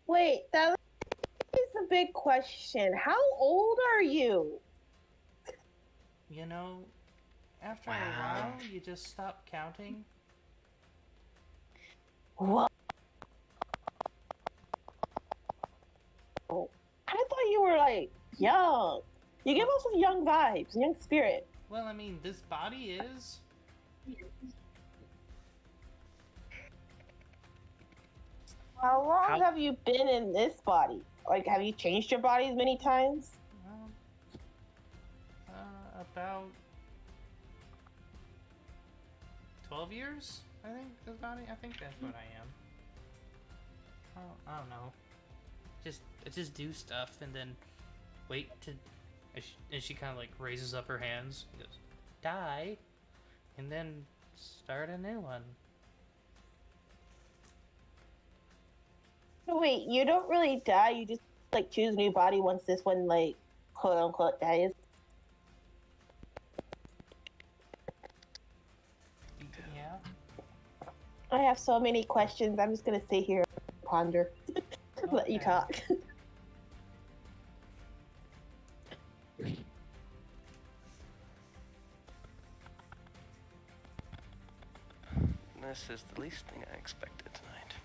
Wait, that is a big question. How old are you? You know, after a Wow. while, you just stop counting. What? I thought you were like young. You give off some young vibes, young spirit. Well, I mean, this body is. How long have you been in this body? Like, have you changed your bodies many times? About 12 years, I think, this body. I think that's what I am. I don't know. I just do stuff and then wait to, and she kind of like raises up her hands. She goes, die, and then start a new one. Wait, you don't really die. You just like choose a new body once this one like quote unquote dies. Yeah. I have so many questions. I'm just gonna sit here and ponder. Let you Okay. talk. This is the least thing I expected tonight.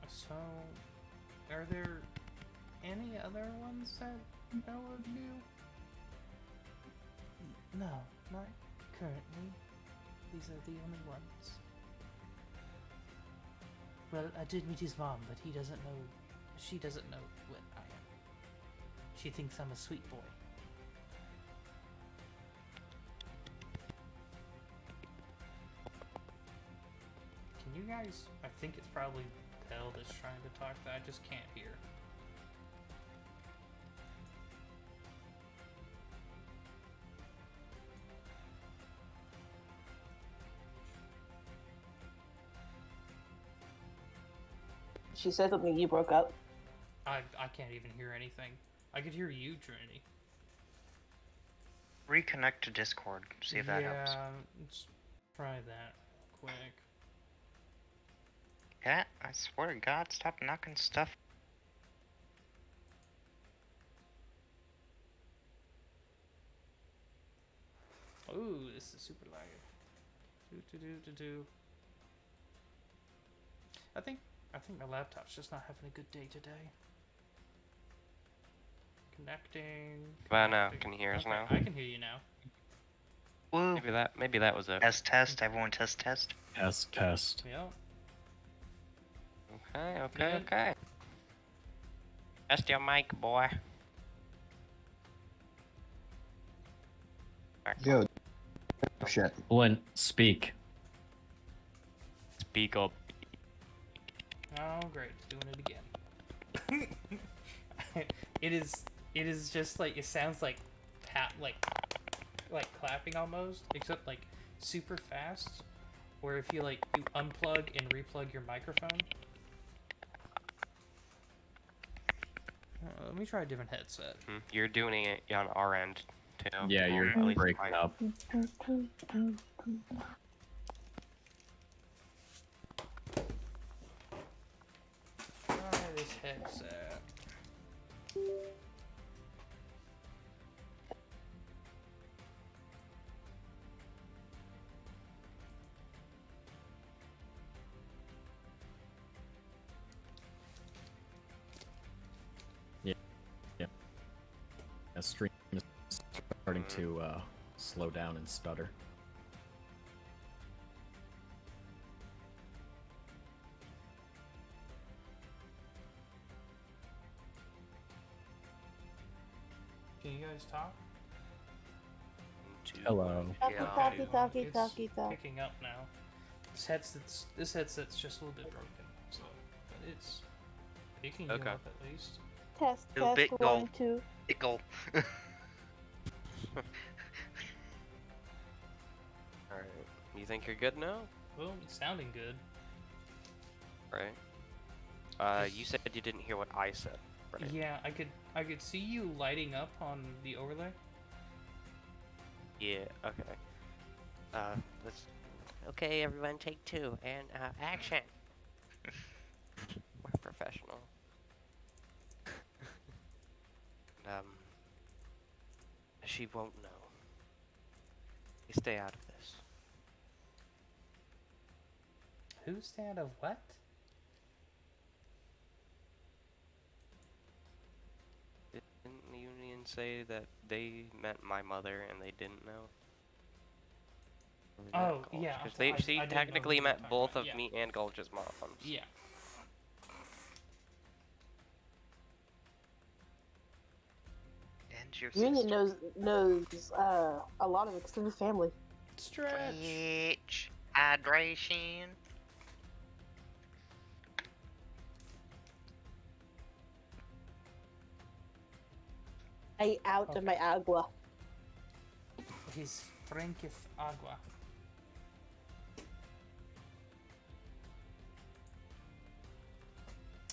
So, are there any other ones that know of you? No, not currently. These are the only ones. Well, I did meet his mom, but she doesn't know what I am. She thinks I'm a sweet boy. Can you guys, I think it's probably Pell that's trying to talk that I just can't hear. She said something. You broke up. I can't even hear anything. I could hear you, Trinity. Reconnect to Discord. See if that helps. Yeah, let's try that quick. Cat, I swear to God, stop knocking stuff. Ooh, this is super laggy. Do. I think my laptop's just not having a good day today. Connecting. Well, now, can you hear us Okay, now? I can hear you now. Woo. Maybe that was it. Test. Everyone test. Test. Yep. Okay. Test your mic, boy. Yo, shit. Flint, speak. Speak up. Oh, great, it's doing it again. It is just like, it sounds like like clapping almost, except like super fast. Where if you like you unplug and replug your microphone. Let me try a different headset. You're doing it on our end too. Yeah, you're At least breaking mine. up. Try this headset. The stream is starting to slow down and stutter. Can you guys talk? Hello. Talkie. Picking up now. This headset's just a little bit broken, so but it's picking you Okay. up at least. Test. Little bit goal. 1, 2. Big goal. Alright. You think you're good now? Well, it's sounding good. Right. You said you didn't hear what I said, right? Yeah, I could see you lighting up on the overlay. Yeah, okay. Let's... Okay, everyone, take 2, and, action! We're professional. And, she won't know. You stay out of this. Who's that of what? Didn't the Union say that they meant my mother and they didn't know? Oh, yeah. Because she I didn't know technically who you were met talking both about. of Yeah. me and Gulch's moms. Yeah. And your Union sister. knows a lot of extended family. Stretch. Hydration. I out of my agua. His Frankith Agua.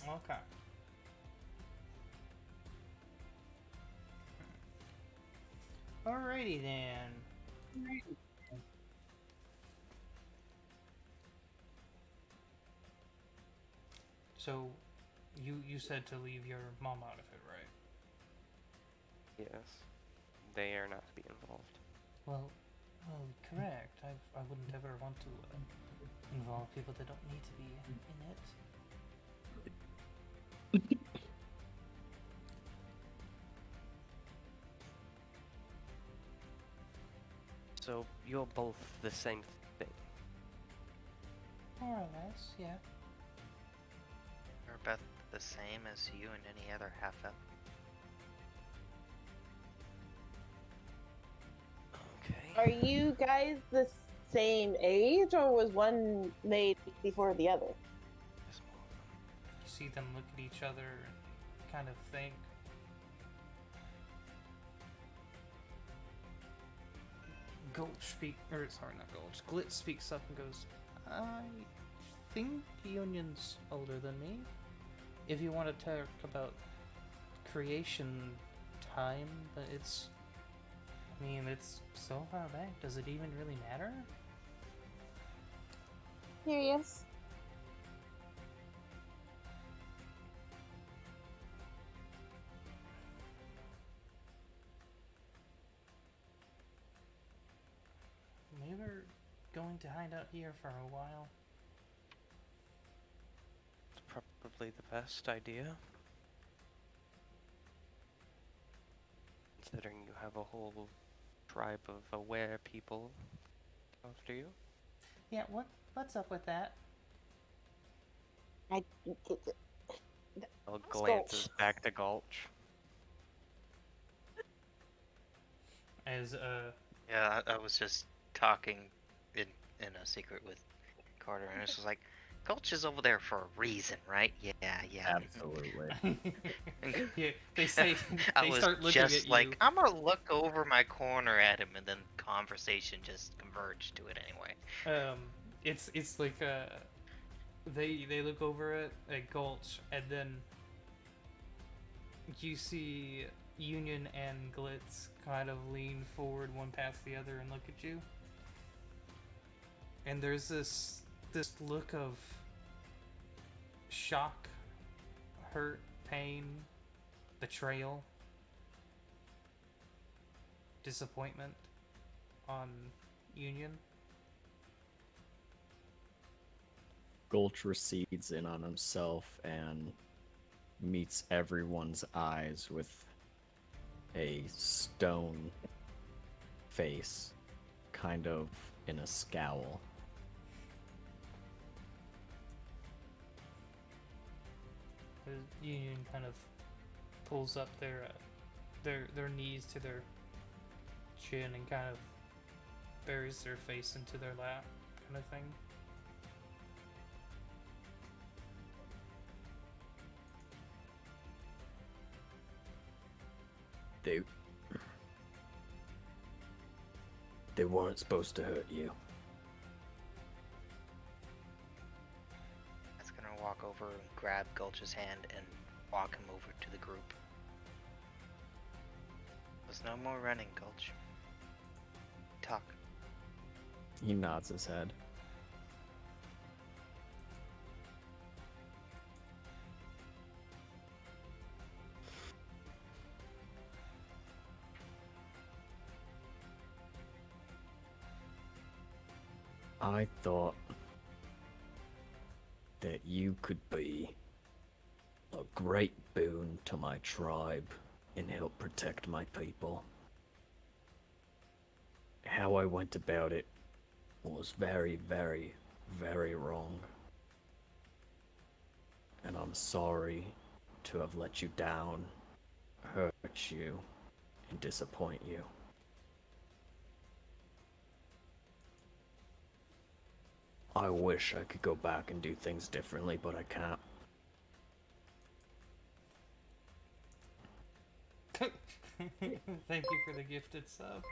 Okay. Alrighty then. So, you said to leave your mom out of it, right? Yes. They are not to be involved. Well, correct. I wouldn't ever want to involve people that don't need to be in it. So, you're both the same thing. More or less, yeah. We're about the same as you and any other half-elf. Okay. Are you guys the same age, or was one made before the other? You see them look at each other and kind of think. Glitz speaks up and goes, I think Union's older than me. If you want to talk about creation time, but it's so far back, does it even really matter? Curious. Maybe we're going to hide out here for a while. It's probably the best idea. Considering you have a whole tribe of aware people after you. Yeah, what's up with that? Glances back to Gulch. As Yeah, I was just talking in a secret with Carter, and it's just like, Gulch is over there for a reason, right? Yeah. Absolutely. yeah, they say I they was start looking just at like, you. I'm gonna look over my corner at him, and then conversation just converged to it anyway. It's like they look over at Gulch, and then you see Union and Glitz kind of lean forward one past the other and look at you. And there's this look of shock, hurt, pain, betrayal, disappointment on Union. Gulch recedes in on himself and meets everyone's eyes with a stone face, kind of in a scowl. The Union kind of pulls up their knees to their chin and kind of buries their face into their lap, kind of thing. They weren't supposed to hurt you. That's gonna walk over over and grab Gulch's hand and walk him over to the group. There's no more running, Gulch. Talk. He nods his head. I thought that you could be a great boon to my tribe and help protect my people. How I went about it was very, very, very wrong. And I'm sorry to have let you down, hurt you, and disappoint you. I wish I could go back and do things differently, but I can't. Thank you for the gifted sub.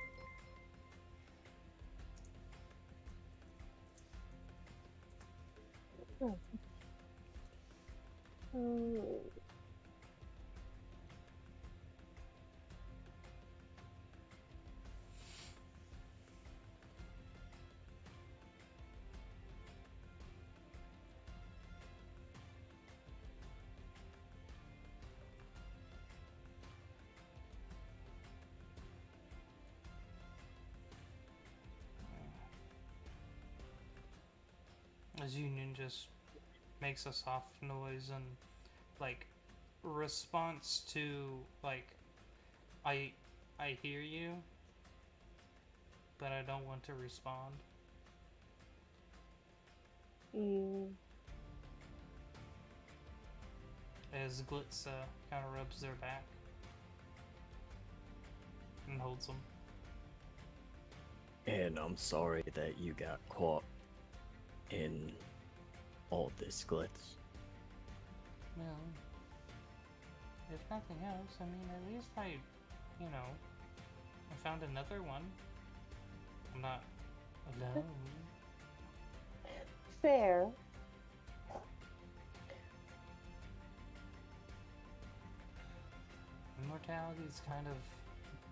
As Union just makes a soft noise and like response to like I hear you, but I don't want to respond. As Glitz kind of rubs their back and holds them. And I'm sorry that you got caught in all this, Glitz. Well, if nothing else, I mean, at least I found another one. I'm not alone. Fair. Immortality is kind of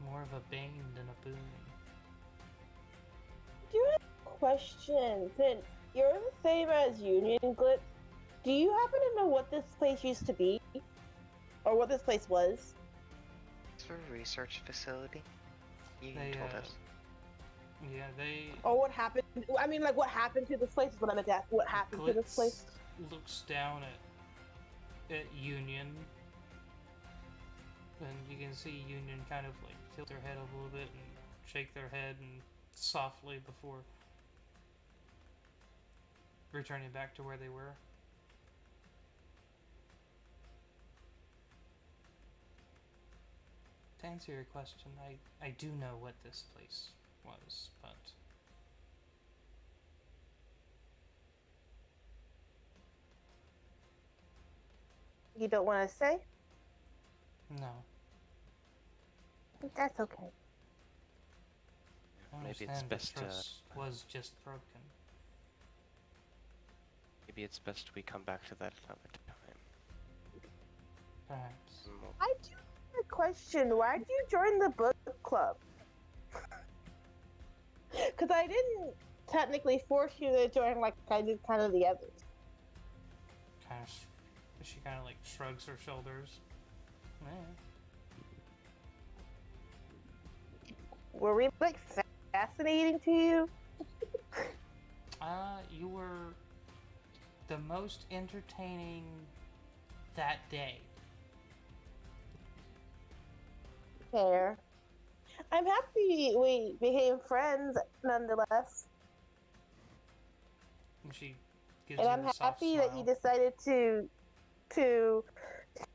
more of a bane than a boon. Do you have a question? Since you're the same as Union, Glitz, do you happen to know what this place used to be? Or what this place was? It's a research facility. You They, told us. Yeah, they... Or what happened? I mean, like, what happened to this place is what I meant to ask. What happened to this place? Looks down at Union, and you can see Union kind of like tilt their head a little bit and shake their head and softly before returning back to where they were. To answer your question, I do know what this place was, but You don't want to say? no. That's okay. I Maybe it's understand best the to trust was just broken. maybe it's best we come back to that another time. Perhaps. I do have a question. Why did you join the book club? Because I didn't technically force you to join like I did kind of the others. She kind of like shrugs her shoulders. Were we like fascinating to you? You were the most entertaining that day. Fair. I'm happy we became friends nonetheless. And she gives And you I'm a soft happy that you smile. decided to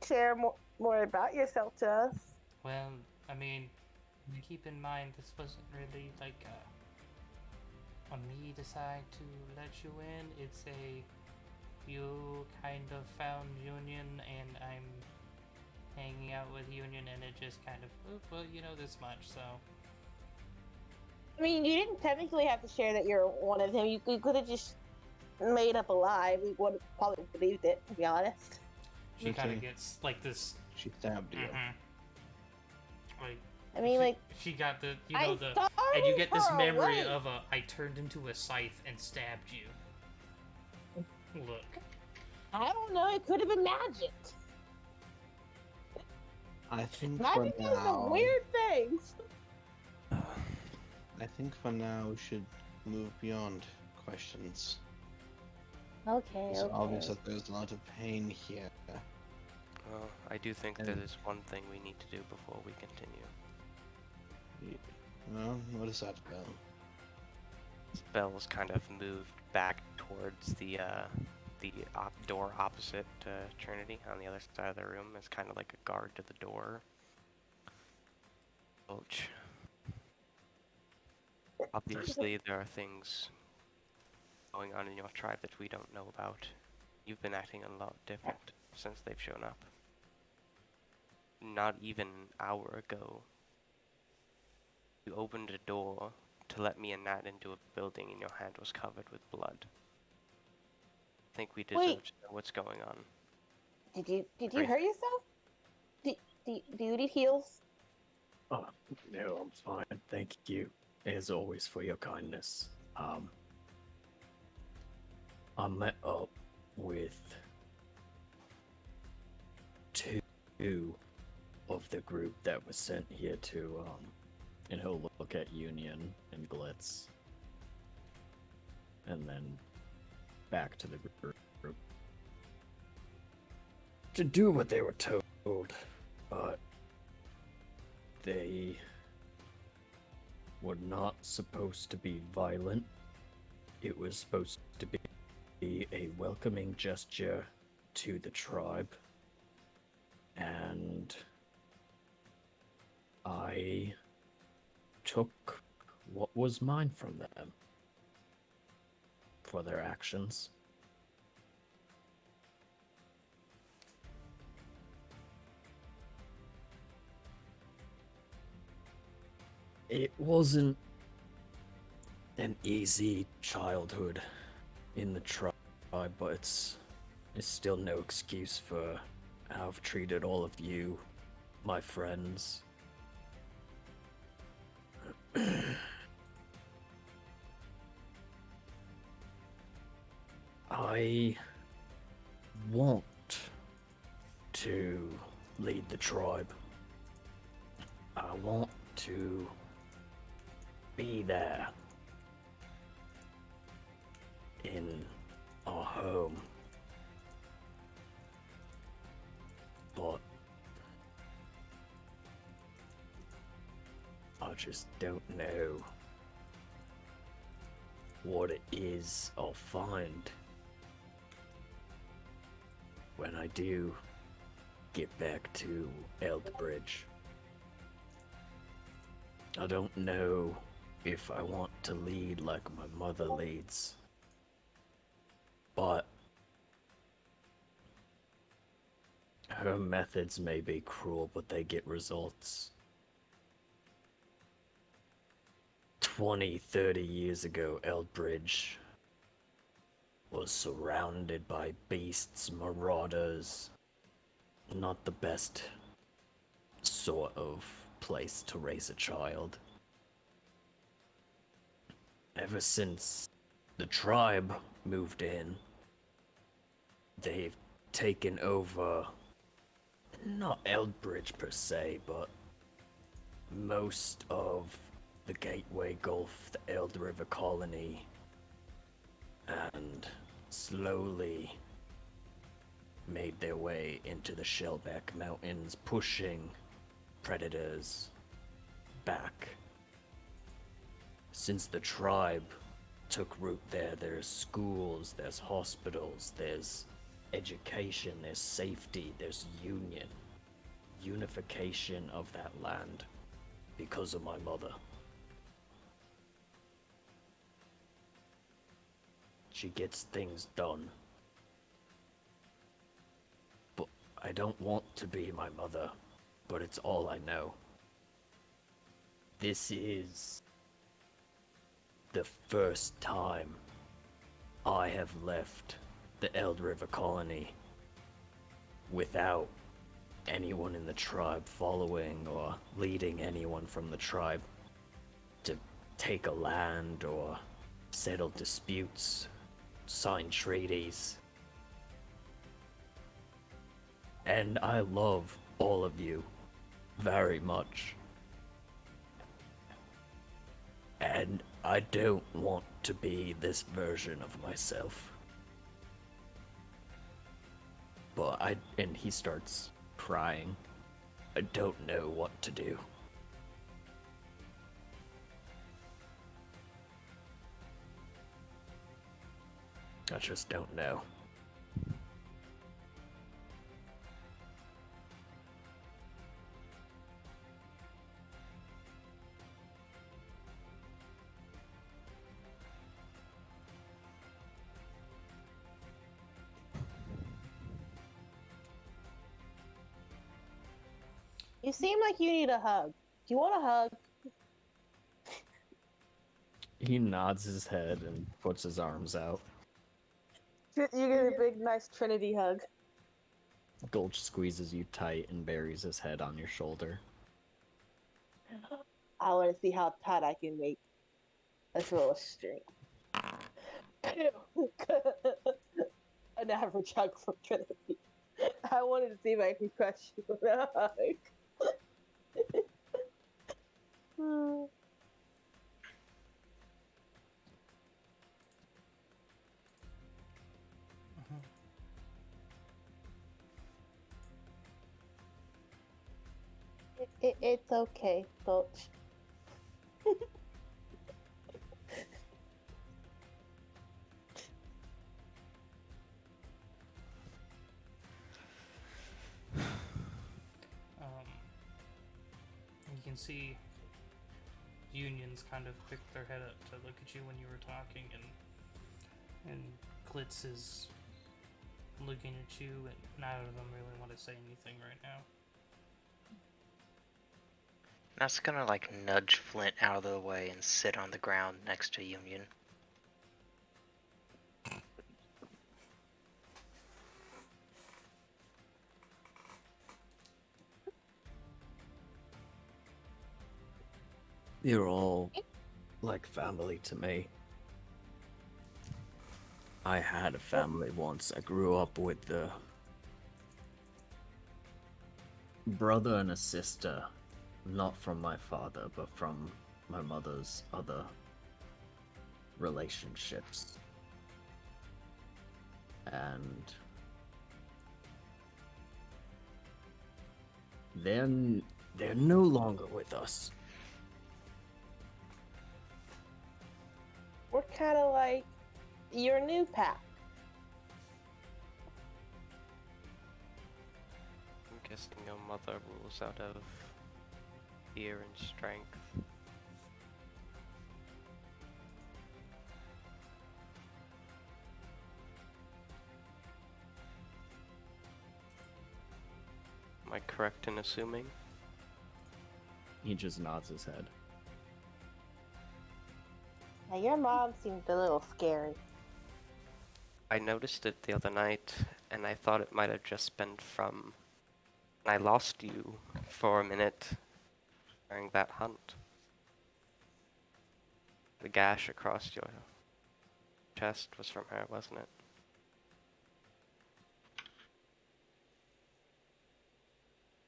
share more about yourself to us. Well, I mean, keep in mind this wasn't really like a me decide to let you in. It's you kind of found Union and I'm hanging out with Union and it just kind of, oh, well, you know this much, so. I mean, you didn't technically have to share that you're one of him. You could have just made up a lie, we would have probably believed it, to be honest. She kind of Okay. gets like this. She stabbed you. Like, I mean, she got the, you I know, the, startled and you get this her memory away. of I turned into a scythe and stabbed you. Look. I don't know. It could have been magic. I think Magic for does some now, weird things. I think for now we should move beyond questions. Okay, It's okay. obvious that there's a lot of pain here. Well, I do think And- there is one thing we need to do before we continue. Well, what is that, Bill? Bell's kind of moved back towards the door opposite Trinity on the other side of the room as kind of like a guard to the door. Ouch. Obviously, there are things going on in your tribe that we don't know about. You've been acting a lot different since they've shown up. Not even an hour ago, you opened a door to let me and Nat into a building and your hand was covered with blood. I think we deserve Wait. to know what's going on. Did you Crazy. hurt yourself? Do you need heals? Oh, no, I'm fine. Thank you, as always, for your kindness. I met up with two of the group that was sent here to, look at Union and Glitz. And then back to the group. To do what they were told, but they were not supposed to be violent. It was supposed to be a welcoming gesture to the tribe. And I took what was mine from them for their actions. It wasn't an easy childhood in the tribe, but it's still no excuse for how I've treated all of you, my friends. I want to lead the tribe. I want to be there in our home. But I just don't know what it is I'll find when I do get back to Eldbridge. I don't know if I want to lead like my mother leads, but her methods may be cruel, but they get results. 20, 30 years ago, Eldbridge was surrounded by beasts, marauders. Not the best sort of place to raise a child. Ever since the tribe moved in, they've taken over, not Eldbridge per se, but most of the Gateway Gulf, the Eld River colony, and slowly made their way into the Shellback Mountains, pushing predators back. Since the tribe took root there, there's schools, there's hospitals, there's education, there's safety, there's unification of that land because of my mother. She gets things done. But I don't want to be my mother, but it's all I know. This is the first time I have left the Eld River colony without anyone in the tribe following or leading anyone from the tribe to take a land or settle disputes, sign treaties. And I love all of you very much. And I don't want to be this version of myself. And he starts crying. I don't know what to do. I just don't know. You seem like you need a hug. Do you want a hug? He nods his head and puts his arms out. You get a big, nice Trinity hug. Gulch squeezes you tight and buries his head on your shoulder. I want to see how tight I can make. Let's roll a string. An average hug from Trinity. I wanted to see if I can crush you with a hug. It's okay, Gulch. You can see Unions kind of pick their head up to look at you when you were talking, and Klitz is looking at you, and neither of them really want to say anything right now. That's gonna like nudge Flint out of the way and sit on the ground next to Union. You're all like family to me. I had a family once. I grew up with the brother and a sister, not from my father, but from my mother's other relationships. And they're no longer with us. We're kind of like your new pack. I'm guessing your mother rules out of fear and strength. Am I correct in assuming? He just nods his head. Now, your mom seemed a little scary. I noticed it the other night, and I thought it might have just been from when I lost you for a minute during that hunt. The gash across your chest was from her, wasn't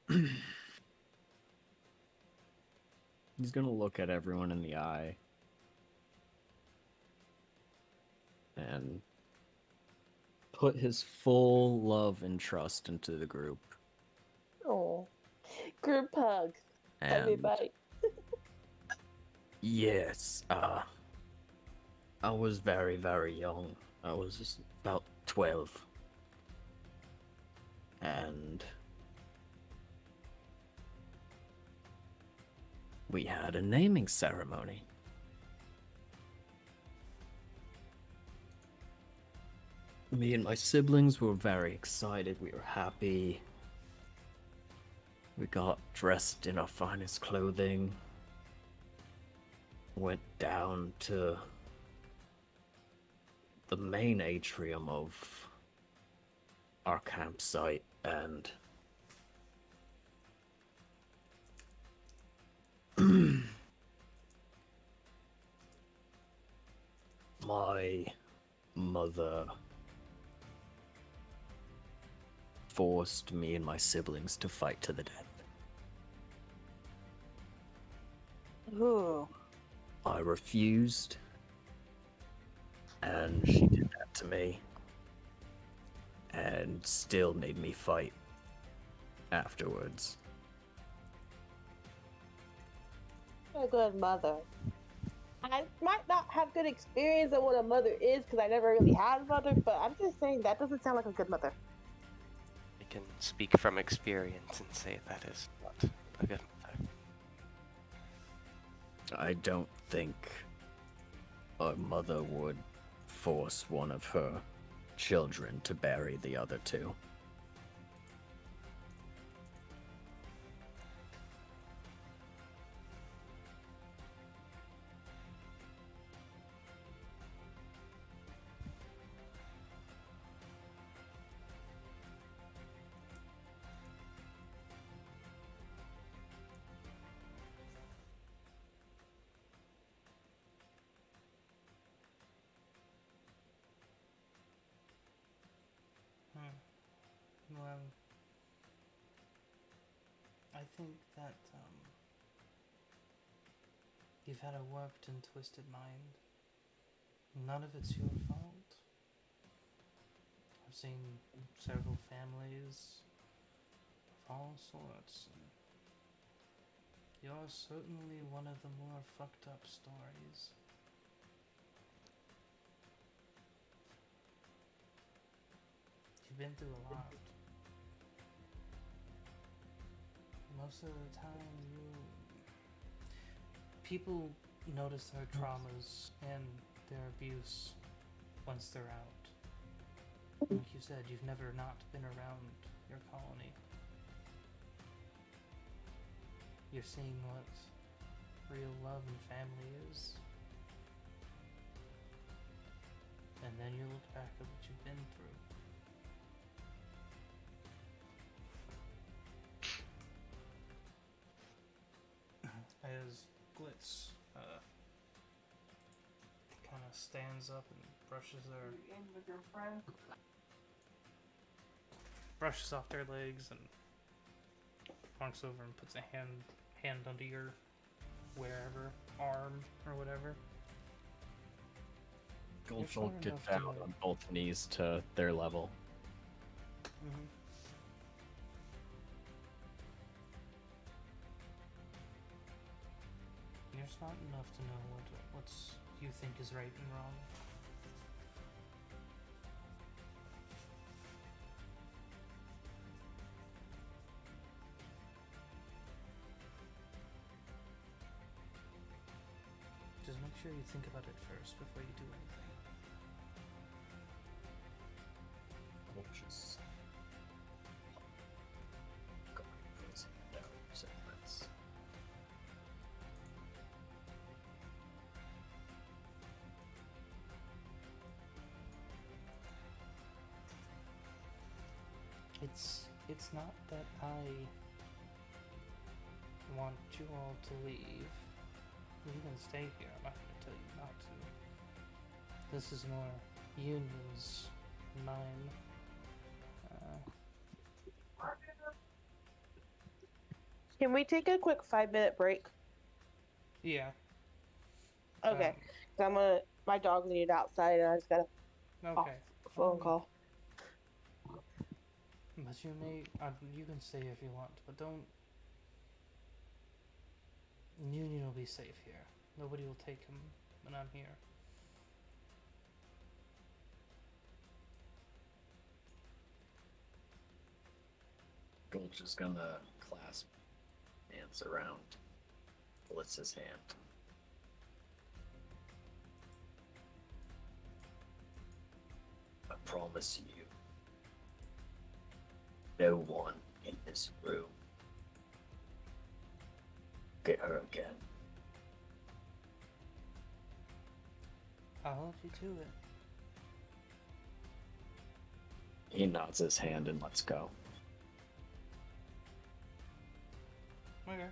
it? He's gonna look at everyone in the eye and put his full love and trust into the group. Oh, group hug. And Everybody. yes, I was very, very young. I was just about 12. And we had a naming ceremony. Me and my siblings were very excited. We were happy. We got dressed in our finest clothing. Went down to the main atrium of our campsite, and my mother forced me and my siblings to fight to the death. Ooh. I refused, and she did that to me, and still made me fight afterwards. A good mother. I might not have good experience of what a mother is because I never really had a mother, but I'm just saying that doesn't sound like a good mother. I can speak from experience and say that is not a good mother. I don't think a mother would force one of her children to bury the other two. Well, I think that you've had a warped and twisted mind. None of it's your fault. I've seen several families of all sorts, and you're certainly one of the more fucked up stories. You've been through a lot. Most of the time, people notice their traumas and their abuse once they're out. Like you said, you've never not been around your colony. You're seeing what real love and family is. And then you look back at what you've been through. As Glitz kind of stands up and brushes off their legs and walks over and puts a hand under your wherever arm or whatever. Gulch will get down on both knees to their level. Mm-hmm. You're smart enough to know what you think is right and wrong. Just make sure you think about it first before you do anything. We'll just go and put his hand out so that's... It's not that I want you all to leave. You can stay here. I'm not going to tell you not to. This is more Union's, mine. Can we take a quick 5-minute break? Yeah. Okay. My dogs need outside and I just got Okay. a phone call. But you may, you can stay if you want, but don't. Union will be safe here. Nobody will take him when I'm here. Gulch is gonna clasp hands around Blitz's hand. I promise you, no one in this room get her again. I'll hold you to it. He nods his hand and lets go. Okay.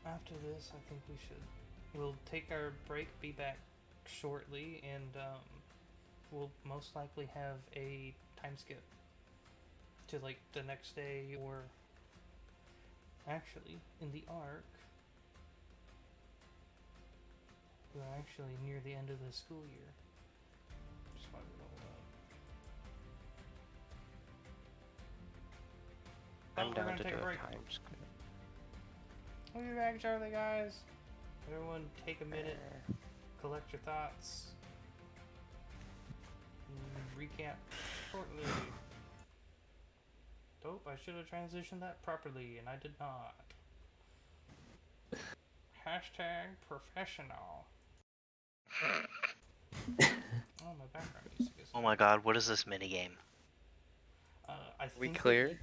After this, I think we'll take our break, be back shortly, and we'll most likely have a time skip to like the next day, or actually in the arc, we're actually near the end of the school year. Just why we I'm we're down gonna to take do a a break. time skip. We'll be back shortly, guys. Everyone, take a minute, collect your thoughts, and recap shortly. Dope, I should have transitioned that properly, and I did not. Hashtag professional. Oh, my background music is. Oh my god, what is this minigame? I We think clear?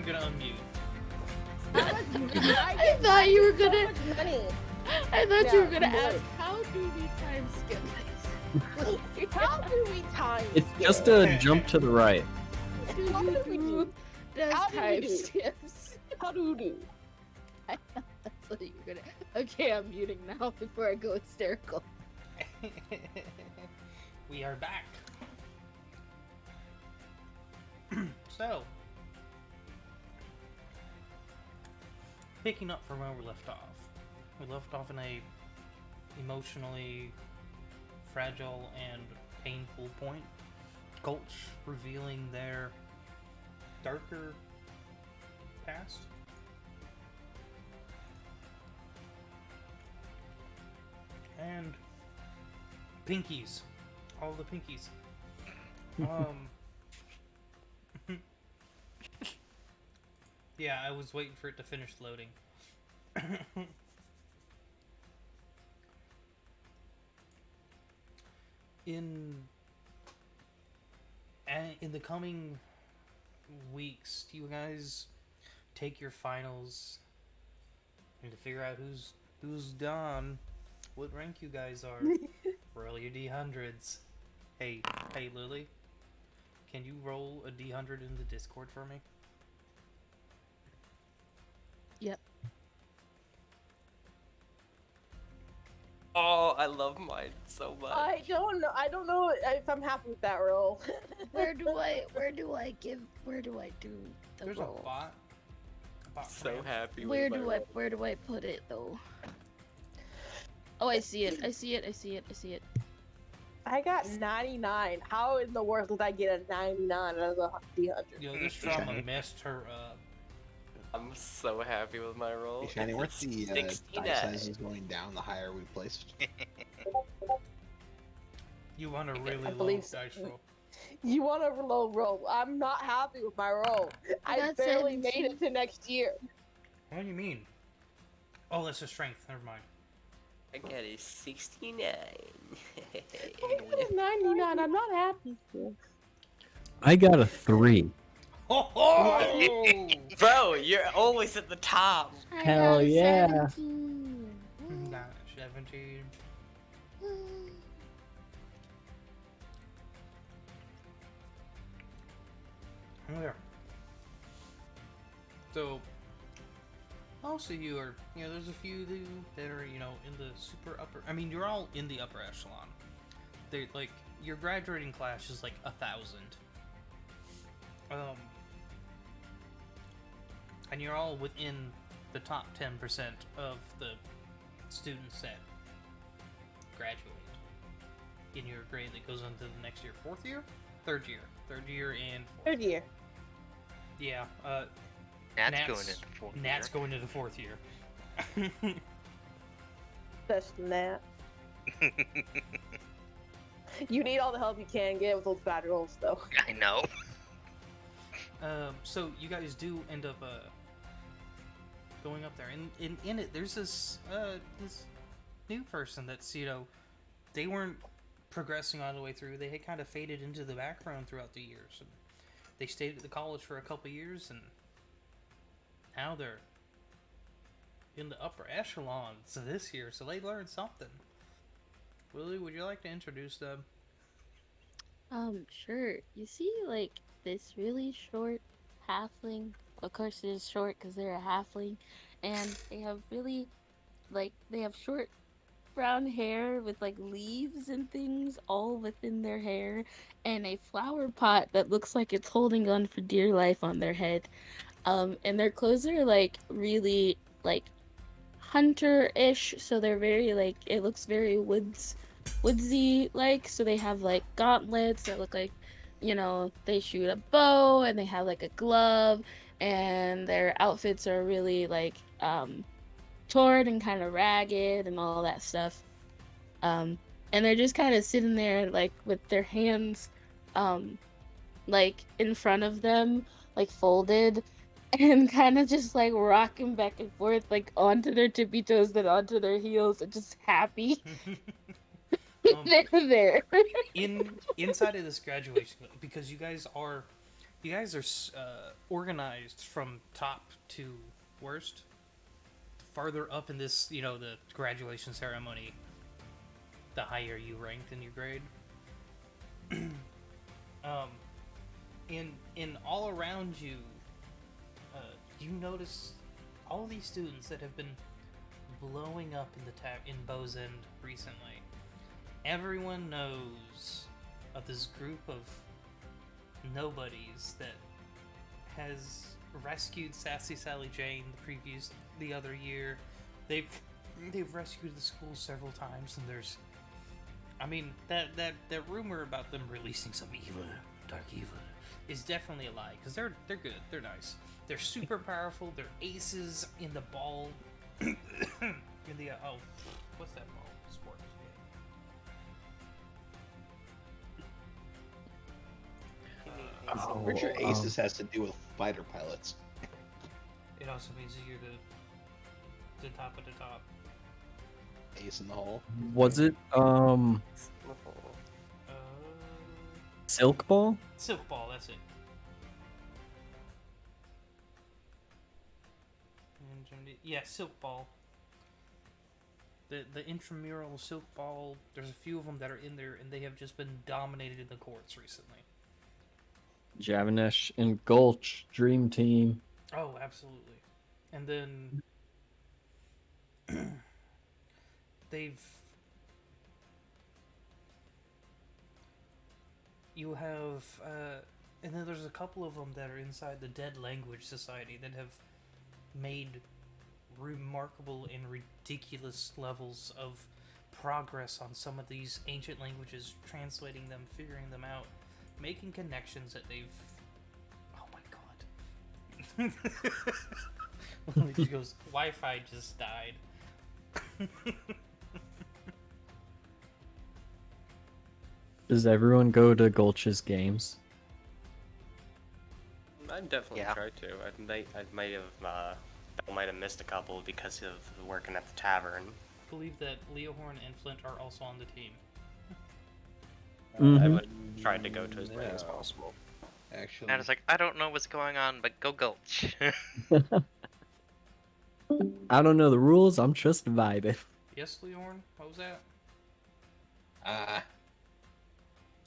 gonna unmute. I thought you were gonna. Money. I thought you were gonna Yeah, ask, how do we time skip this? How do we time? It's skip? just a jump to the right. How do we do? Does How do we time do? skips. How do we do? I thought that's what you were gonna. Okay, I'm muting now before I go hysterical. We are back. So, picking up from where we left off. We left off in a emotionally fragile and painful point. Gulch revealing their darker past. And pinkies. All the pinkies. Yeah, I was waiting for it to finish loading. In the coming weeks, do you guys take your finals and to figure out who's done, what rank you guys are? Roll your D100s. Hey Lily, can you roll a D100 in the Discord for me? Yep. Oh, I love mine so much. I don't know if I'm happy with that roll. Where do I do the There's roll? a bot So command. happy Where with my do roll. where do I put it though? Oh, I see it. I see it. I got 99. How in the world did I get a 99 out of the D100? Yo, this trauma messed her up. I'm so happy with my roll. Hey, Shani, weren't the 69. die sizes going down the higher we placed? You want a really I low believe dice so. roll. You want a low roll? I'm not happy with my roll. I got barely made 17. it to next year. What do you mean? Oh, that's a strength. Never mind. I got a 69. I got a 99. I'm not happy. I got a 3. Oh! Bro, you're always at the top. I Hell got yeah. 17. Got 17. Yeah. So, most of you are, there's a few that are, in the super upper. I mean, you're all in the upper echelon. They're like, your graduating class is like 1,000. And you're all within the top 10% of the students that graduate in your grade that goes into the next year. Fourth year? Third year and fourth. Third year. Yeah, Nat's going into fourth Nat's year. going into fourth year. Less than that. You need all the help you can get with those bad rolls, though. I know. So you guys do end up going up there, and in it there's this new person that's they weren't progressing all the way through. They had kind of faded into the background throughout the years, and they stayed at the college for a couple years, and now they're in the upper echelons this year, so they learned something. Willie, would you like to introduce them? Sure. You see, like, this really short halfling. Of course, it is short because they're a halfling, and they have really, they have short brown hair with like leaves and things all within their hair, and a flower pot that looks like it's holding on for dear life on their head. And their clothes are like really like hunter-ish, so they're very like, it looks very woodsy like. So they have like gauntlets that look like, they shoot a bow, and they have like a glove, and their outfits are really like torn and kind of ragged and all that stuff. And they're just kind of sitting there like with their hands like in front of them, like folded, and kind of just like rocking back and forth like onto their tippy toes, then onto their heels, and just happy. They're there. Inside of this graduation, because you guys are You guys are organized from top to worst. Farther up in this, the graduation ceremony, the higher you ranked in your grade. In all around you, you notice all these students that have been blowing up in Bow's End recently. Everyone knows of this group of nobodies that has rescued Sassy Sally Jane the other year. They've rescued the school several times, and there's, that rumor about them releasing some evil, dark evil, is definitely a lie, because they're good, they're nice, they're super powerful, they're aces in the ball, in the what's that ball sports game? Pretty sure aces has to do with fighter pilots. It also means that you're the top of the top. Ace in the hole. Was it Silk Ball? Silk Ball, that's it. Yeah, Silk Ball. The intramural Silk Ball, there's a few of them that are in there, and they have just been dominated in the courts recently. Javanesh and Gulch, Dream Team. Oh, absolutely. And then you have, and then there's a couple of them that are inside the Dead Language Society that have made remarkable and ridiculous levels of progress on some of these ancient languages, translating them, figuring them out, making connections that they've... Oh my god. He goes, Wi-Fi just died. Does everyone go to Gulch's games? I'd definitely try to. I might have missed a couple because of working at the tavern. I believe that Leohorn and Flint are also on the team. I would try to go to as many as possible. Actually, And it's like, I don't know what's going on, but go Gulch. I don't know the rules, I'm just vibing. Yes, Leohorn? What was that?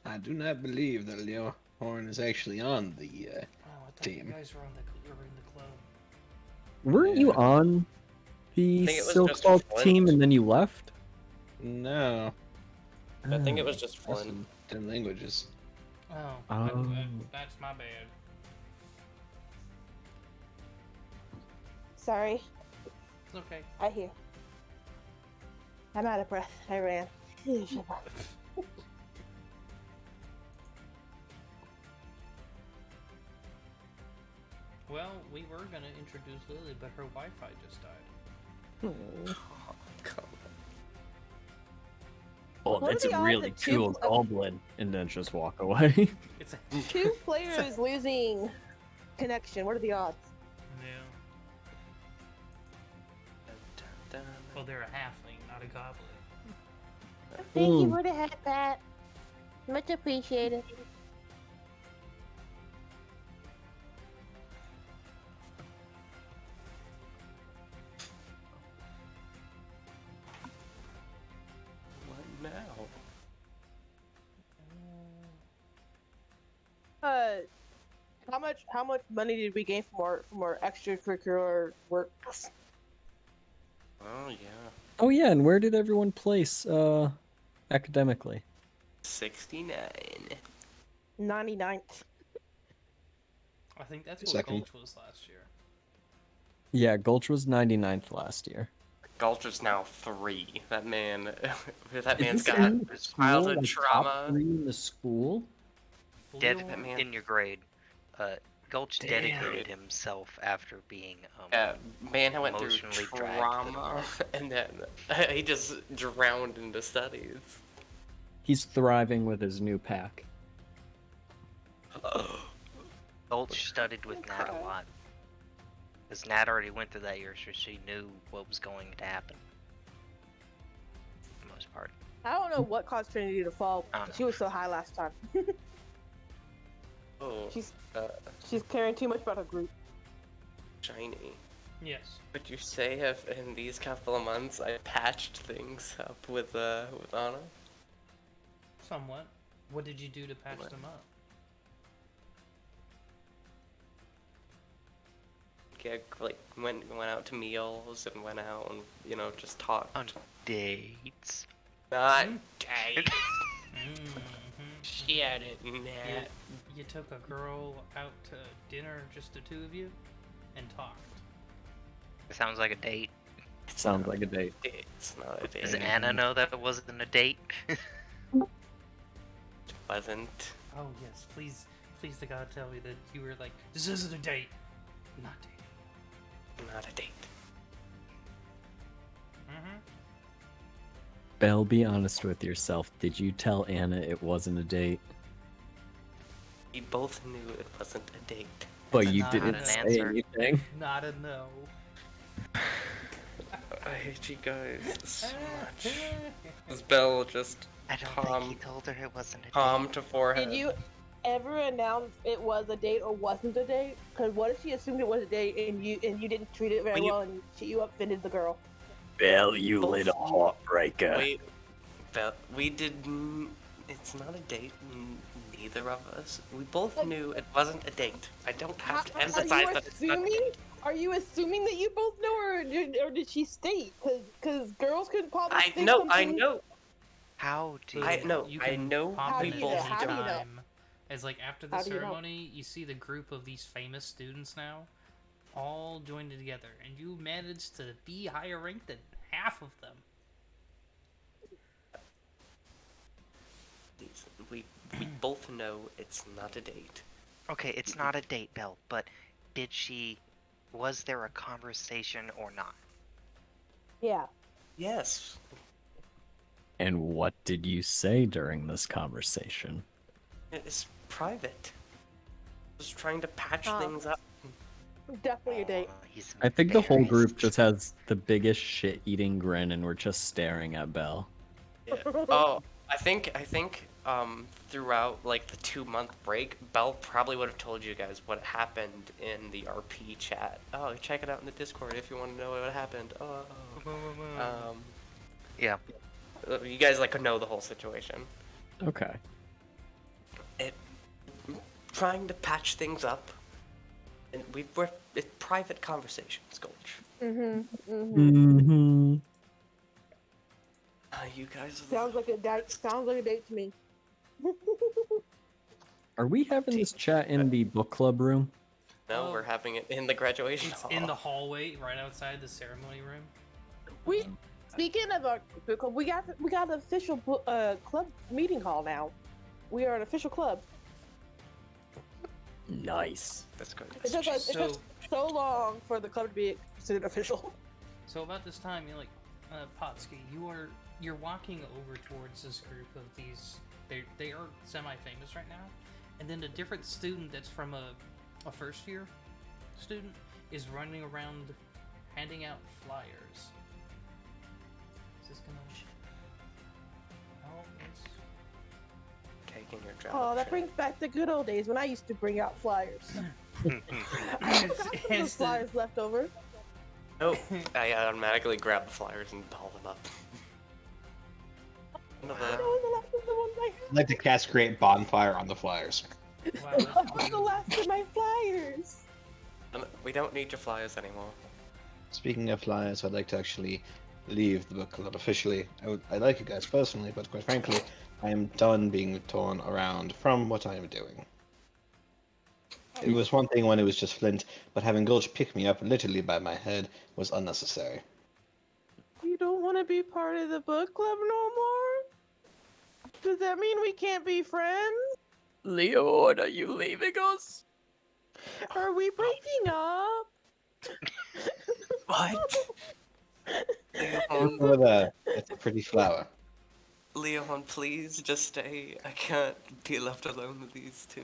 I do not believe that Leo Horn is actually on the I thought team. you guys were in the club. Weren't you on the think it was Silk just Ball Flint. team and then you left? No, I think it was just that's Flint. in languages. Oh, that's my bad. Sorry, It's okay. I hear. I'm out of breath. I ran. Well, we were gonna introduce Lily, but her Wi-Fi just died. Oh, What that's are the a odds really that two- cool goblin. And then just walk away. It's a... Two players losing connection. What are the odds? Yeah. Well, they're a halfling, not a goblin. Thank you for the hat, Pat. Much appreciated. What now? How much money did we gain from our extracurricular works? Oh yeah. Oh yeah, and where did everyone place academically? 69. 99th. I think that's what Second. Gulch was last year. Yeah, Gulch was 99th last year. Gulch is now 3. That man's Is got this in the school, childhood like, trauma. top 3 in the school? Dead Leohorn- man. in your grade. Gulch Damn. dedicated himself after being Man went through emotionally dragged to the trauma, ground. and then he just drowned into studies. He's thriving with his new pack. Gulch studied with Nat a lot. Because Nat already went through that year, so she knew what was going to happen. For the most part. I don't know what caused Trinity to fall. I don't She was so high last time. Oh, She's caring too much about her group. Shiny. Yes. Would you say if in these couple of months I patched things up with Anna? Somewhat. What did you do to patch them up? Yeah, like went out to meals and went out and just talked. On dates. Not dates. Shit it, Nat. You took a girl out to dinner, just the two of you, and talked. It sounds like a date. Sounds like a date. It's not a date. Does Anna know that it wasn't a date? It wasn't. Oh yes, please to God tell me that you were like, this isn't a date. Not dating. Not a date. Belle, be honest with yourself. Did you tell Anna it wasn't a date? We both knew it wasn't a date. But you Not didn't an say answer. anything. Not a no. I hate you guys so much. This Belle just I don't think he told her it wasn't a date. palm to forehead. Did you ever announce it was a date or wasn't a date? Because what if she assumed it was a date and you didn't treat it very well and you offended the girl? Belle, you little heartbreaker. Wait, Belle, we didn't. It's not a date. Neither of us. We both knew it wasn't a date. I don't have to emphasize that it's not a date. Are you assuming that you both know, or did she state? Because girls could probably. I think know. something... How do you? I know. You I can know. pop How in do you know? any How do you know? time. As like after the How do you know? ceremony, you see the group of these famous students now, all joined together, and you managed to be higher ranked than half of them. We both know it's not a date. Okay, it's not a date, Belle, but did she... Was there a conversation or not? Yeah. Yes. And what did you say during this conversation? It's private. Just trying to patch things up. Definitely a date. He's I think the whole group embarrassed. just has the biggest shit-eating grin, and we're just staring at Belle. Yeah. Oh, I think throughout like the 2-month break, Belle probably would have told you guys what happened in the RP chat. Oh, check it out in the Discord if you want to know what happened. Yeah. You guys like know the whole situation. Okay. Trying to patch things up, and we're it's private conversations, Gulch. Mm-hmm. You guys Sounds like a date. Sounds like a date to me. Are we having this chat in the book club room? No, we're having it in the graduation It's hall. in the hallway right outside the ceremony room. Speaking of our book club, we got an official club meeting hall now. We are an official club. Nice. That's good. It took so long for the club to be considered official. So about this time, you're like, Potsky, you're walking over towards this group of these. They are semi-famous right now, and then a different student that's from a first year student is running around handing out flyers. Is this gonna? Oh, it's. Taking your job. Oh, that brings back the good old days when I used to bring out flyers. I forgot those flyers left over. Nope. I automatically grab the flyers and ball them up. No, the last of the ones I I'd like to cast Great Bonfire on the flyers. Wow, had. Oh, the last of my flyers. We don't need your flyers anymore. Speaking of flyers, I'd like to actually leave the book club officially. I like you guys personally, but quite frankly, I am done being torn around from what I am doing. It was one thing when it was just Flint, but having Gulch pick me up literally by my head was unnecessary. You don't want to be part of the book club no more? Does that mean we can't be friends? Leon, are you leaving us? Are we breaking up? What? Over there, it's a pretty flower. Leon, please just stay. I can't be left alone with these two.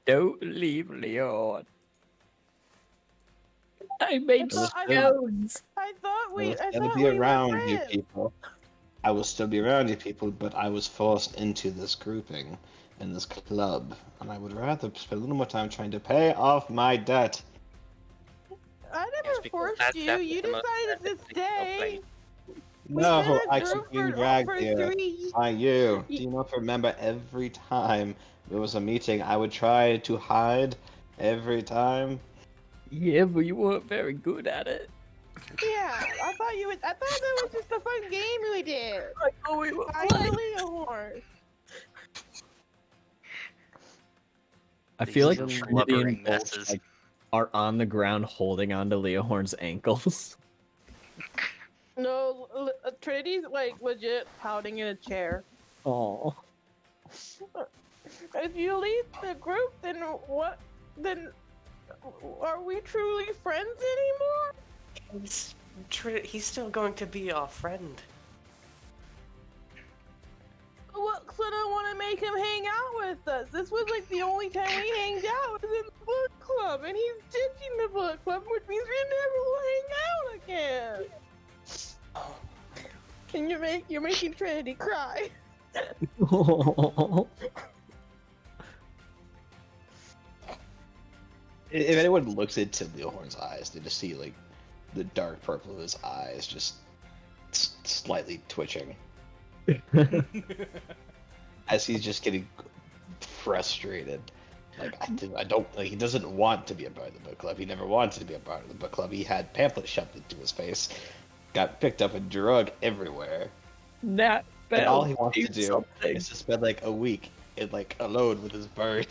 Don't leave, Leon. I made stones. I thought we. I will I still thought be we were around you friends. people. I will still be around you people, but I was forced into this grouping, in this club, and I would rather spend a little more time trying to pay off my debt. I Yes, never because forced that's you. definitely You the most decided to expensive thing to stay. play. We've been No, a I group keep being for dragged here 3. by you. Do you not remember every time there was a meeting, I would try to hide every time? Yeah, but you weren't very good at it. Yeah, I thought you would. I thought that was just a fun game we did. Oh, we were Hide the Leo horn. I These feel like little Trinity and blubbering Gulch messes. like are on the ground holding onto Leohorn's ankles. No, Trinity's like legit pouting in a chair. Oh. If you leave the group, then what? Then are we truly friends anymore? He's still going to be our friend. Well, so I want to make him hang out with us. This was like the only time we hanged out was in the book club, and he's ditching the book club, which means we never will hang out again. Oh. And you're making Trinity cry. If anyone looks into Leohorn's eyes, they just see like the dark purple of his eyes just slightly twitching as he's just getting frustrated. Like I don't like he doesn't want to be a part of the book club. He never wanted to be a part of the book club. He had pamphlets shoved into his face, got picked up and drug everywhere. Nat, and all he wants to do is to spend like a week in like alone with his bird.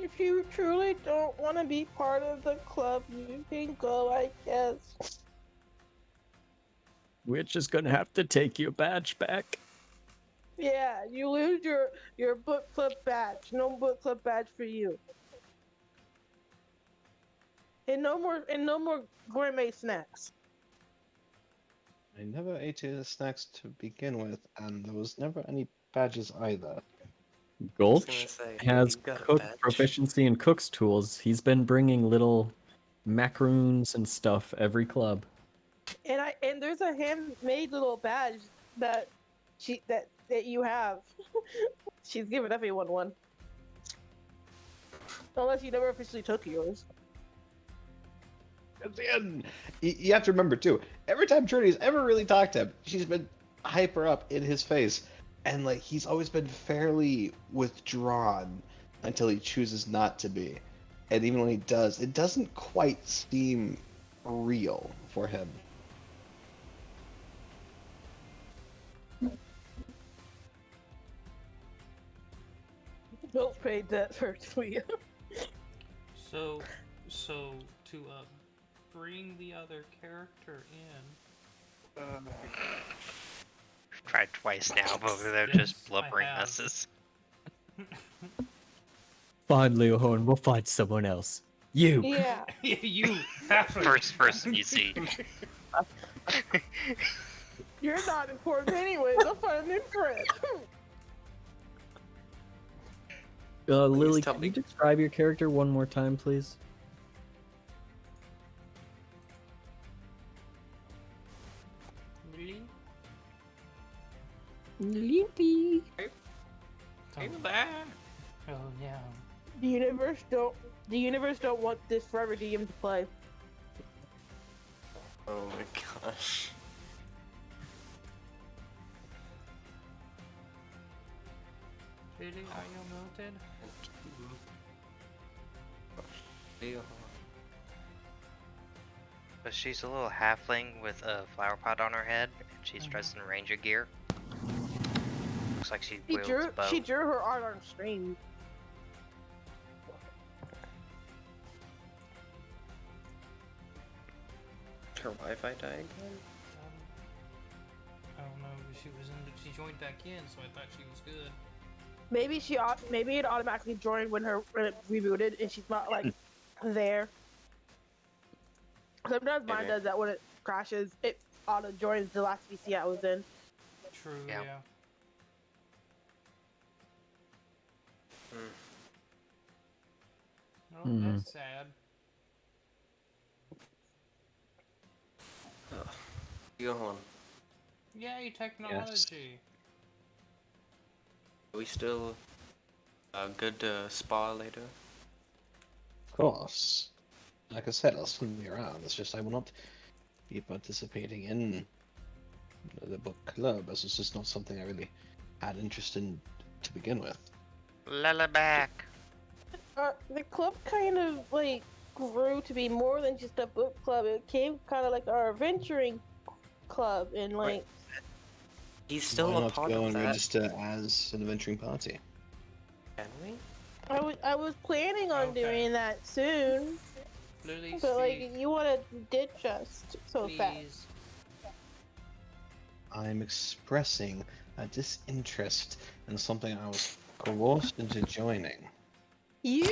If you truly don't want to be part of the club, you can go, I guess. We're just gonna have to take your badge back. Yeah, you lose your book club badge. No book club badge for you. And no more gourmet snacks. I never ate his snacks to begin with, and there was never any badges either. Gulch Say, has you got a cook badge. proficiency in cook's tools. He's been bringing little macaroons and stuff every club. And there's a handmade little badge that you have. She's given everyone one. Unless you never officially took yours. And you have to remember too, every time Trinity's ever really talked to him, she's been hyper up in his face, and like he's always been fairly withdrawn until he chooses not to be. And even when he does, it doesn't quite seem real for him. Gulch paid that first week. So to bring the other character in. I've tried twice now, but they're Yes, just I blubbering have. messes. Fine, Leohorn, we'll find someone else. You. Yeah. You. First person you see. You're not important anyways. I'll find a new friend. Lily, tell can me. you describe your character one more time, please? Really? Limpy. Oh, oh no. The universe don't want this forever DM to play. Oh my gosh. Really? Are you melted? But she's a little halfling with a flower pot on her head, and she's dressed in ranger gear. Looks like she wields a bow. She drew her art on stream. Her Wi-Fi died again? I don't know. She joined back in, so I thought she was good. Maybe it automatically joined when it rebooted and she's not like there. Sometimes mine does that when it crashes. It auto joins the last VC I was in. True. Yeah. Yeah. Oh, that's sad. Go on. Yay, technology. Are we still good to spa later? Of course. Like I said, I'll swing me around. It's just I will not be participating in the book club, as it's just not something I really had interest in to begin with. Lullaback. The club kind of like grew to be more than just a book club. It became kind of like our adventuring club, and like He's still Why a not part go of and that. register as an adventuring party? Can we? I was planning on Okay. doing that soon, Literally but like speak, you want to ditch us so fast. please. I'm expressing a disinterest in something I was coerced into joining. You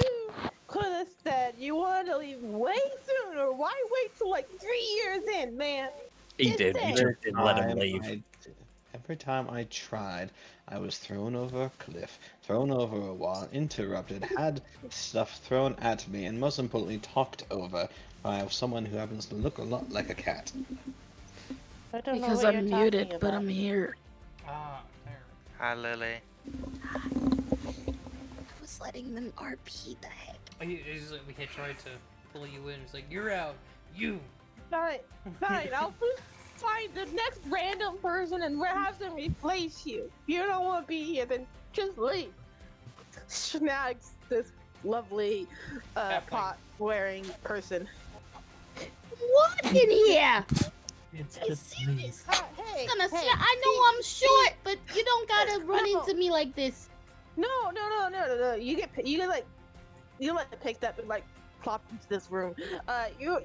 could have said you wanted to leave way sooner. Why wait till like 3 years in, man? He Just did. We saying. just didn't let him Time leave. Every time I tried, I was thrown over a cliff, thrown over a wall, interrupted, had stuff thrown at me, and most importantly, talked over by someone who happens to look a lot like a cat. I don't know Because what you're I'm talking muted, but about. I'm here. Ah, there. Hi, Lily. I was letting them RP the heck. It's like we had tried to pull you in. It's like, you're out. You. Fine, fine. I'll find the next random person and have them replace you. If you don't want to be here, then just leave. Snags this lovely pot-wearing person. What in here? It's Are you serious? Hey, It's gonna hey, I know I'm short, but you don't gotta run No. into me like this. No. You get picked up and like plopped into this room. You're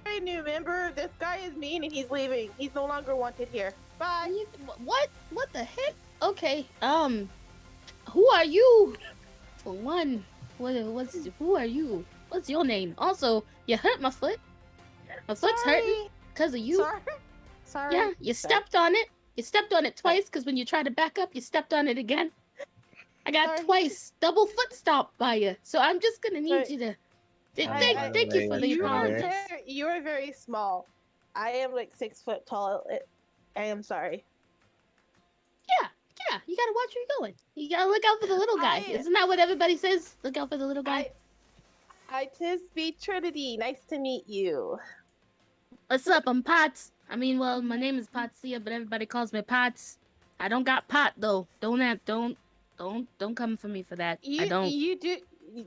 a new member. This guy is mean and he's leaving. He's no longer wanted here. Bye. What? What the heck? Okay. Who are you? For one, who are you? What's your name? Also, you hurt my foot. My foot's hurting because of you. Sorry. Yeah, you stepped on it. You stepped on it twice because when you tried to back up, you stepped on it again. I got twice double foot stomped by you. So I'm just gonna need you to thank you for the apologies. You are very small. I am like 6 foot tall. I am sorry. Yeah, you gotta watch where you're going. You gotta look out for the little guy. Isn't that what everybody says? Look out for the little guy. I tis be Trinity. Nice to meet you. What's up? I'm Potts. I mean, well, my name is Potsia, but everybody calls me Potts. I don't got pot though. Don't come for me for that. I don't. You do,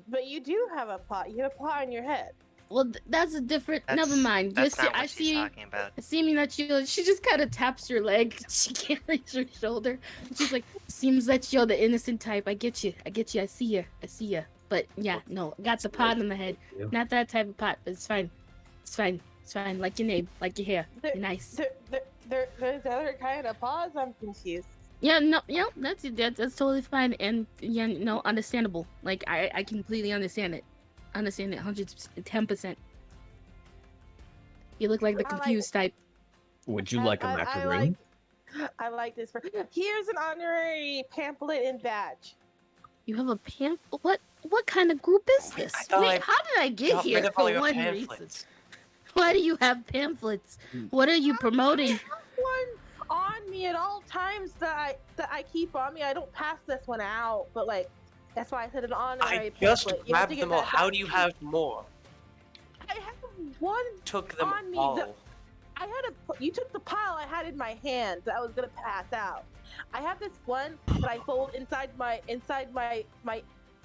but you do have a pot. You have a pot on your head. Well, that's a different. Never mind. That's not I what see. she's talking about. Seeming that she just kind of taps your leg. She can't reach her shoulder. She's like, seems that you're the innocent type. I get you. I see you. But yeah, no, got the pot on the head. Not that type of pot, but it's fine. It's fine. Like your name, like your hair. You're nice. There's other kind of paws. I'm confused. Yeah, no, that's totally fine, and yeah, no, understandable. Like I completely understand it. 110%. You look like the confused type. Would you like a macaroon? I like this. Here's an honorary pamphlet and badge. You have a pamphlet? What kind of group is this? Wait, how did I get here? For one reason. Why do you have pamphlets? What are you promoting? I have one on me at all times that I keep on me. I don't pass this one out, but like that's why I said an honorary pamphlet. I just grabbed them all. How do you have more? I have one. Took them on me. all. You took the pile I had in my hand that I was gonna pass out. I have this one that I fold inside my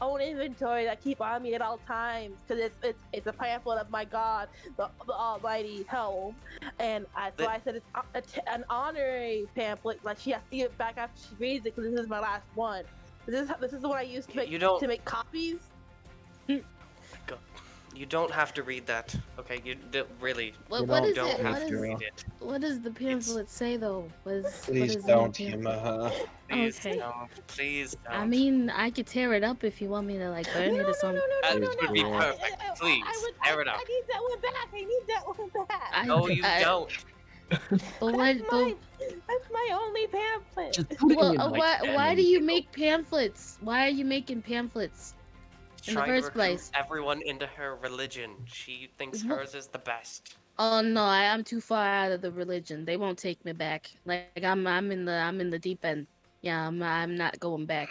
own inventory that I keep on me at all times because it's a pamphlet of my God, the Almighty Helm, and so I said it's an honorary pamphlet. Like she has to give it back after she reads it because this is my last one. This is the one I used to make copies. You don't have to read that. Okay, you really What is don't it? have to read it. What does the pamphlet say though? Please don't humor her. Please Okay. don't. Please don't. I mean, I could tear it up if you want me to like burn it or something. That would be perfect. Please, tear it up. I need that one back. I need that one back. No, you don't. That's my only pamphlet. Why do you make pamphlets? Why are you making pamphlets? In the first place, everyone into her religion. She thinks hers is the best. Oh no, I'm too far out of the religion. They won't take me back. Like I'm in the deep end. Yeah, I'm not going back.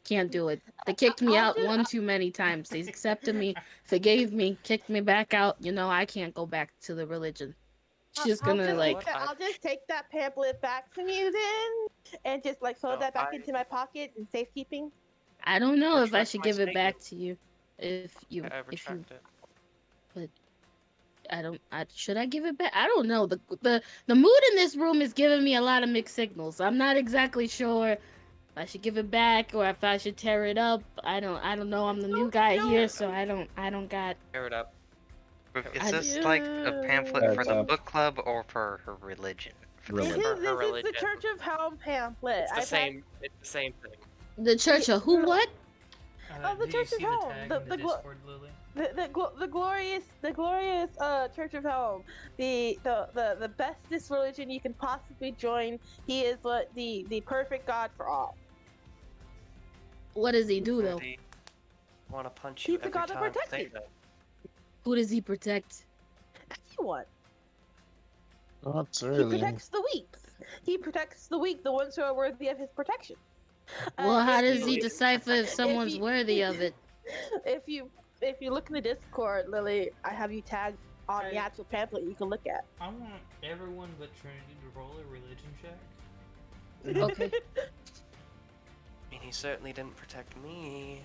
Can't do it. They kicked me out one too many times. They accepted me, forgave me, kicked me back out. You know, I can't go back to the religion. She's gonna like. I'll just take that pamphlet back from you then, and just like throw that back into my pocket in safekeeping. I don't know if I Retract should my give it back statement. to you. If you, I retract it. but I don't. Should I give it back? I don't know. The mood in this room is giving me a lot of mixed signals. I'm not exactly sure if I should give it back or if I should tear it up. I don't know. I'm the new guy here, so I don't got. Tear it up. Is this like a pamphlet for the book club or for her religion? This is the Church of Helm pamphlet. It's the same. It's the same thing. The Church of who? What? The Church of Helm. The glorious Church of Helm. The bestest religion you can possibly join. He is what the perfect God for all. What does he do though? I want to punch you He's the every God that time protects I say you. that. Who does he protect? Anyone. That's He protects the weak. He protects the weak, the ones who are worthy of his protection. Well, how does he decipher if someone's worthy of it? If you look in the Discord, Lily, I have you tagged on the actual pamphlet you can look at. I want everyone but Trinity to roll a religion check. Okay. I mean, he certainly didn't protect me.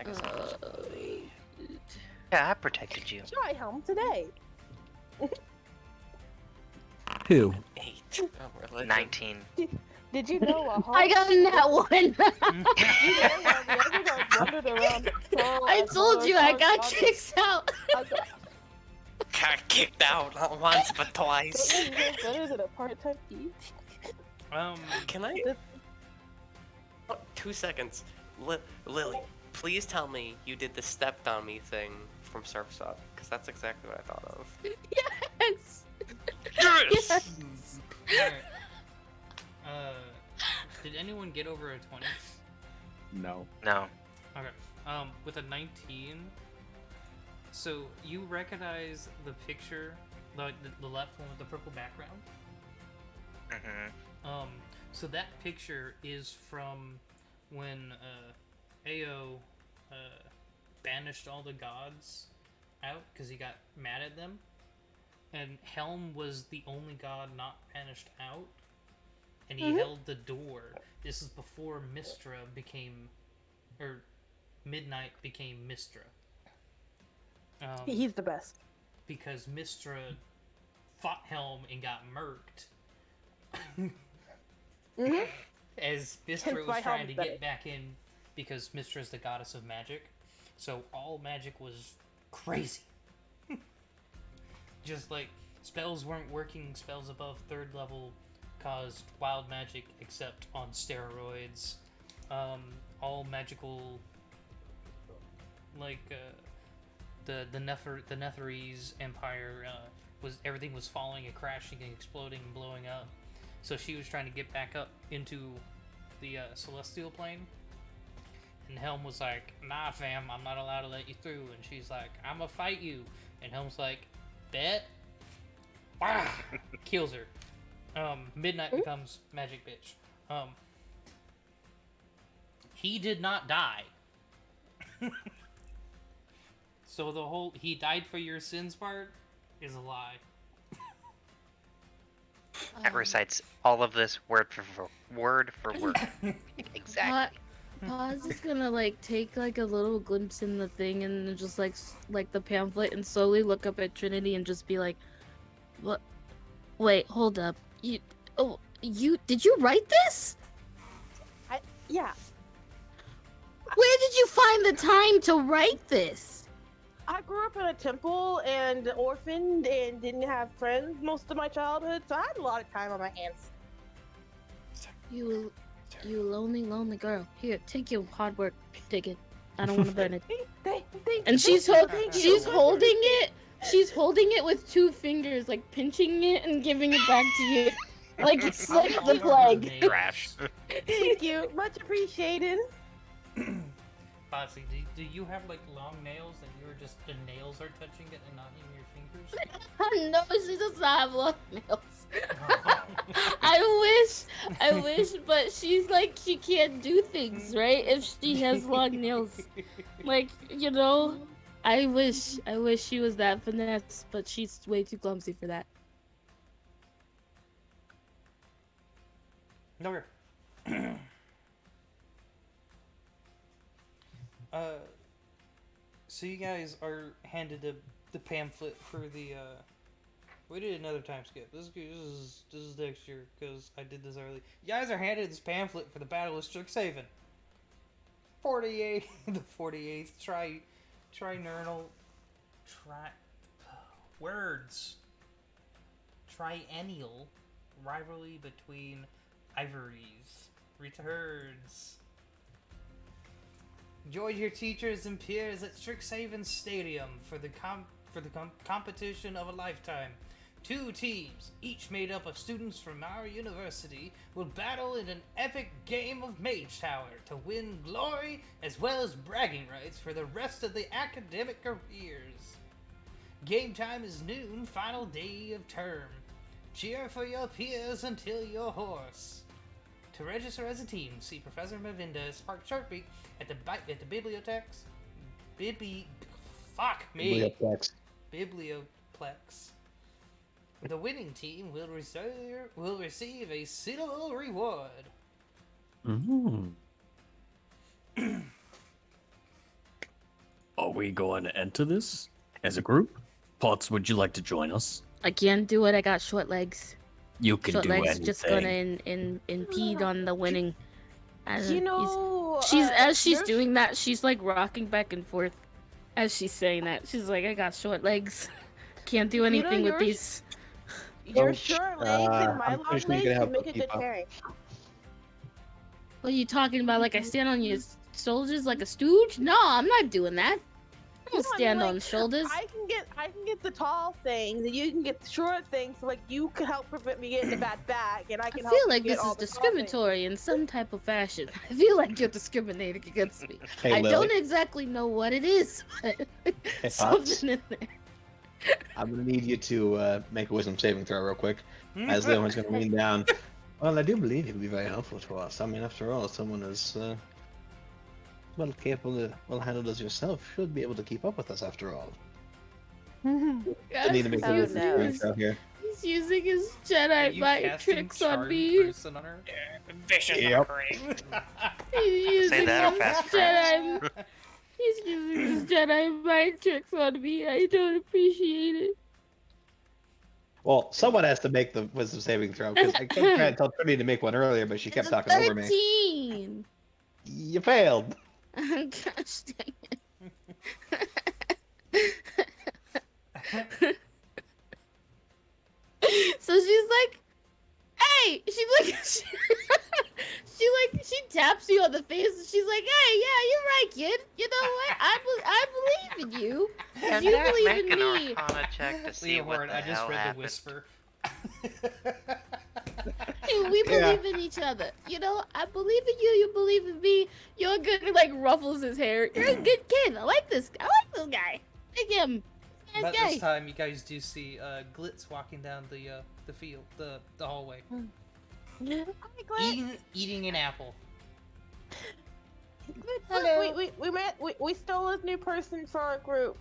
I guess I was worthy. Yeah, I protected you. Try Helm today. Who? 8. Oh, religion. 19. Did you know I got that one. I told you I got kicked out. Got kicked out not once but twice. Better than a part-time thief. Can I? 2 seconds. Lily, please tell me you did the stepped on me thing from Surf's Up, because that's exactly what I thought of. Yes. Yes. Alright. Did anyone get over a 20? No. No. Okay. With a 19, so you recognize the picture, the left one with the purple background? Mm-hmm. So that picture is from when A.O. Banished all the gods out because he got mad at them, and Helm was the only god not banished out, and he held the door. This is before Mystra became, or Midnight became Mystra. He's the best. Because Mystra fought Helm and got murked. As Mystra was trying to get back in, because Mystra is the goddess of magic. So all magic was crazy. Just like spells weren't working, spells above 3rd level caused wild magic except on steroids. All magical, like the Netherese Empire everything was falling and crashing and exploding and blowing up. So she was trying to get back up into the celestial plane, and Helm was like, "Nah, fam, I'm not allowed to let you through." And she's like, "I'm gonna fight you." And Helm's like, "Bet." Wow, kills her. Midnight becomes magic bitch. He did not die. So the whole "he died for your sins" part is a lie. That recites all of this word for word. Exactly. Paz is gonna like take like a little glimpse in the thing and then just like the pamphlet and slowly look up at Trinity and just be like, "What? Wait, hold up. Did you write this? Yeah. Where did you find the time to write this?" I grew up in a temple and orphaned and didn't have friends most of my childhood, so I had a lot of time on my hands. You lonely girl. Here, take your hard work ticket. I don't want to burn it. And she's holding it. She's holding it with 2 fingers, like pinching it and giving it back to you, like it's like the plague. Trash. Thank you, much appreciated. Foxy, do you have like long nails and you're just the nails are touching it and not even your fingers? No, she does not have long nails. I wish, but she's like, she can't do things, right? If she has long nails. Like, you know, I wish she was that finesse, but she's way too clumsy for that. No. So you guys are handed the pamphlet for the we did another time skip. This is next year because I did this early. You guys are handed this pamphlet for the Battle of Strixhaven. 48 the 48th trinernal words triennial rivalry between ivories returns. Join your teachers and peers at Strixhaven Stadium for the competition of a lifetime. 2 teams, each made up of students from our university, will battle in an epic game of Mage Tower to win glory as well as bragging rights for the rest of the academic careers. Game time is noon, final day of term. Cheer for your peers until you're hoarse. To register as a team, see Professor Mavinda Spark Sharpie at the biblioteks. Biblioplex. The winning team will receive a suitable reward. Are we going to enter this as a group? Potts, would you like to join us? I can't do it. I got short legs. You can short do legs anything. just gonna impede on the winning. You know, She's doing that, she's like rocking back and forth as she's saying that. She's like, I got short legs. Can't do anything with these. Your short legs and my long legs can make a good pairing. What are you talking about? Like I stand on your shoulders like a stooge? No, I'm not doing that. I don't stand on shoulders. I can get the tall things, and you can get the short things. So like you can help prevent me getting a bad back, and I can. I feel like this is discriminatory in some type of fashion. I feel like you're discriminating against me. Hey, I Lily. don't exactly know what it is, but Hey, something in there. I'm gonna need you to make a wisdom saving throw real quick. As Leon's gonna lean down. Well, I do believe he'll be very helpful to us. I mean, after all, someone as well capable, well handled as yourself should be able to keep up with us. After all. I need to make a wisdom saving throw here. He's using his Jedi mind tricks on me. Vicious Yep. He's using Say that or his fast Jedi. He's using his Jedi mind tricks on me. I don't appreciate it. Well, someone has to make the wisdom saving throw because I kept trying to tell Trinity to make one earlier, but she kept It's a talking over me. 13. You failed. Gosh dang it. So she's like, hey, she taps you on the face and she's like, hey, yeah, you're right, kid. You know what? I believe in you. Can You you believe make in an me. Arcana check to see what the I just hell read happened? the whisper. Hey, we believe in each other. You know, I believe in you. You believe in me. You're good. Like ruffles his hair. You're a good kid. I like this guy. Like him. Nice About guy. this time, you guys do see Glitz walking down the field, the hallway, eating an apple. Hello. We stole a new person for our group.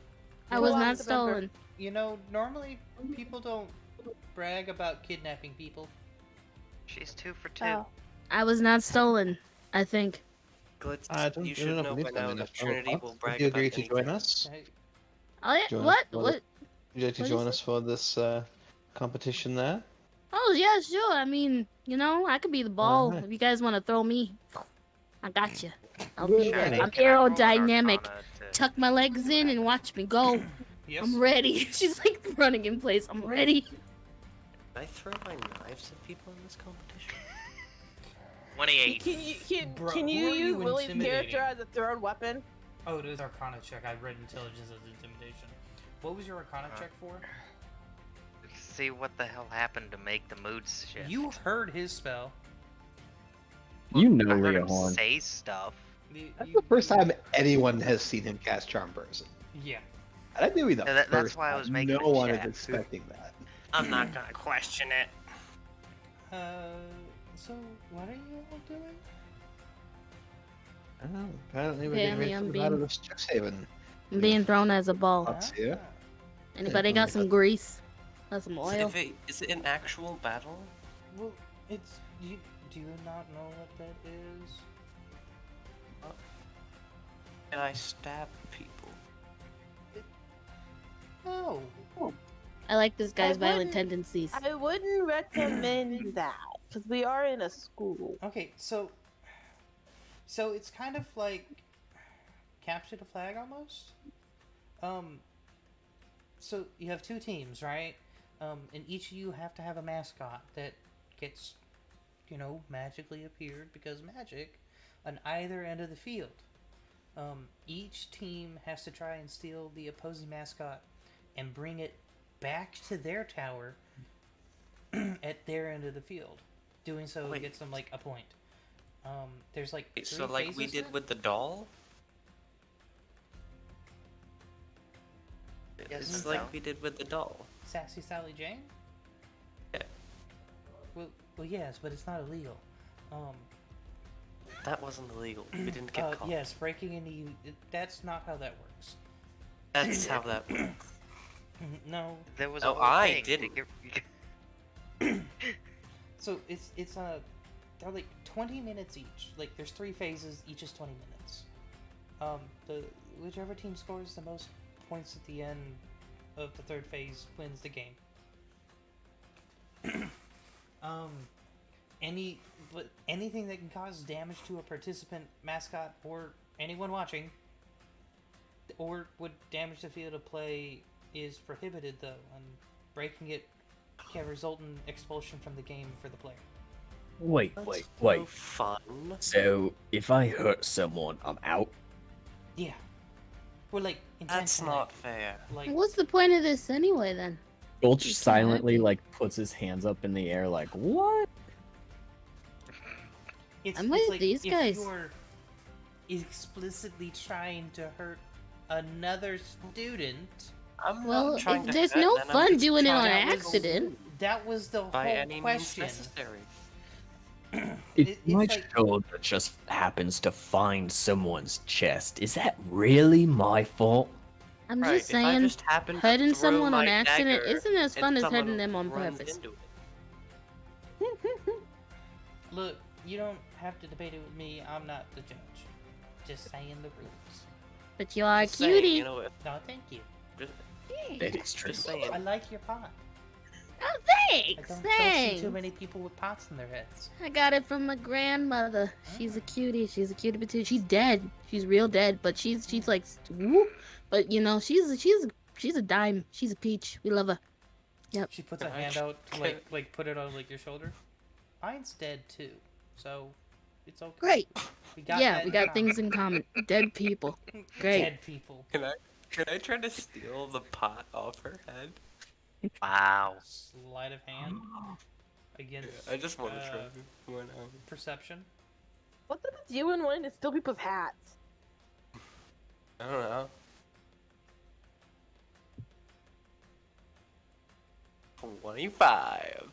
I was not stolen. You know, normally people don't brag about kidnapping people. She's 2 for 2. Oh. I was not stolen. I think. Glitz, you should know by now that Trinity will brag Would you about agree to anything. join us? Hey, Oh yeah. Join us What? for What? Would you like to What'd you join say? us for this competition there? Oh yeah, sure. I mean, you know, I could be the ball Alright. if you guys want to throw me. I got you. I'll Good be idea. there. I'm Can I roll an aerodynamic. Arcana to- Tuck my legs in and watch me go. yes. I'm ready. She's like running in place. I'm ready. Can I throw my knives at people in this competition? 28. Bro, Can who you are use you Willie's intimidating? character as a thrown weapon? Oh, it was Arcana check. I read intelligence as intimidation. What was your Arcana check for? See what the hell happened to make the mood shift. You heard his spell. You know I heard him Leohorn. say stuff. That's the first time anyone has seen him cast Charm Person. Yeah. And that may be the Yeah, that's first why I time. was making No a one is chat. expecting that. I'm not gonna question it. So what are you all doing? Oh, apparently we're Apparently getting ready I'm for the being- Battle of Strixhaven. I'm being thrown as a ball. Thoughts here? Anybody Yeah, got some grease? Got some oil? Is it an actual battle? Well, it's do you not know what that is? Can I stab people? No. I like this guy's I violent wouldn't- tendencies. I wouldn't recommend that because we are in a school. Okay, so it's kind of like capture the flag almost. So you have two teams, right? And each of you have to have a mascot that gets, magically appeared because magic on either end of the field. Each team has to try and steal the opposing mascot and bring it back to their tower at their end of the field. Doing so gets them like a point. There's like three So like we phases did to it? with the doll? Yes, It's no. like we did with the doll. Sassy Sally Jane? Yeah. Well, yes, but it's not illegal. That wasn't illegal. We didn't get caught. Yes, breaking into that's not how that works. That's how that works. No. There was No, a whole I thing. didn't. So it's they're like 20 minutes each. Like there's three phases, each is 20 minutes. Whichever team scores the most points at the end of the third phase wins the game. Anything that can cause damage to a participant, mascot, or anyone watching, or would damage the field of play is prohibited though, and breaking it can result in expulsion from the game for the player. Wait. No fun. So, if I hurt someone, I'm out? Yeah. Well, like, That's intentionally. not fair. Like, What's the point of this anyway then? Gulch You can't silently, have it. like, puts his hands up in the air, like, what? it's I'm with like these if guys. you're explicitly trying to hurt another student, I'm Well, not trying to there's hurt, no then I'm fun just doing it on trying to accident. that was the By whole any means question. necessary. If It's my like- shoulder just happens to find someone's chest, is that really my fault? I'm Right, just if I saying, just happen to hurting throw someone on my accident dagger isn't as and fun as someone hurting them on runs purpose. into it. Look, you don't have to debate it with me. I'm not the judge. Just saying the rules. But you are a Just saying, cutie. you know, No, thank you. just, That is true. just saying. I like your pot. Oh, I thanks, don't see thanks. too many people with pots in their heads. I got it from my grandmother. She's a cutie. She's a cutie patootie. She's dead. She's real dead, but she's like whoop. But she's a dime. She's a peach. We love her. Yep. She puts a Can I hand ch- out to can- like put it on like your shoulder. Mine's dead too, so it's okay. Great. We got Yeah, that we got common. things in common. Dead people. Great. Dead people. Can I try to steal the pot off her head? Wow. Sleight of hand against. I just want to try. uh, Why not? perception. What's up with you and wanting to steal people's hats? I don't know. 25.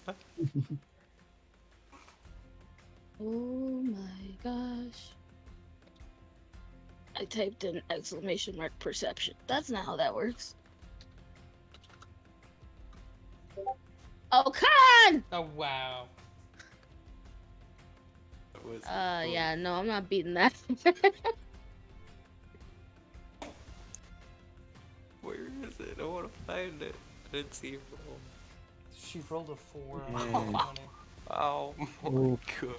Oh my gosh. I typed in exclamation mark perception. That's not how that works. Oh, come on! Oh wow. That was Yeah, no, I'm not beating that. Where is it? I want to find it. I didn't see it roll. She rolled a 4 Yeah. on the 20. Oh my Ooh. god.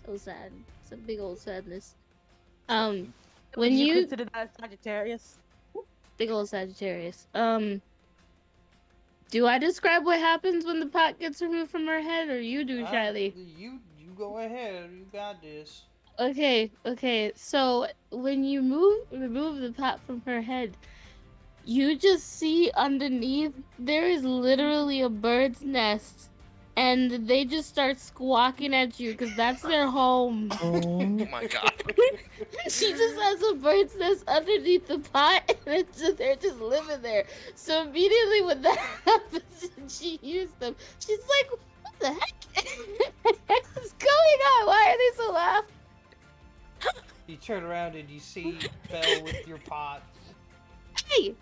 So sad. It's a big old sadness. When Would you you consider that Sagittarius? big old Sagittarius. Do I describe what happens when the pot gets removed from her head, or you do, Shiley? You go ahead. You got this. Okay. So when you remove the pot from her head, you just see underneath there is literally a bird's nest, and they just start squawking at you because that's their home. Oh my god. She just has a bird's nest underneath the pot, and they're just living there. So immediately when that happens and she hears them, she's like, what the heck? What's going on? Why are they so loud? You turn around and you see Belle with your pot. Hey,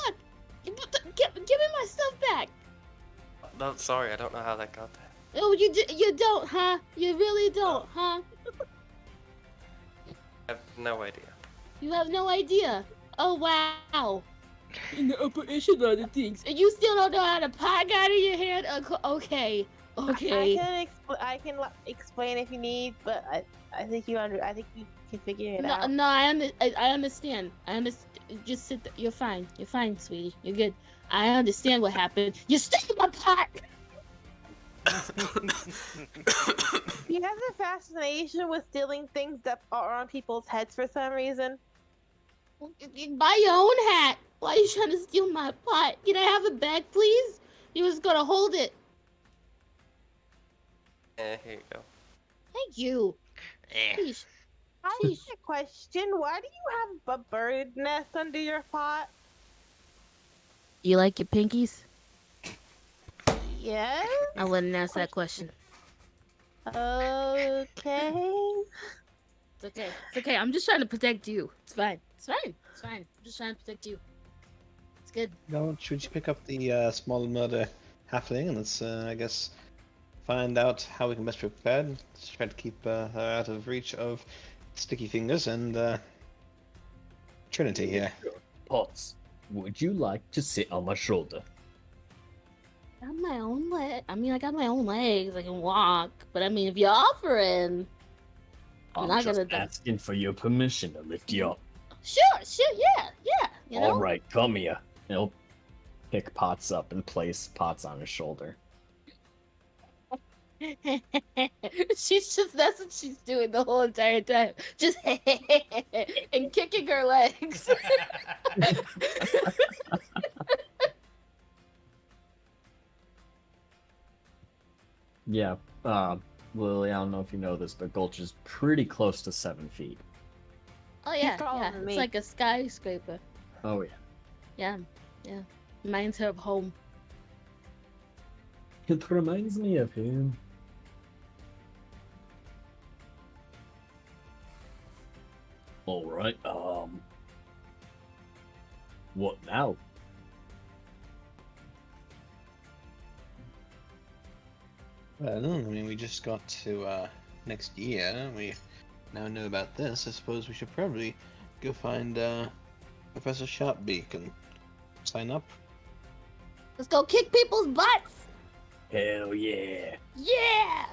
look! Give me my stuff back! No, sorry, I don't know how that got there. Oh, you don't, huh? You really don't, huh? I have no idea. You have no idea. Oh, wow. In the upper echelon of things. And you still don't know how to pot got in your hand? Okay. Okay. I can explain if you need, but I think you can figure it out. No, I understand. I understand. Just sit there. You're fine. You're fine, sweetie. You're good. I understand what happened. You stole my pot! You have a fascination with stealing things that are on people's heads for some reason. Buy your own hat. Why are you trying to steal my pot? Can I have it back, please? You was gonna hold it. Here you go. Thank you. Sheesh. I have a question. Why do you have a bird nest under your pot? You like your pinkies? Yes. I wouldn't ask that question. Okay. It's okay. It's okay. I'm just trying to protect you. It's fine. It's fine. It's fine. I'm just trying to protect you. It's good. No, should you pick up the small murder halfling and let's, I guess, find out how we can best be prepared. Let's try to keep her out of reach of Sticky Fingers and Trinity here. Potts, would you like to sit on my shoulder? I got my own leg. I mean, I got my own legs. I can walk. But I mean, if you're offering, I'm not just gonna. asking for your permission to lift you up. Sure, yeah. You know. All right, come here. And he'll pick Potts up and place Potts on his shoulder. That's what she's doing the whole entire time. Just and kicking her legs. Yeah, Lily, I don't know if you know this, but Gulch is pretty close to 7 feet. Oh yeah, taller than it's me. like a skyscraper. Oh yeah. Yeah. Reminds her of home. It reminds me of him. All right. What now? Well, I mean, we just got to next year. We now know about this. I suppose we should probably go find Professor Sharpbeak and sign up. Let's go kick people's butts. Hell yeah! Yeah.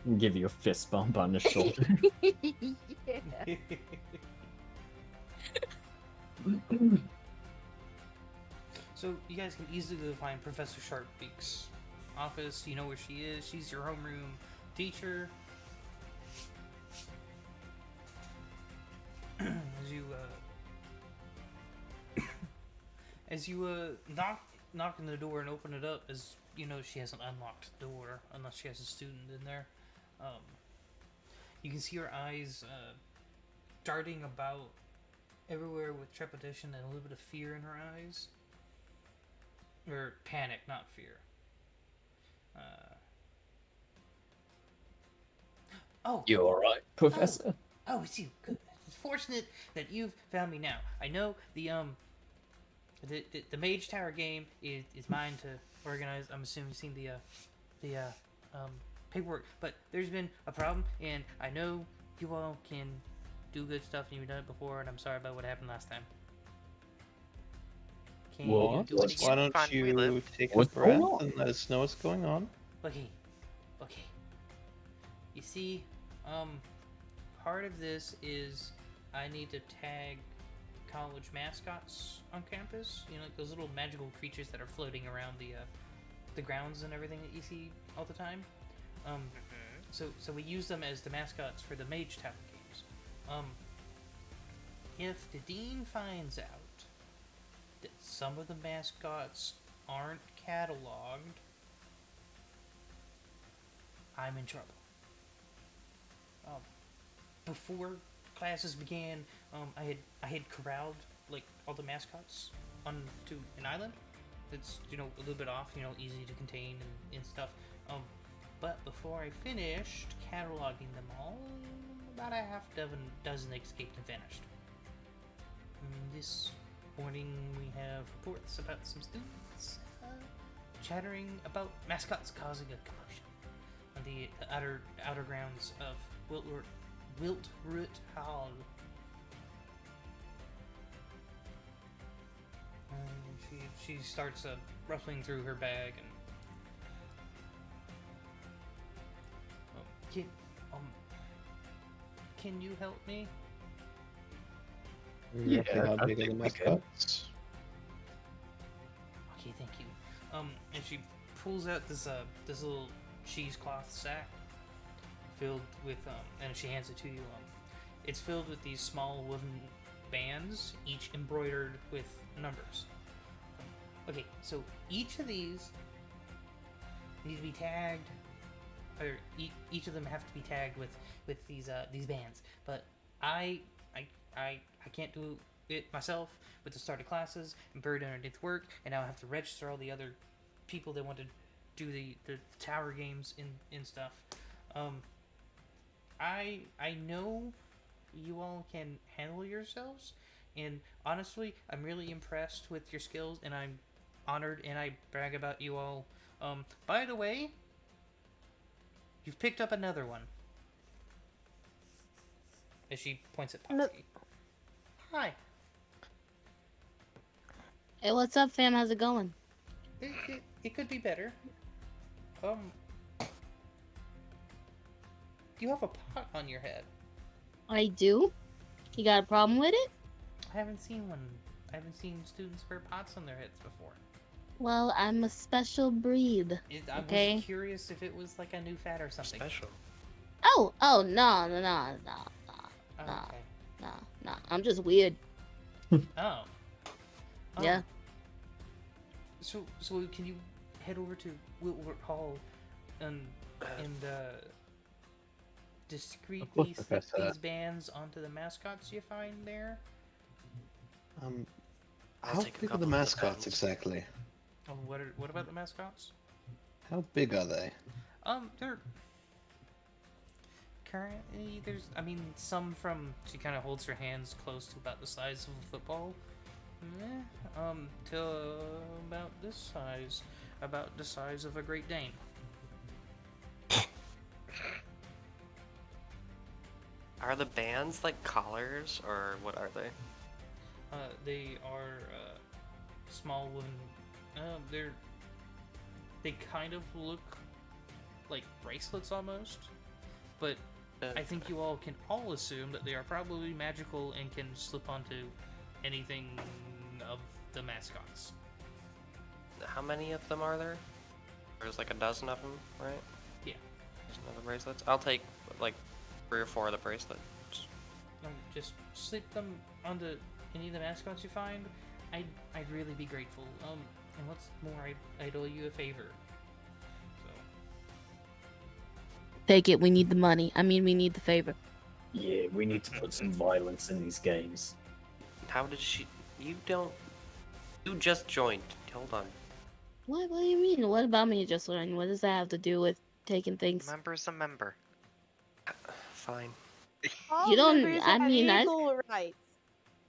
And give you a fist bump on the shoulder. Yeah. So you guys can easily go find Professor Sharpbeak's office. You know where she is. She's your homeroom teacher. As you knock on the door and open it up, as you know, she has an unlocked door unless she has a student in there. You can see her eyes darting about everywhere with trepidation and a little bit of fear in her eyes. Or panic, not fear. Oh, You all right, Professor? Oh, it's you. Good. It's fortunate that you've found me now. I know the Mage Tower game is mine to organize. I'm assuming you've seen the paperwork, but there's been a problem, and I know you all can do good stuff, and you've done it before, and I'm sorry about what happened last time. Can you do it Why again? don't you take a What's going breath on? and let us know what's going on? Okay. You see, part of this is I need to tag college mascots on campus. You know, like those little magical creatures that are floating around the grounds and everything that you see all the time. So we use them as the mascots for the Mage Tower games. If the dean finds out that some of the mascots aren't cataloged, I'm in trouble. Before classes began, I had corralled like all the mascots onto an island. That's a little bit off, easy to contain and stuff. But before I finished cataloging them all, about a half dozen escaped and vanished. This morning we have reports about some students chattering about mascots causing a commotion on the outer grounds of Wiltroot Hall. She starts rustling through her bag and can you help me? Yeah, how I big are the think we can. mascots? Okay, thank you. And she pulls out this little cheesecloth sack filled with and she hands it to you. It's filled with these small wooden bands, each embroidered with numbers. Okay, so each of these need to be tagged, or each of them have to be tagged with these bands. But I can't do it myself with the start of classes and buried underneath work, and now I have to register all the other people that want to do the tower games and stuff. I know you all can handle yourselves, and honestly, I'm really impressed with your skills, and I'm honored, and I brag about you all. By the way, you've picked up another one. As she points at Potsy. Hi. Hey, what's up, fam? How's it going? It could be better. You have a pot on your head. I do? You got a problem with it? I haven't seen one. I haven't seen students wear pots on their heads before. Well, I'm a special breed. I was curious if it was like a new fad or something. Special. Oh, no. Okay. No. I'm just weird. Oh. Yeah. So can you head over to Wiltroot Hall and discreetly slip these bands onto the mascots you find there? How big are the mascots exactly? Oh, what about the mascots? How big are they? They're currently some from she kind of holds her hands close to about the size of a football. Till about this size, about the size of a Great Dane. Are the bands like collars or what are they? They are small wooden. They kind of look like bracelets almost, but I think you all can all assume that they are probably magical and can slip onto anything of the mascots. How many of them are there? There's like a dozen of them, right? Yeah. There's another bracelets. I'll take like 3 or 4 of the bracelets. Just slip them onto any of the mascots you find. I'd really be grateful. And what's more, I'd owe you a favor. So. Take it. We need the money. We need the favor. Yeah, we need to put some violence in these games. How did she... You just joined. Hold on. What do you mean? What about me just learning? What does that have to do with taking things? Member's a member. Fine. All You don't- members I have mean, I- equal rights.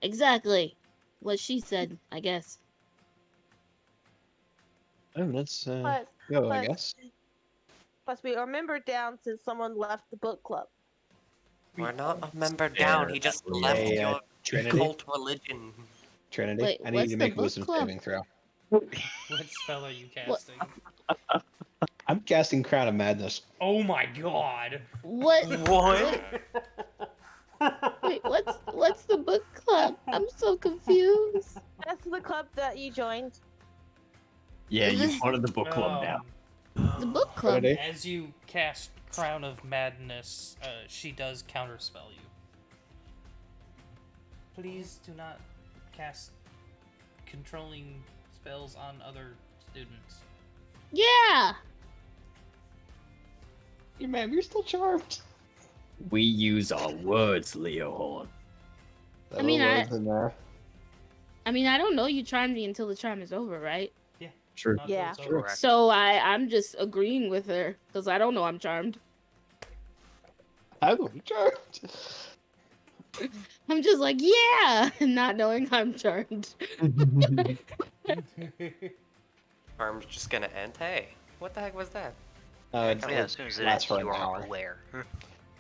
Exactly. What she said, I guess. Let's Plus, go, I plus- guess. Plus, we are member down since someone left the book club. We're not a member down. He just left your Trinity. cult religion. Trinity, Wait, I need what's you to the make a book wisdom club? saving throw. What spell are you casting? I'm casting Crown of Madness. Oh my god! What? What? Wait, what's the book club? I'm so confused. That's the club that you joined. Yeah, Is you're this- part of the book club now. The book club. Trinity? As you cast Crown of Madness, she does counterspell you. Please do not cast controlling spells on other students. Yeah. Ma'am, you're still charmed. We use our words, Leo Horn. I mean, I I don't know you charmed me until the charm is over, right? Yeah. True. Not till Yeah. it's over. Correct. So I'm just agreeing with her because I don't know I'm charmed. I'm charmed. I'm just like, yeah, not knowing I'm charmed. Farm's just gonna end. Hey, what the heck was that? Oh yeah, as soon as it lasts ends, for an you are hour. aware.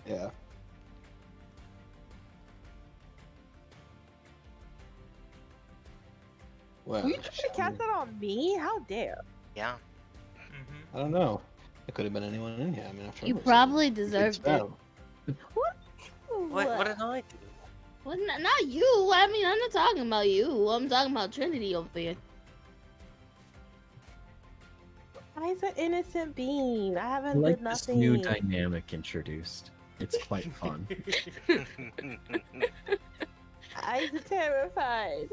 Yeah. Well, Were you trying to cast that on me? How dare? Yeah. Mhm. I don't know. It could have been anyone in here. I mean, after You all, it's probably a good deserved it. spell. What did I do? Well, not you. I mean, I'm not talking about you. I'm talking about Trinity over there. I's an innocent being. I I haven't like did this nothing. new dynamic introduced. It's quite fun. I's terrified.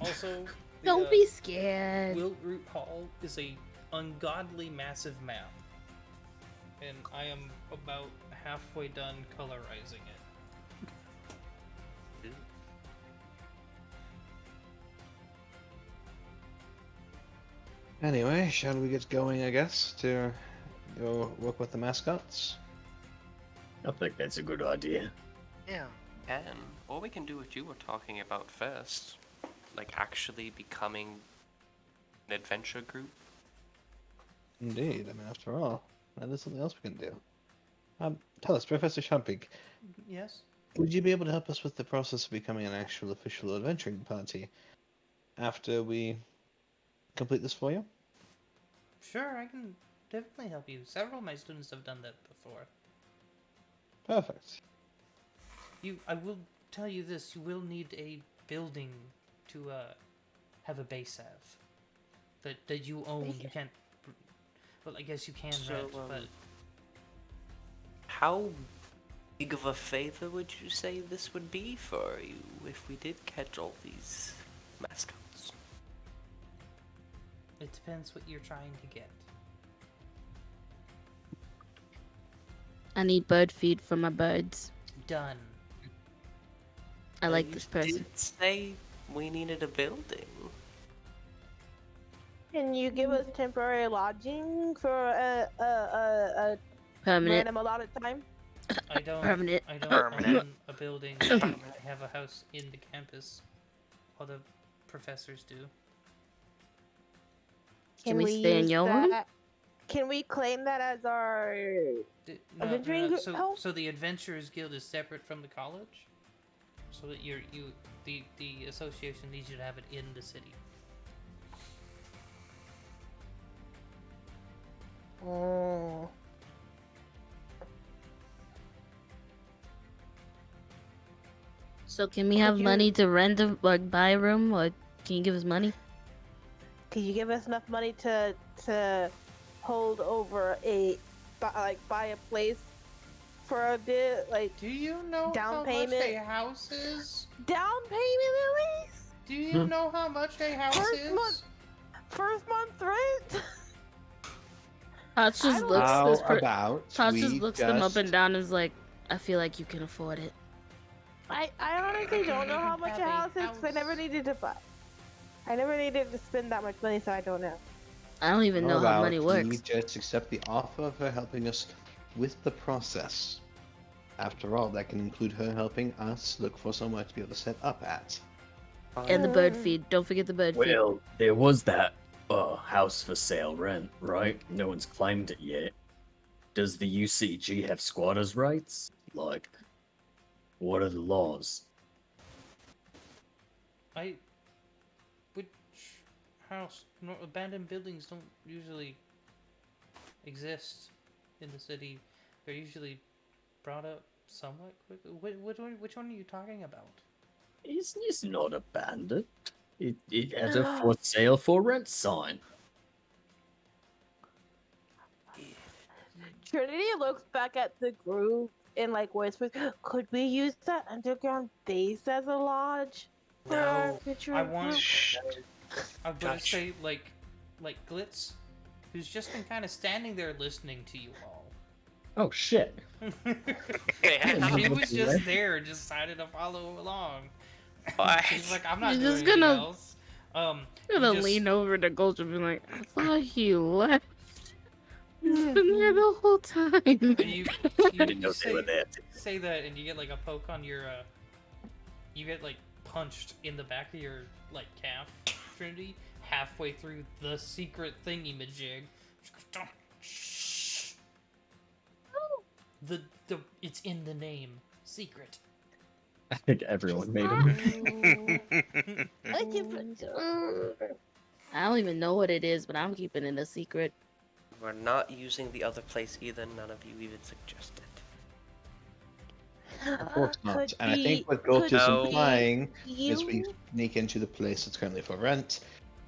Also, the, Don't be scared. Wiltroot Hall is a ungodly massive map, and I am about halfway done colorizing it. Anyway, shall we get going, I guess, to go work with the mascots? I think that's a good idea. Yeah. And or we can do what you were talking about first, like actually becoming an adventure group. Indeed. I mean, after all, there's something else we can do. Tell us, Professor Shumpig, Yes? would you be able to help us with the process of becoming an actual official adventuring party after we complete this for you? Sure, I can definitely help you. Several of my students have done that before. Perfect. I will tell you this, you will need a building to have a base of. That you own. You can't... Well, I guess you can So, rent, but... How big of a favor would you say this would be for you if we did catch all these mascots? It depends what you're trying to get. I need bird feed for my birds. Done. I like You this person. did say we needed a building. Can you give us temporary lodging for a Permanent. random allotted time? I don't. Permanent. I don't Permanent. own a building. I have a house in the campus. All the professors do. Can we stay in your room? Can we claim that as our? No, Adventuring group So, help? so the Adventurers Guild is separate from the college. So that the association needs you to have it in the city. Oh. So can we have you- money to rent a buy a room, or can you give us money? Can you give us enough money to hold over buy a place for a bit, like Do you know Down how payment? much a house is? down payment at least? Do you know how much a house First is? month- First month rent? Tots I just don't looks How this about Tots we just looks them up just- and down and is like, I feel like you can afford it. I honestly don't know how much Have a a house is 'cause I never house. needed to buy. I never needed to spend that much money, so I don't know. I don't even know how money We works. just accept the offer of her helping us with the process. After all, that can include her helping us look for somewhere to be able to set up at. And the bird feed. Don't forget the bird feed. Well, there was that house for sale rent, right? No one's claimed it yet. Does the UCG have squatters' rights? Like, what are the laws? Which house? No, abandoned buildings don't usually exist in the city. They're usually brought up somewhat quickly. Which one are you talking about? It's not abandoned. It has a for sale for rent sign. Trinity looks back at the group and like whispers, "Could we use that underground base as a lodge for our No, future I want- group?" I'm gonna Josh. say like Glitz, who's just been kind of standing there listening to you all. Oh shit. She was just there, just decided to follow along. What? She's like, I'm not You're doing just anything gonna- else. I'm you gonna just- lean over to Gulch and be like, I thought he left. He's been here the whole time. You Didn't know they were there. say that, and you get like a poke on your. You get like punched in the back of your like calf, Trinity, halfway through the secret thingy majig. Shh. The it's in the name, secret. I think everyone made him. I don't even know what it is, but I'm keeping it a secret. We're not using the other place either. None of you even suggested. Of course not. Could And I be- think what Gulch could is No. implying You? is we sneak into the place that's currently for rent.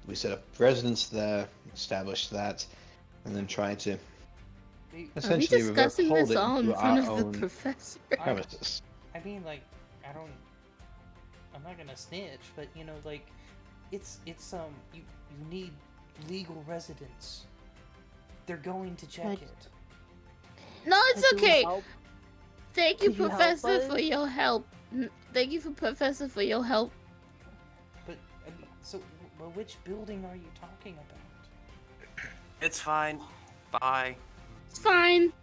We set up residence there, establish that, and then try to Are we essentially revert discussing this holding all in to front our of the own professor? premises. I mean, like, I'm not gonna snitch, but you know, like, it's you need legal residence. They're going to check Like- it. No, it's Could you okay. help? Thank you, Could you help Professor, us? for your help. Thank you, Professor, for your help. But I mean, so, well, which building are you talking about? It's fine. Bye. It's fine.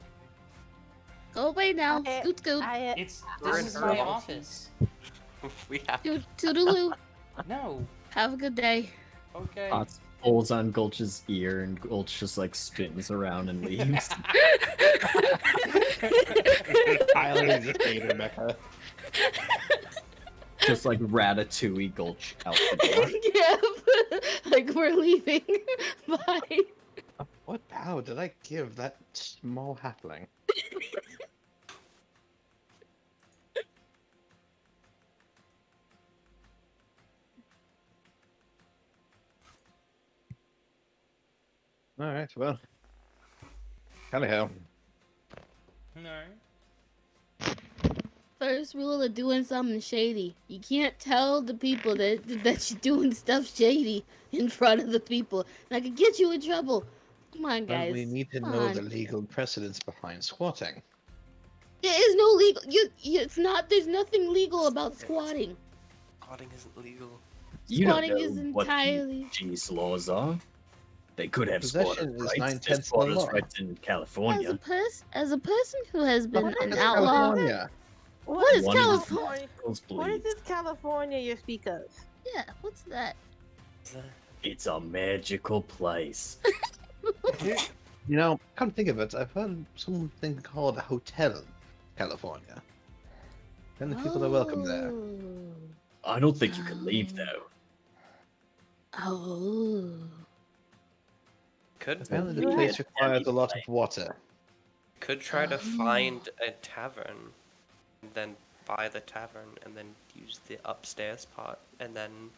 Go away now. I- Scoot, scoot. It's We're in this is her my office. office. We have. Toodaloo. No. Have a good day. Okay. Potts pulls on Gulch's ear, and Gulch just like spins around and leaves. Piloting the theater mecha. Just like Ratatouille Gulch out the door. Yeah, like we're leaving. Bye. What power did I give that small halfling? Alright, well. Hello. Alright. First rule of doing something shady: you can't tell the people that you're doing stuff shady in front of the people. That could get you in trouble. Come on, Well, guys. we need to Come know on. the legal precedence behind squatting. There is no legal. It's not. There's nothing legal about squatting. Squatting isn't legal. You don't Squatting know is what entirely. the G's laws are. They could have Possession squatters' is rights. 9/10 There's of the squatters' law. rights in As California. as a person who has been What an is outlaw. California. What is One in California? Girls What is bleed. this California you speak of? Yeah, what's that? It's a magical place. You know, come think of it, I've heard something called Hotel California. And the people are welcome there. I don't think you can leave though. Oh. Could Apparently the You place have- requires a lot of water. could try to find a tavern, and then buy the tavern, and then use the upstairs part, and then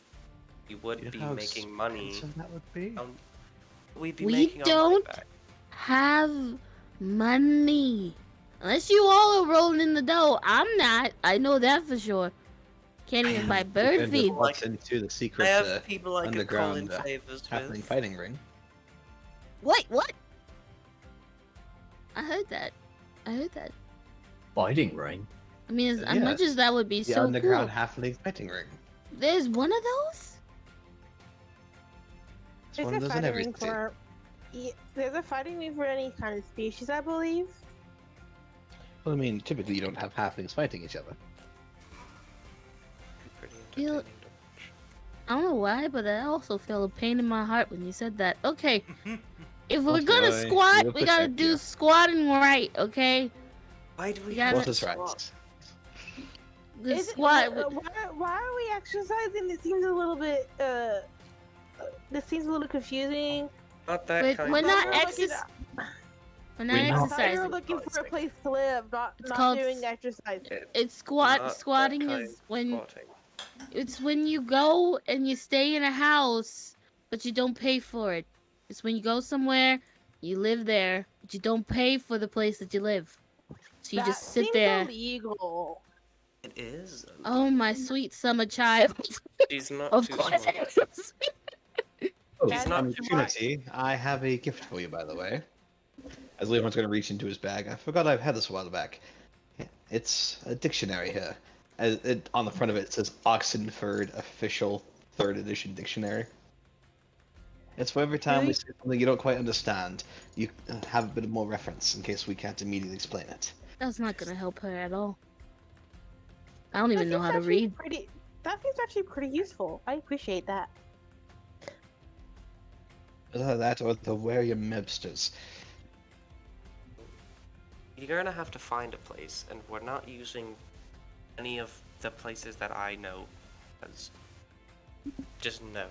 you would You know be how making money. expensive that would be? We'd be We making our money don't back. have money. Unless you all are rolling in the dough. I'm not. I know that for sure. Can't even buy bird And feed. what's into the I secret have people I could call in underground favors happening with. fighting ring. Wait, what? I heard that. Fighting ring. I mean, as Yes. much as that would be The so underground cool. halfling fighting ring. There's one of those? It's one of those in every city. for? There's a fighting ring for any kind of species, I believe. Well, I mean, typically you don't have halflings fighting each other. Pretty You- entertaining to watch. I don't know why, but I also felt a pain in my heart when you said that. Okay. If we're That's gonna why squat, we'll we gotta protect do you. squatting right, okay? Why do we Yeah, have What to is right? swap? The Is it- squat. why are we exercising? This seems a little bit. This seems a little confusing. Not that But kind we're of not swap. exercising. We're not We're not- I thought you were exercising. looking for a place to live, not It's not called doing exercise. It's Not that squatting kind is of when squatting. it's when you go and you stay in a house, but you don't pay for it. It's when you go somewhere, you live there, but you don't pay for the place that you live. So you That just sit seems there. illegal. It is. Oh, my sweet summer child. She's not Of too course small. it is. Oh, That's not on too Trinity, I have a gift for you, by the way. As Leon's going to reach into his bag, I forgot I've had this a while back. It's a dictionary here. On the front of it, it says Oxenford Official 3rd Edition Dictionary. It's for every time we say something you don't quite understand, you have a bit more reference in case we can't immediately explain it. That's not gonna help her at all. I don't even know how to read. That seems actually pretty useful. I appreciate that. Either that or the William Mebsters. You're gonna have to find a place, and we're not using any of the places that I know. As just no.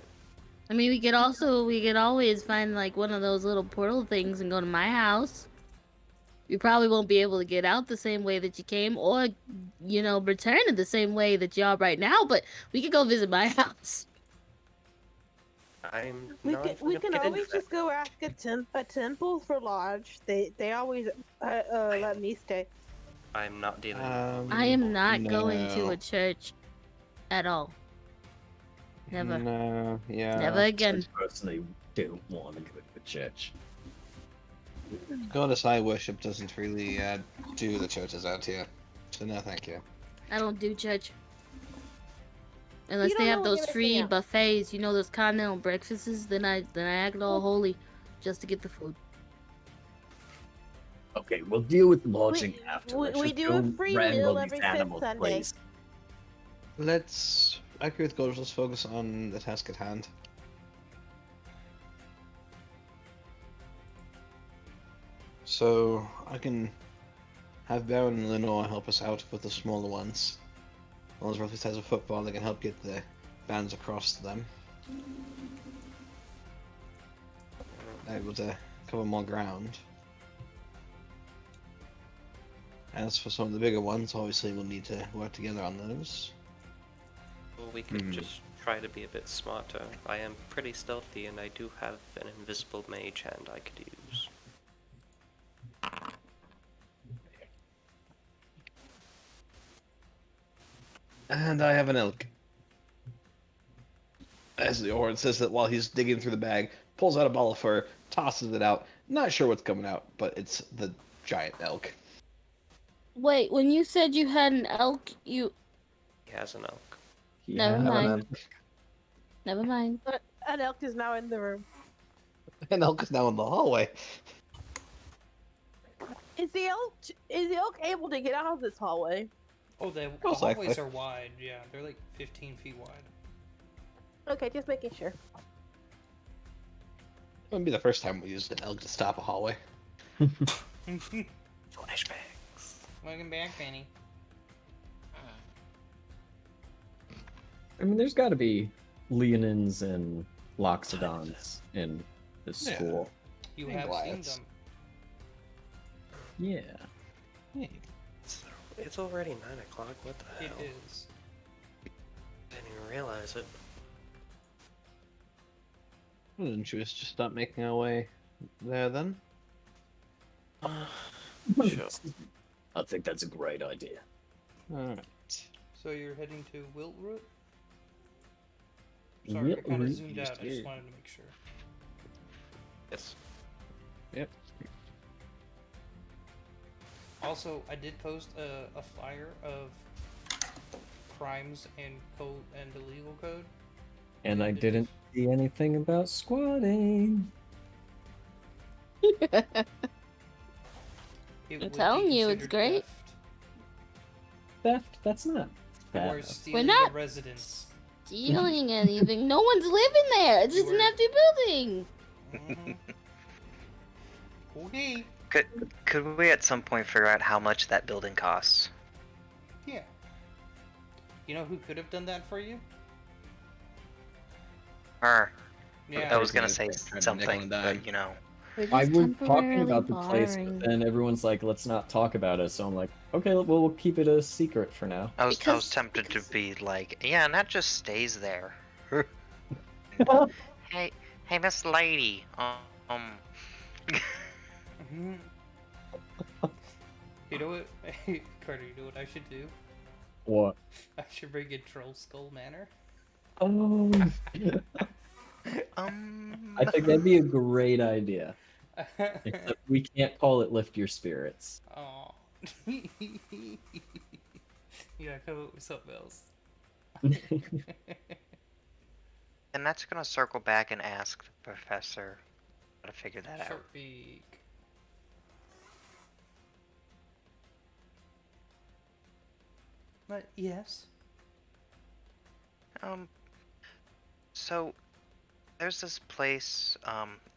I mean, we could always find like one of those little portal things and go to my house. You probably won't be able to get out the same way that you came, or return in the same way that you are right now. But we could go visit my house. We can always just go ask a temple for lodge. They always let me stay. I'm not dealing. I am not going to a church at all. Never. No, yeah. Never again. I personally don't want to go to church. Goddess I worship doesn't really do the churches out here, so no thank you. I don't do church. Unless they have those free buffets, those continental breakfasts, then I act all holy just to get the food. Okay, we'll deal with lodging after. We do a free meal every 5th Sunday. I agree with Gold, let's focus on the task at hand. So, I can have Baron and Lenore help us out with the smaller ones. As long as Ruffus has a football, they can help get the bands across to them. Able to cover more ground. As for some of the bigger ones, obviously we'll need to work together on those. Well, we could just try to be a bit smarter. I am pretty stealthy, and I do have an invisible mage hand I could use. And I have an elk. As the Orin says that while he's digging through the bag, pulls out a ball of fur, tosses it out. Not sure what's coming out, but it's the giant elk. Wait, when you said you had an elk, He has an elk. Never mind. Never mind. An elk is now in the room. An elk is now in the hallway. Is the elk able to get out of this hallway? Oh, the hallways are wide. Yeah, they're like 15 feet wide. Okay, just making sure. It wouldn't be the first time we used an elk to stop a hallway. Flashbacks. Welcome back, Fanny. I mean, there's got to be Leonins and Loxodons in this school. You have seen them. Yeah. Hey. It's already 9 o'clock. What the hell? It is. Didn't even realize it. Well, didn't you just start making our way there then? Sure. I think that's a great idea. Alright. So you're heading to Wiltroot? Sorry, I kind of zoomed out. I just wanted to make sure. Yes. Yep. Also, I did post a flyer of crimes and code and illegal code. And I didn't see anything about squatting. I'm telling you, it's great. Theft? That's not bad. Or stealing not the residence. Stealing anything. No one's living there. It's just an empty building. Okay. Could we at some point figure out how much that building costs? Yeah. You know who could have done that for you? Or Yeah. I was gonna say something, but I was talking about the place, but then everyone's like, let's not talk about it. So I'm like, okay, we'll keep it a secret for now. I was tempted to be like, yeah, and that just stays there. hey, Miss Lady, You know what, Carter? You know what I should do? What? I should bring in Troll Skull Manor. Oh. I think that'd be a great idea. Except we can't call it lift your spirits. Oh. Yeah, come up with something else. And that's gonna circle back and ask the professor how to figure that out. Short beak. But yes. So there's this place,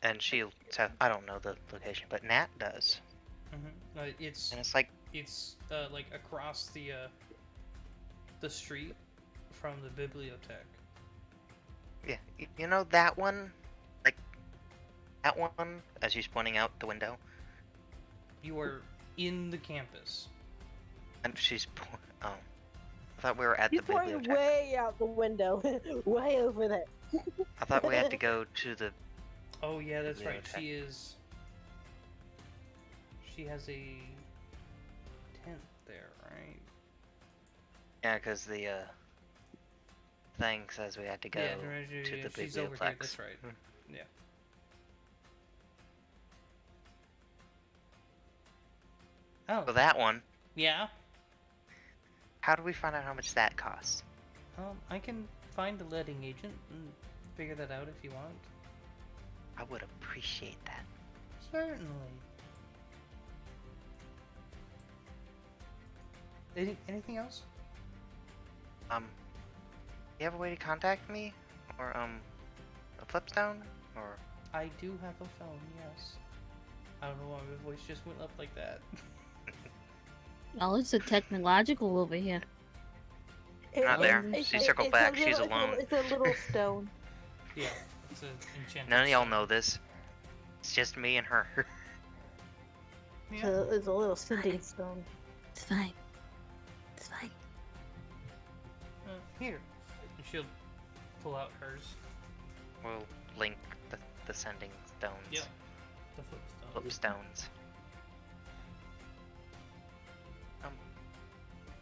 and she said, I don't know the location, but Nat does. It's And it's like across the street from the bibliothèque. Yeah, you know that one? Like, that one, as she's pointing out the window? You are in the campus. And she's I thought we were at He's the pointing bibliothèque. way out the window, way over there. I thought we had to go to the... Oh yeah, that's right. bibliothèque. She has a tent there, right? Yeah, because the, thing says we had to go to the she's over here, that's biblioplex. right. Yeah. Oh. So that one, Yeah. how do we find out how much that costs? I can find the letting agent and figure that out if you want. I would appreciate that. Certainly. Anything else? You have a way to contact me? Or, a flipstone? Or... I do have a phone, yes. I don't know why my voice just went up like that. Oh, it's a technological over here. Not there. She circled back. She's alone. It's a little stone. Yeah, it's an enchanted None of y'all stone. know this. It's just me and her. Yeah. It's a little sending stone. It's fine. It's fine. Here. And she'll pull out hers. We'll link the sending stones. Yep. The flipstone. Flip stones.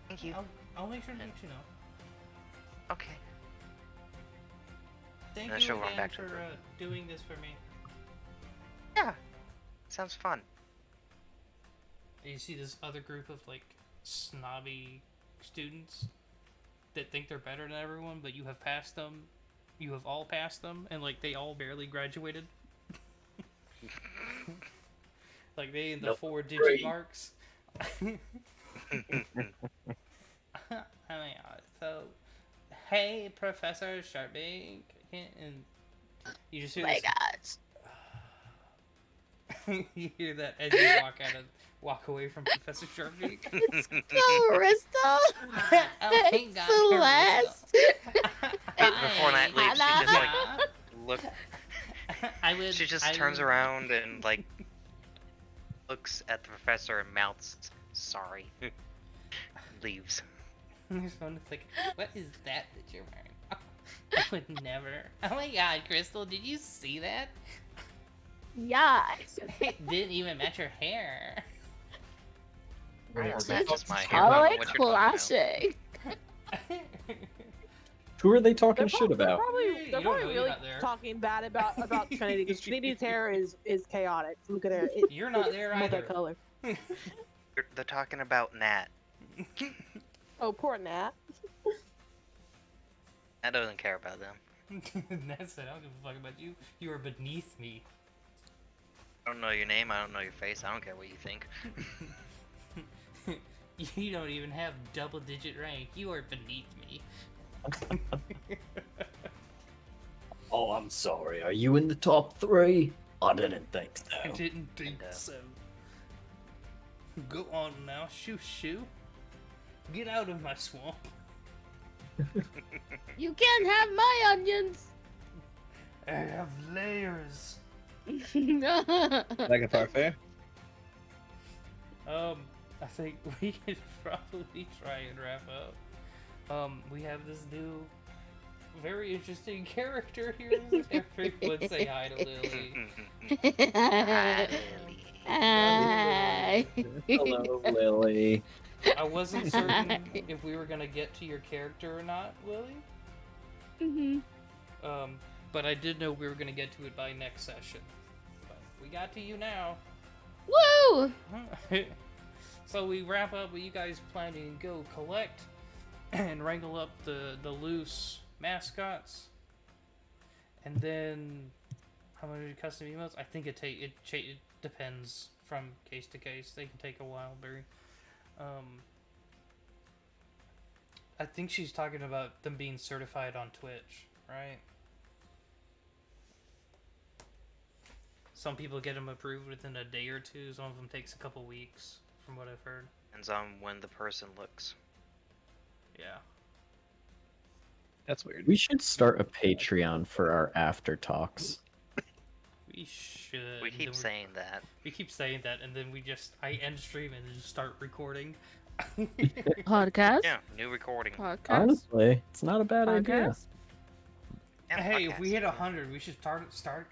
Thank you. I'll make sure to let you know. Okay. Thank And you she'll run again back to for the room. doing this for me. Yeah. Sounds fun. And you see this other group of like snobby students that think they're better than everyone, but you have passed them. You have all passed them, and like they all barely graduated. Like they in the Nope. 4-digit Great. marks. Oh my god. So, hey, Professor Sharpbeak. And you just hear Oh my this. gosh. You hear that as you walk away from Professor Sharpbeak. It's Clarissa. Oh my god, Celeste. Before Nat leaves, she just like look. She just turns would- around and like looks at the professor and mouths sorry. Leaves. This one is like, what is that you're wearing? I would never. Oh my god, Crystal, did you see that? Yeah. It didn't even match your hair. Almost matches my hair. Oh, I don't know like what you're talking about. classic. Who are they talking They're shit about? You They're don't probably know you're really not there. talking bad about Trinity because Trinity's hair is chaotic. Look at her. You're not there either. Multicolor. They're talking about Nat. Oh, poor Nat. Nat doesn't care about them. That's it. I don't give a fuck about you. You are beneath me. I don't know your name. I don't know your face. I don't care what you think. You don't even have double-digit rank. You are beneath me. Oh, I'm sorry. Are you in the top 3? I didn't think I so. didn't think so. Go on now, shoo. Get out of my swamp. You can't have my onions. I have layers. Like a parfait? I think we could probably try and wrap up. We have this new, very interesting character here. Everyone say hi to Lily. Hi. Hello, Lily. I wasn't certain if we were gonna get to your character or not, Lily. Mhm. But I did know we were gonna get to it by next session. But we got to you now. Woo! So we wrap up with you guys planning to go collect and wrangle up the loose mascots, and then how many custom emotes? I think it depends from case to case. They can take a while, Barry. I think she's talking about them being certified on Twitch, right? Some people get them approved within a day or two. Some of them takes a couple weeks, from what I've heard. Depends on when the person looks. Yeah. That's weird. We should start a Patreon for our after talks. We should. We keep saying that. We keep saying that, and then I end stream and then just start recording. Podcast? Yeah, new recording. Podcast? Honestly, it's not a bad idea. Podcast? Yeah, Hey, if podcast. we hit 100, we should start.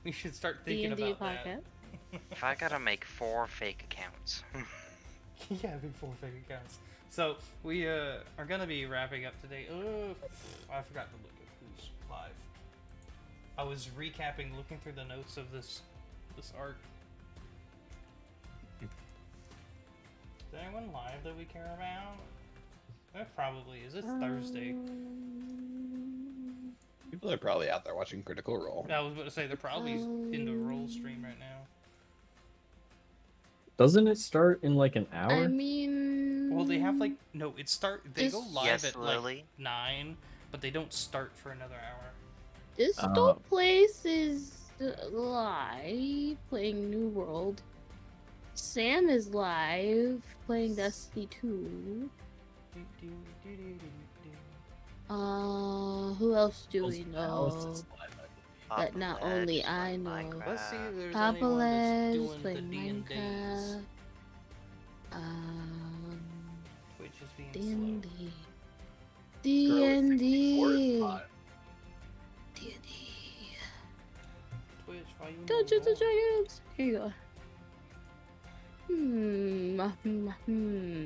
we should start thinking D&D about podcast? that. If I gotta make 4 fake accounts. Yeah, big 4 fake accounts. So we are gonna be wrapping up today. I forgot to look at who's live. I was recapping, looking through the notes of this arc. Is anyone live that we care about? There probably is. It's Thursday. People are probably out there watching Critical Role. I was about to say they're probably in the roll stream right now. Doesn't it start in like an hour? I mean... Well, they have they go live Yes, at Lily. like 9, but they don't start for another hour. Distal Place is live playing New World. Sam is live playing Destiny 2. Who else do we know? That not only I know. Let's see if there's Papa anyone that's Les doing the playing D&Ds. Minecraft. Twitch is being D&D. slow. D&D. Twitch, why you Dungeons and Dragons. Here you go.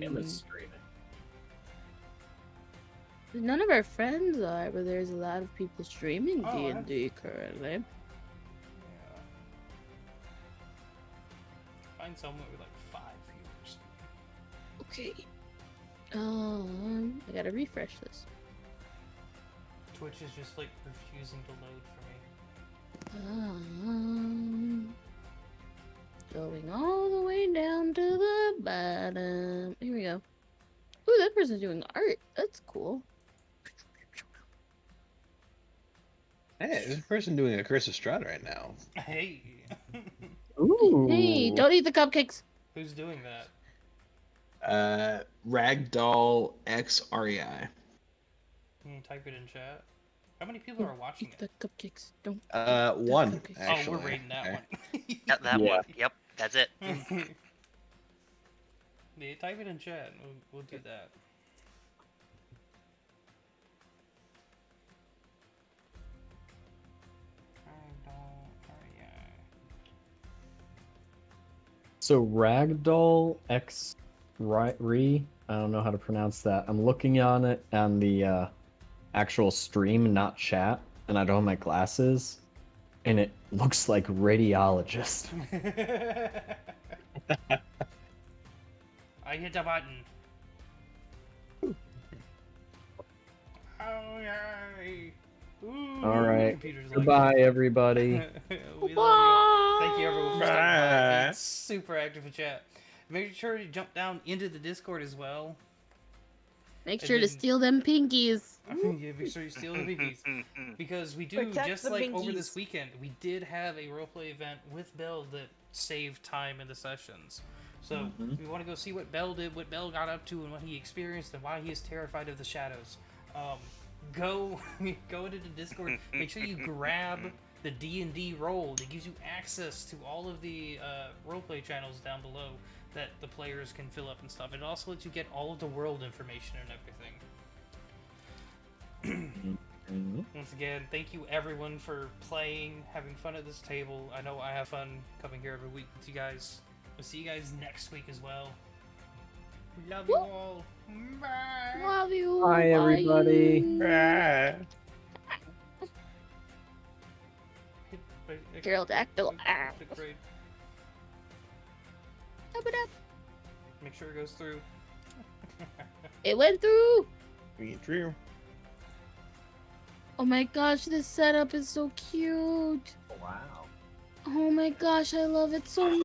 Emma's streaming. None of our friends are, but there's a lot of people streaming Oh, D&D currently. Yeah. Find someone with like 5 viewers. Okay. I gotta refresh this. Twitch is just like refusing to load for me. Going all the way down to the bottom. Here we go. Ooh, that person's doing art. That's cool. Hey, there's a person doing a Curse of Strahd right now. Hey. Ooh. Hey, don't eat the cupcakes. Who's doing that? Ragdoll X REI. Can you type it in chat? How many people are watching Eat it? the cupcakes. Don't. One. cupcakes. Actually. Oh, we're rating that one. Yeah, that Yeah. one. Yep, that's it. Yeah, type it in chat. We'll do that. So Ragdoll X Re, I don't know how to pronounce that. I'm looking on it on the actual stream, not chat, and I don't have my glasses, and it looks like radiologist. I hit the button. Oh yay! Ooh, All right. computer's like- Goodbye, everybody. We love you. Thank you everyone for stopping by. It's super active in chat. Make sure to jump down into the Discord as well. Make And sure to then- steal them pinkies. Yeah, make sure you steal the BBs. Because we do, Protect just the like over binkies. this weekend, we did have a roleplay event with Bell that saved time in the sessions. So we want to go see what Bell did, what Bell got up to, and what he experienced, and why he is terrified of the shadows. Go into the Discord. Make sure you grab the D&D role. That gives you access to all of the roleplay channels down below that the players can fill up and stuff. It also lets you get all of the world information and everything. Once again, thank you everyone for playing, having fun at this table. I know I have fun coming here every week with you guys. We'll see you guys next week as well. Love you all. Bye. Love you. Bye, everybody. Bye. Pterodactyl. Upgrade. Up it up. Make sure it goes through. It went through. True. Oh my gosh, this setup is so cute. Wow. Oh my gosh, I love it so